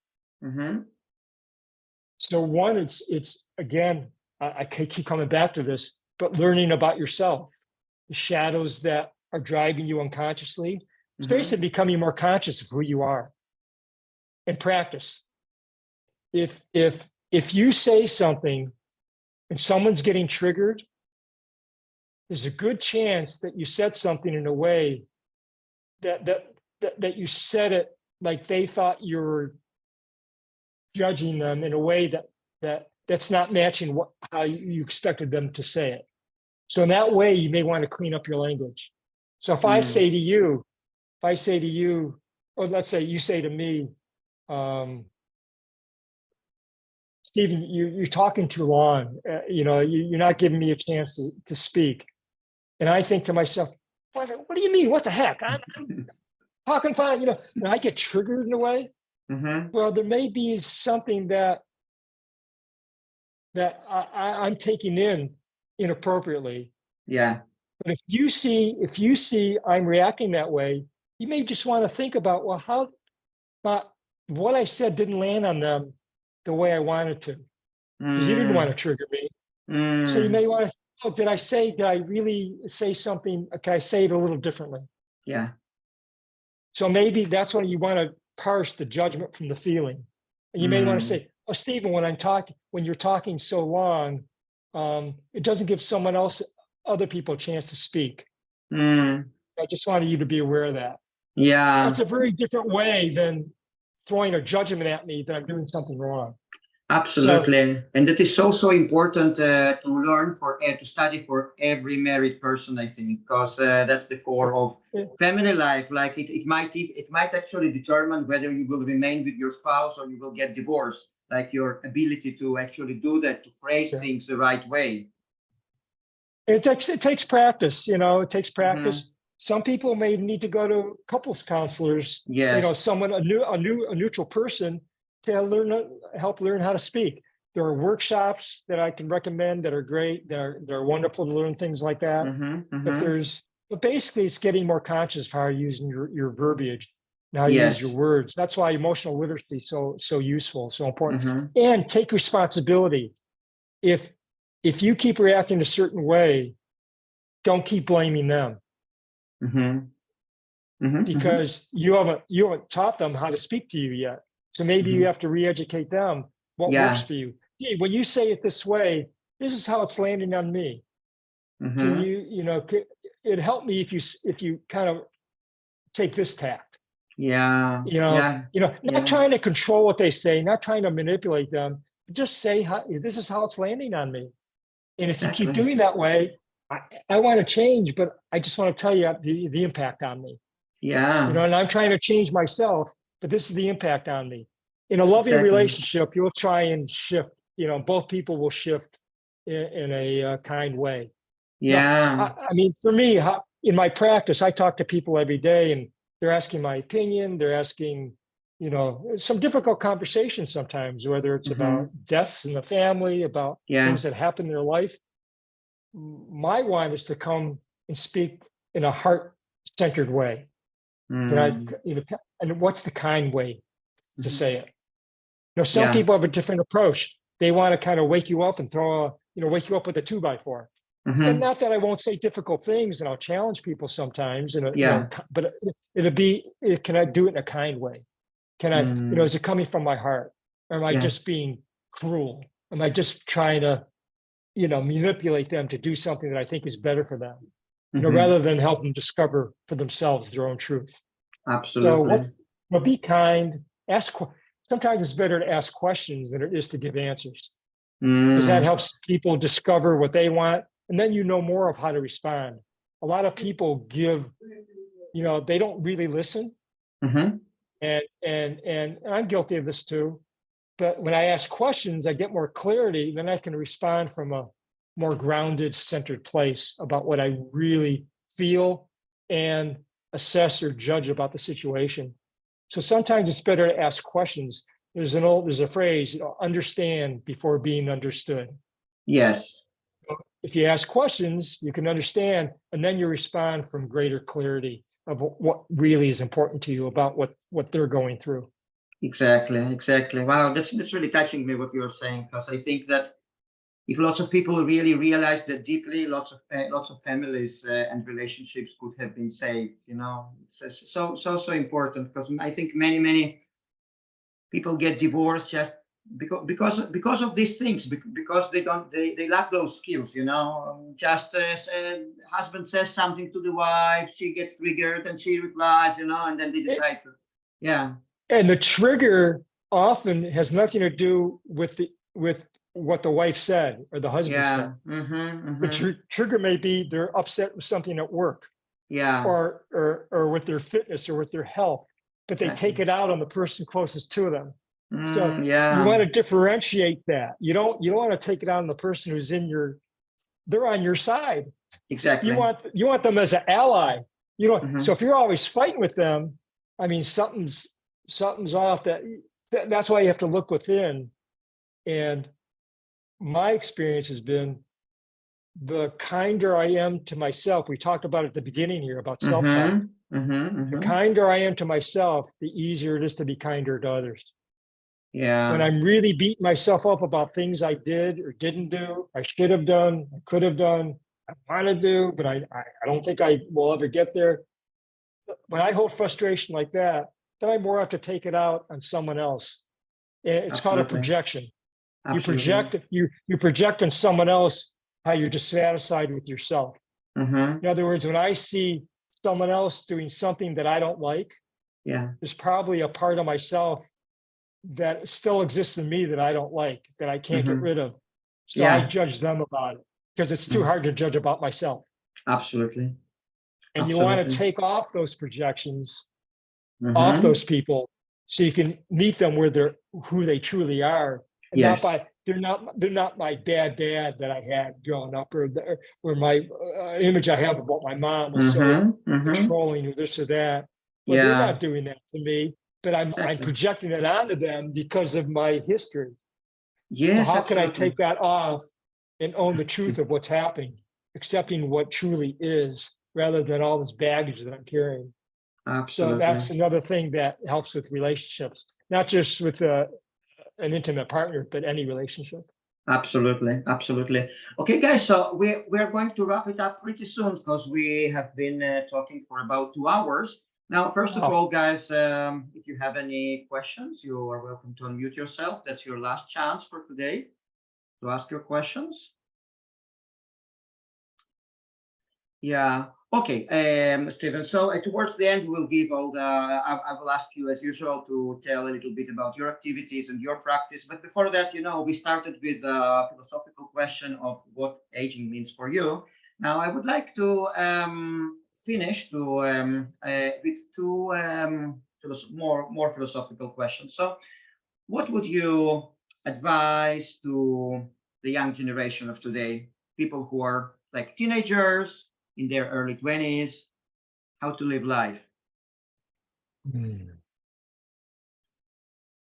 So one, it's again, I keep coming back to this. but learning about yourself, the shadows that are driving you unconsciously. It's basically becoming more conscious of who you are. And practice. If you say something and someone's getting triggered, there's a good chance that you said something in a way that you said it like they thought you were judging them in a way that's not matching how you expected them to say it. So in that way, you may want to clean up your language. So if I say to you, or let's say you say to me, Stephen, you're talking too long. You're not giving me a chance to speak. And I think to myself, what do you mean? What the heck? I'm talking fine. And I get triggered in a way. Well, there may be something that I'm taking in inappropriately. Yeah. But if you see I'm reacting that way, you may just want to think about, well, what I said didn't land on them the way I wanted to, because you didn't want to trigger me. So you may want to, did I really say something? Can I say it a little differently? Yeah. So maybe that's when you want to parse the judgment from the feeling. And you may want to say, oh, Stephen, when you're talking so long, it doesn't give other people a chance to speak. I just wanted you to be aware of that. Yeah. That's a very different way than throwing a judgment at me that I'm doing something wrong. Absolutely. And that is so important to learn to study for every married person, I think, because that's the core of family life. Like it might actually determine whether you will remain with your spouse or you will get divorced, like your ability to actually do that, to phrase things the right way. It takes practice, it takes practice. Some people may need to go to couples counselors, someone, a neutral person to help learn how to speak. There are workshops that I can recommend that are great. They're wonderful to learn things like that. But basically it's getting more conscious of how you're using your verbiage and how you use your words. That's why emotional literacy is so useful, so important. And take responsibility. If you keep reacting a certain way, don't keep blaming them. Because you haven't taught them how to speak to you yet. So maybe you have to re-educate them what works for you. Hey, when you say it this way, this is how it's landing on me. Can it'd help me if you kind of take this tact. Not trying to control what they say, not trying to manipulate them, just say this is how it's landing on me. And if you keep doing that way, I want to change, but I just want to tell you the impact on me. And I'm trying to change myself, but this is the impact on me. In a loving relationship, you'll try and shift, both people will shift in a kind way. I mean, for me, in my practice, I talk to people every day and they're asking my opinion. They're asking, some difficult conversations sometimes, whether it's about deaths in the family, about things that happen in their life. My one is to come and speak in a heart-centered way. And what's the kind way to say it? Some people have a different approach. They want to kind of wake you up and wake you up with a 2x4. And not that I won't say difficult things, and I'll challenge people sometimes. But can I do it in a kind way? Can I, is it coming from my heart? Or am I just being cruel? Am I just trying to, manipulate them to do something that I think is better for them? Rather than help them discover for themselves their own truth. Absolutely. So be kind. Sometimes it's better to ask questions than it is to give answers, because that helps people discover what they want, and then more of how to respond. A lot of people they don't really listen, and I'm guilty of this too. But when I ask questions, I get more clarity. Then I can respond from a more grounded, centered place about what I really feel and assess or judge about the situation. So sometimes it's better to ask questions. There's a phrase, understand before being understood. Yes. If you ask questions, you can understand, and then you respond from greater clarity of what really is important to you about what they're going through. Exactly. Wow, that's really touching me what you're saying, because I think that if lots of people really realize that deeply, lots of families and relationships could have been saved. You know, it's so important, because I think many people get divorced just because of these things, because they lack those skills. You know, just husband says something to the wife, she gets triggered and she replies. You know, and then they decide to, yeah. And the trigger often has nothing to do with what the wife said or the husband said. The trigger may be they're upset with something at work, or with their fitness or with their health, but they take it out on the person closest to them. So you want to differentiate that. You don't want to take it out on the person who's they're on your side. Exactly. You want them as an ally. You know, so if you're always fighting with them, I mean, something's off. That's why you have to look within. And my experience has been, the kinder I am to myself. We talked about at the beginning here about self-talk. The kinder I am to myself, the easier it is to be kinder to others. Yeah. When I'm really beating myself up about things I did or didn't do, I should have done, I could have done, I want to do, but I don't think I will ever get there. When I hold frustration like that, then I more have to take it out on someone else. It's called a projection. Absolutely. You project on someone else how you're dissatisfied with yourself. In other words, when I see someone else doing something that I don't like, there's probably a part of myself that still exists in me that I don't like, that I can't get rid of. So I judge them about it, because it's too hard to judge about myself. Absolutely. And you want to take off those projections off those people, so you can meet them where who they truly are, and they're not my bad dad that I had growing up, or my image I have about my mom was so controlling, or this or that. Well, they're not doing that to me, but I'm projecting it onto them because of my history. Yes. So how can I take that off and own the truth of what's happening, accepting what truly is, rather than all this baggage that I'm carrying? Absolutely. So that's another thing that helps with relationships, not just with an intimate partner, but any relationship. Absolutely. Okay, guys, so we're going to wrap it up pretty soon, because we have been talking for about 2 hours. Now, first of all, guys, if you have any questions, you are welcome to unmute yourself. That's your last chance for today to ask your questions. Yeah. Okay, Stephen. So towards the end, we'll give all the. I will ask you, as usual, to tell a little bit about your activities and your practice. But before that, you know, we started with a philosophical question of what aging means for you. Now, I would like to finish with two more philosophical questions. So, what would you advise to the young generation of today, people who are like teenagers, in their early 20s, how to live life?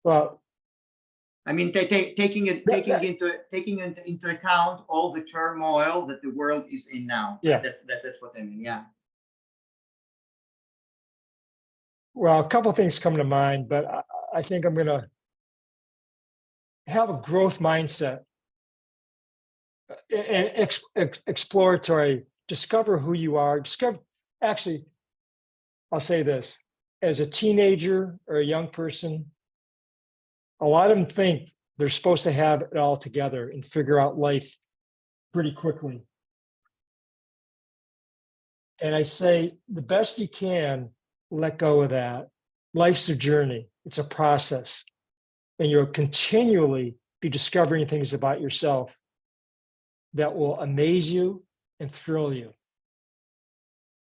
Well, I mean, taking into account all the turmoil that the world is in now. Yeah, that's what I mean. Yeah. Well, a couple of things come to mind, but I think I'm going to have a growth mindset and exploratory. Discover who you are. Actually, I'll say this: as a teenager or a young person, a lot of them think they're supposed to have it all together and figure out life pretty quickly. And I say, the best you can, let go of that. Life's a journey. It's a process. And you'll continually be discovering things about yourself that will amaze you and thrill you.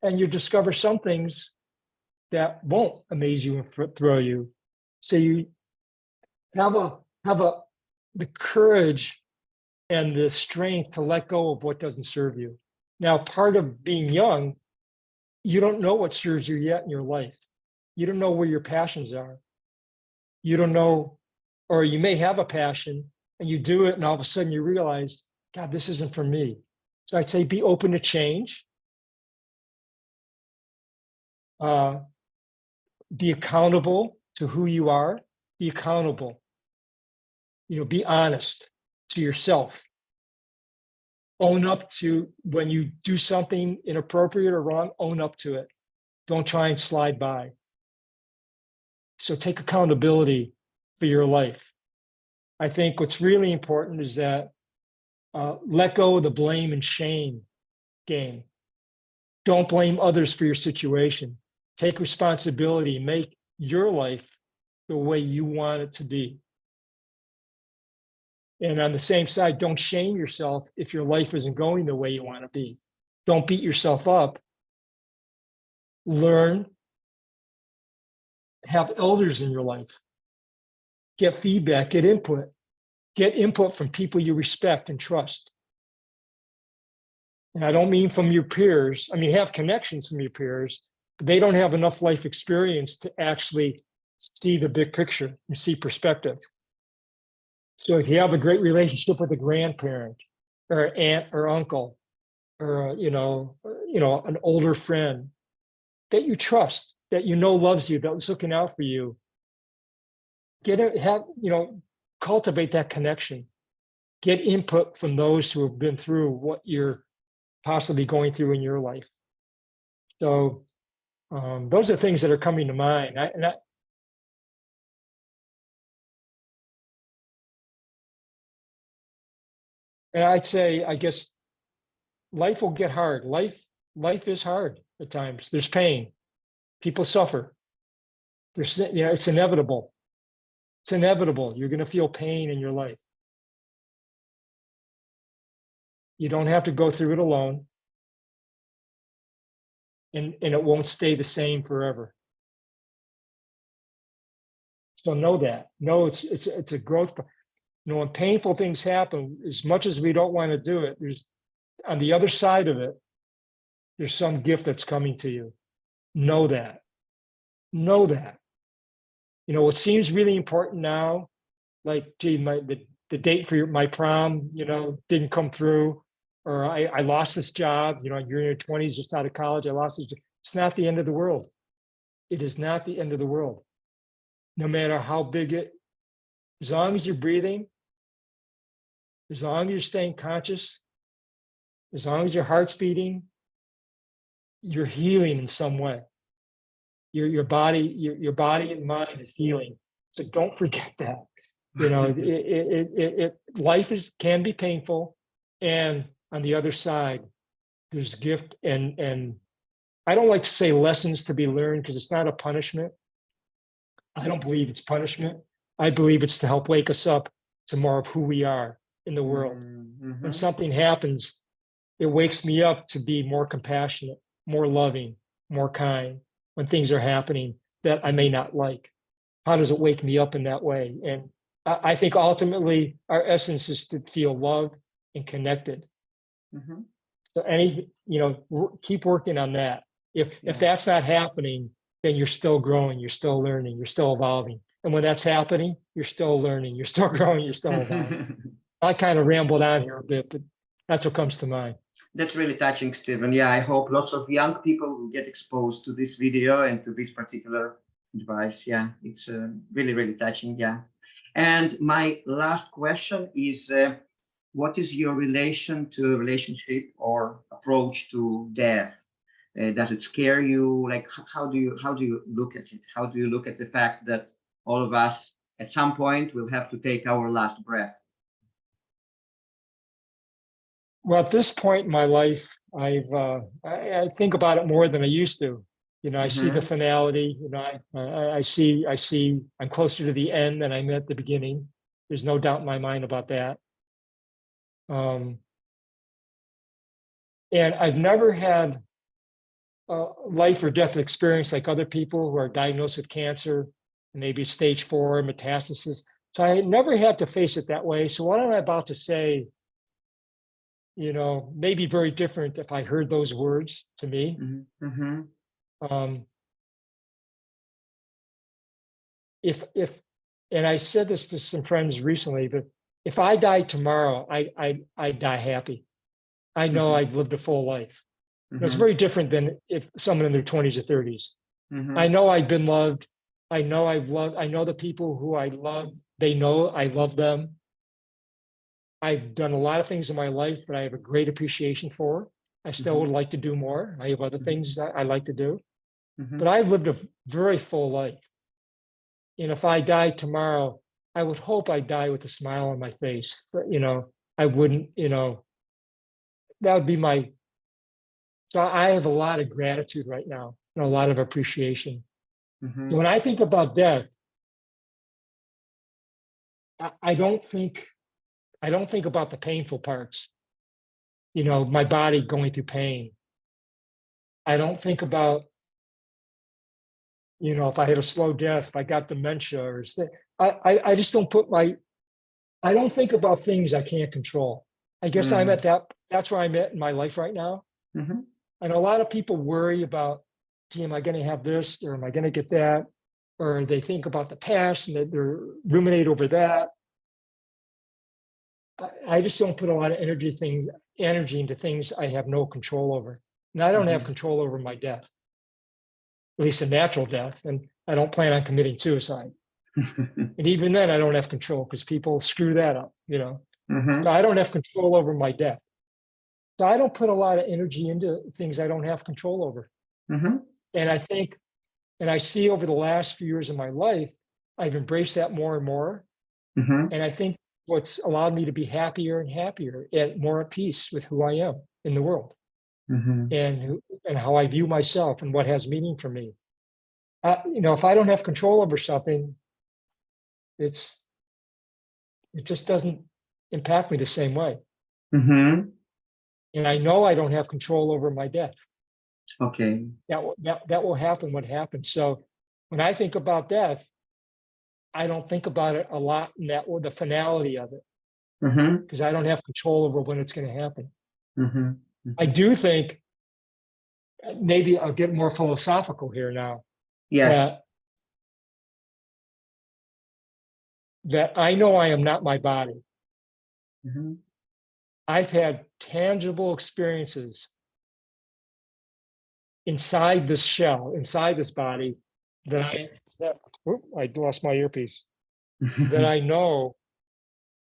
And you discover some things that won't amaze you and thrill you. So you have the courage and the strength to let go of what doesn't serve you. Now, part of being young, you don't know what serves you yet in your life. You don't know where your passions are. You don't know, or you may have a passion and you do it, and all of a sudden you realize, God, this isn't for me. So I'd say be open to change. Be accountable to who you are. Be accountable. Be honest to yourself. Own up to when you do something inappropriate or wrong, own up to it. Don't try and slide by. So take accountability for your life. I think what's really important is that let go of the blame and shame game. Don't blame others for your situation. Take responsibility, make your life the way you want it to be. And on the same side, don't shame yourself if your life isn't going the way you want to be. Don't beat yourself up. Learn, have elders in your life. Get feedback, get input from people you respect and trust. And I don't mean from your peers. I mean, have connections from your peers, but they don't have enough life experience to actually see the big picture and see perspective. So if you have a great relationship with a grandparent or an aunt or uncle, or an older friend that you trust, that you know loves you, that's looking out for you, cultivate that connection. Get input from those who have been through what you're possibly going through in your life. So those are things that are coming to mind. And I'd say, I guess, life will get hard. Life is hard at times. There's pain. People suffer. It's inevitable. It's inevitable. You're going to feel pain in your life. You don't have to go through it alone. And it won't stay the same forever. So know that. Know it's a growth. When painful things happen, as much as we don't want to do it, there's on the other side of it, there's some gift that's coming to you. Know that. Know that. What seems really important now, like, gee, the date for my prom, didn't come through, or I lost this job, you're in your 20s, just out of college, I lost this job. It's not the end of the world. It is not the end of the world. No matter how big as long as you're breathing, as long as you're staying conscious, as long as your heart's beating, you're healing in some way. Your body and mind is healing. So don't forget that. Life can be painful, and on the other side, there's gift and I don't like to say lessons to be learned because it's not a punishment. I don't believe it's punishment. I believe it's to help wake us up to more of who we are in the world. Mm-hmm. When something happens, it wakes me up to be more compassionate, more loving, more kind when things are happening that I may not like. How does it wake me up in that way? And I think ultimately our essence is to feel loved and connected. Mm-hmm. So keep working on that. If that's not happening, then you're still growing, you're still learning, you're still evolving. And when that's happening, you're still learning, you're still growing, you're still evolving. I kind of rambled on here a bit, but that's what comes to mind. That's really touching, Stephen. Yeah, I hope lots of young people will get exposed to this video and to this particular advice. Yeah, it's really, really touching. Yeah. And my last question is, what is your relationship or approach to death? Does it scare you? Like, how do you look at it? How do you look at the fact that all of us at some point will have to take our last breath? Well, at this point in my life, I think about it more than I used to. I see the finality. I see I'm closer to the end than I'm at the beginning. There's no doubt in my mind about that. And I've never had a life or death experience like other people who are diagnosed with cancer, maybe stage 4 metastasis. So I never had to face it that way. So what I'm about to say, may be very different if I heard those words to me. Mm-hmm. And I said this to some friends recently, but if I die tomorrow, I die happy. I know I've lived a full life. It's very different than if someone in their 20s or 30s. I know I've been loved. I know the people who I love, they know I love them. I've done a lot of things in my life that I have a great appreciation for. I still would like to do more. I have other things that I like to do, but I've lived a very full life. And if I die tomorrow, I would hope I die with a smile on my face. You know, I wouldn't, you know, that would be my, so I have a lot of gratitude right now and a lot of appreciation. So when I think about death, I don't think about the painful parts, you know, my body going through pain. I don't think about, you know, if I had a slow death, if I got dementia or I just don't I don't think about things I can't control. I guess I'm at that's where I'm at in my life right now. And a lot of people worry about, gee, am I going to have this or am I going to get that? Or they think about the past and they ruminate over that. I just don't put a lot of energy into things I have no control over. And I don't have control over my death, at least a natural death. And I don't plan on committing suicide. And even then, I don't have control because people screw that up, you know. So I don't have control over my death. So I don't put a lot of energy into things I don't have control over. And I think, and I see over the last few years of my life, I've embraced that more and more. And I think what's allowed me to be happier and happier and more at peace with who I am in the world and how I view myself and what has meaning for me. You know, if I don't have control over something, it just doesn't impact me the same way. And I know I don't have control over my death. Okay. That will happen what happens. So when I think about death, I don't think about it a lot in that or the finality of it because I don't have control over when it's going to happen. I do think maybe I'll get more philosophical here now. Yes. That I know I am not my body. I've had tangible experiences inside this shell, inside this body, that I lost my earpiece, that I know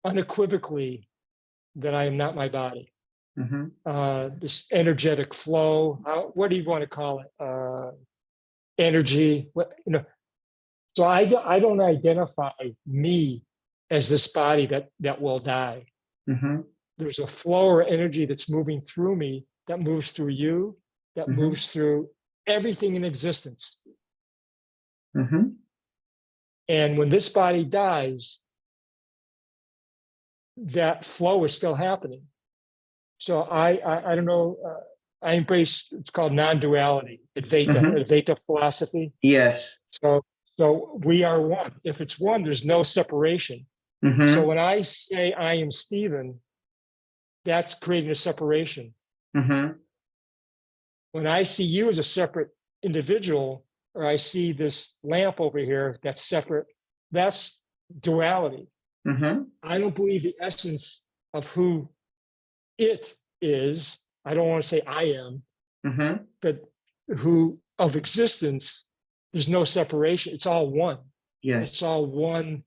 unequivocally that I am not my body. This energetic flow, what do you want to call it? Energy, you know. So I don't identify me as this body that will die. There's a flow or energy that's moving through me, that moves through you, that moves through everything in existence. And when this body dies, that flow is still happening. So I don't know, I embrace, it's called non-duality, Advaita philosophy. Yes. So we are one. If it's one, there's no separation. So when I say I am Stephen, that's creating a separation. When I see you as a separate individual, or I see this lamp over here that's separate, that's duality. I don't believe the essence of who it is. I don't want to say I am, but who of existence, there's no separation. It's all one. Yes. It's all one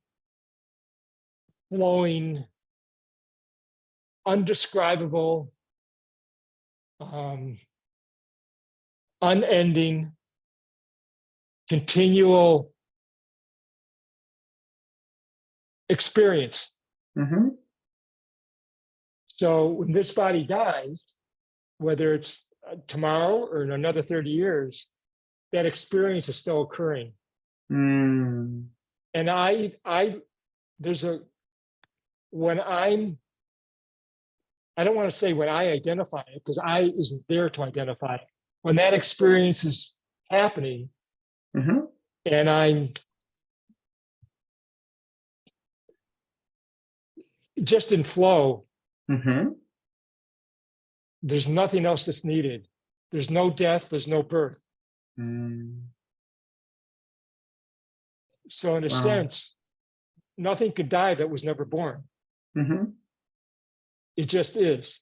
flowing, undescribable, unending, continual experience. So when this body dies, whether it's tomorrow or in another 30 years, that experience is still occurring. And I don't want to say when I identify it, because I isn't there to identify it. When that experience is happening, and I'm just in flow, there's nothing else that's needed. There's no death, there's no birth. So in a sense, nothing could die that was never born. It just is.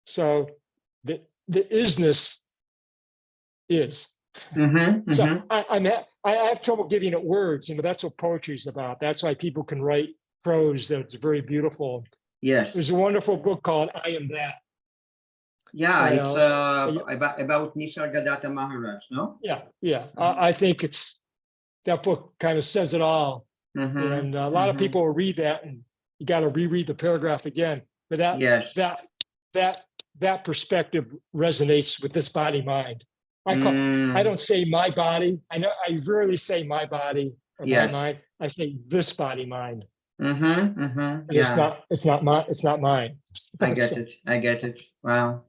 So the isness is. So I have trouble giving it words. You know, that's what poetry is about. That's why people can write prose that's very beautiful. Yes. There's a wonderful book called I Am That. Yeah, by, it's uh, about Nisargadatta Maharaj, no? yeah, yeah. I think that book kind of says it all. Mm-hmm. And a lot of people will read that, and you got to reread the paragraph again. But Yes. that perspective resonates with this body mind. I don't say my body. I rarely say my body or my Yes. mind. I say this body mind. And Yeah. It's not mine. I get it. I get it. Wow.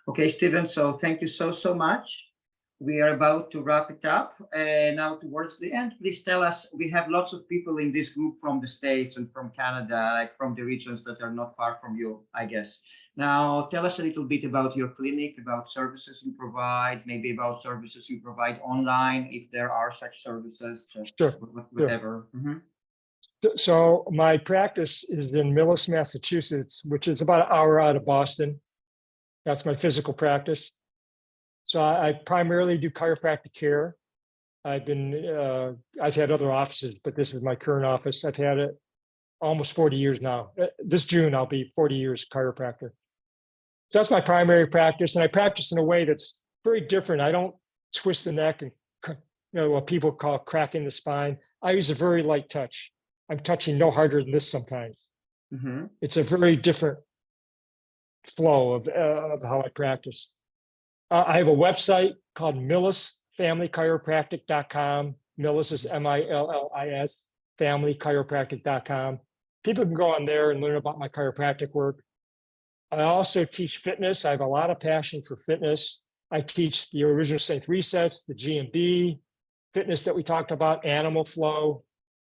Okay, Stephen. So thank you so much. We are about to wrap it up. Now towards the end, please tell us, we have lots of people in this group from the States and from Canada, like from the regions that are not far from you, I guess. Now, tell us a little bit about your clinic, about services you provide, maybe about services you provide online, if there are such services, just Sure. whatever. So my practice is in Millis, Massachusetts, which is about an hour out of Boston. That's my physical practice. So I primarily do chiropractic care. I've had other offices, but this is my current office. I've had it almost 40 years now. This June, I'll be 40 years chiropractor. So that's my primary practice. And I practice in a way that's very different. I don't twist the neck and, what people call cracking the spine. I use a very light touch. I'm touching no harder than this sometimes. It's a very different flow of how I practice. I have a website called millisfamilychiropractic.com. Millis is MILLIS, familychiropractic.com. People can go on there and learn about my chiropractic work. I also teach fitness. I have a lot of passion for fitness. I teach the original strength resets, the GMB, fitness that we talked about, animal flow,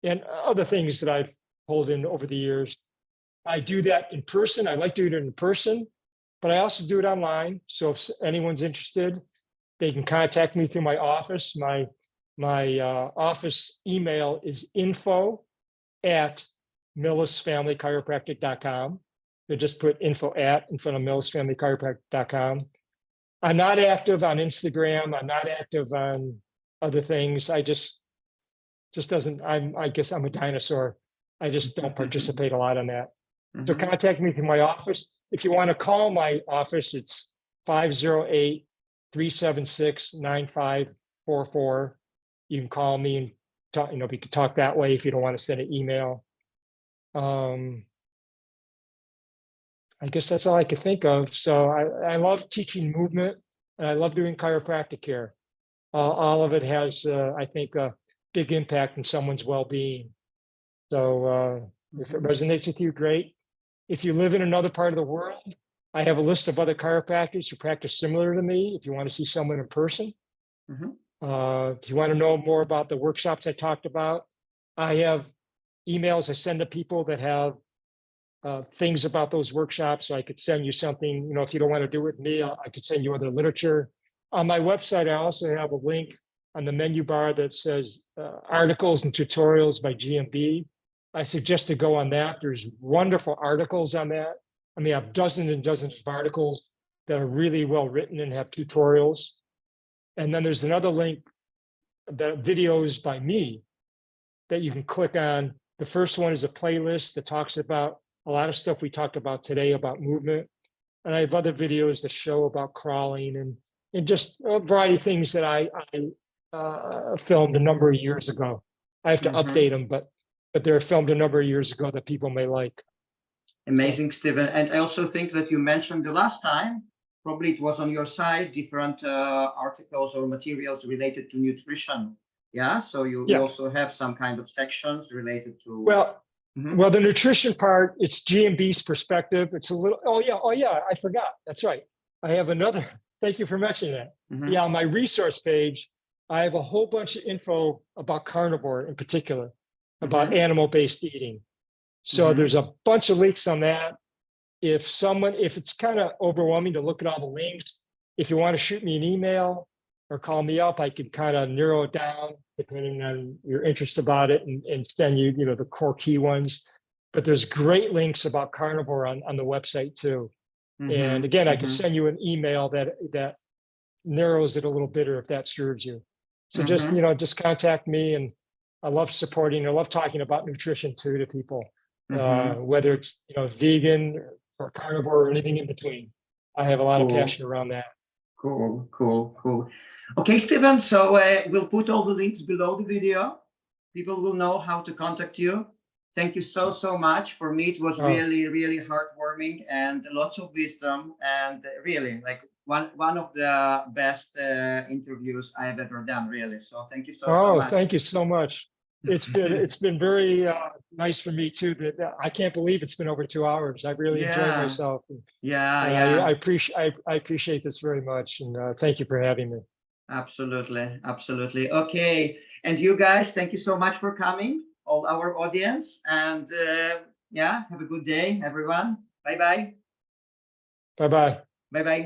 and other things that I've pulled in over the years. I do that in person. I like doing it in person, but I also do it online. So if anyone's interested, they can contact me through my office. My office email is info@millisfamilychiropractic.com. They just put info@ in front of millisfamilychiropractic.com. I'm not active on Instagram. I'm not active on other things. I guess I'm a dinosaur. I just don't participate a lot on that. So contact me through my office. If you want to call my office, it's 508-376-9544. You can call me and talk, we can talk that way if you don't want to send an email. I guess that's all I could think of. So I love teaching movement, and I love doing chiropractic care. All of it has, I think, a big impact on someone's well-being. So if it resonates with you, great. If you live in another part of the world, I have a list of other chiropractors who practice similar to me if you want to see someone in person. If you want to know more about the workshops I talked about, I have emails I send to people that have things about those workshops. So I could send you something, if you don't want to do it with me, I could send you other literature. On my website, I also have a link on the menu bar that says articles and tutorials by GMB. I suggest to go on that. There's wonderful articles on that. I mean, I have dozens and dozens of articles that are really well written and have tutorials. And then there's another link, that videos by me that you can click on. The first one is a playlist that talks about a lot of stuff we talked about today about movement. And I have other videos that show about crawling and just a variety of things that I filmed a number of years ago. I have to update them, but they're filmed a number of years ago that people may like. Amazing, Stephen. And I also think that you mentioned the last time, probably it was on your site, different articles or materials related to nutrition. Yeah, so you also have some kind of sections related to. Well, the nutrition part, it's GMB's perspective. It's a little, oh yeah, I forgot. That's right. I have another, thank you for mentioning that. Yeah, on my resource page, I have a whole bunch of info about carnivore in particular, about animal-based eating. So there's a bunch of links on that. If it's kind of overwhelming to look at all the links, if you want to shoot me an email or call me up, I can kind of narrow it down depending on your interest about it and send you, the core key ones. But there's great links about carnivore on the website too. And again, I can send you an email that narrows it a little bit, or if that serves you. So just contact me, and I love talking about nutrition too to people. whether it's, vegan or carnivore or anything in between. I have a lot of Cool. passion around that. Cool. Okay, Stephen, so we'll put all the links below the video. People will know how to contact you. Thank you so much. For me, it was really heartwarming and lots of wisdom, and really like one of the best interviews I have ever done, really. So thank you so much. Thank you so much. It's been very nice for me too. That I can't believe it's been over 2 hours. I really enjoyed myself. I appreciate this very much, and thank you for having me. Absolutely. Okay, and you guys, thank you so much for coming, all our audience, and have a good day, everyone. Bye bye. Bye bye. Bye bye.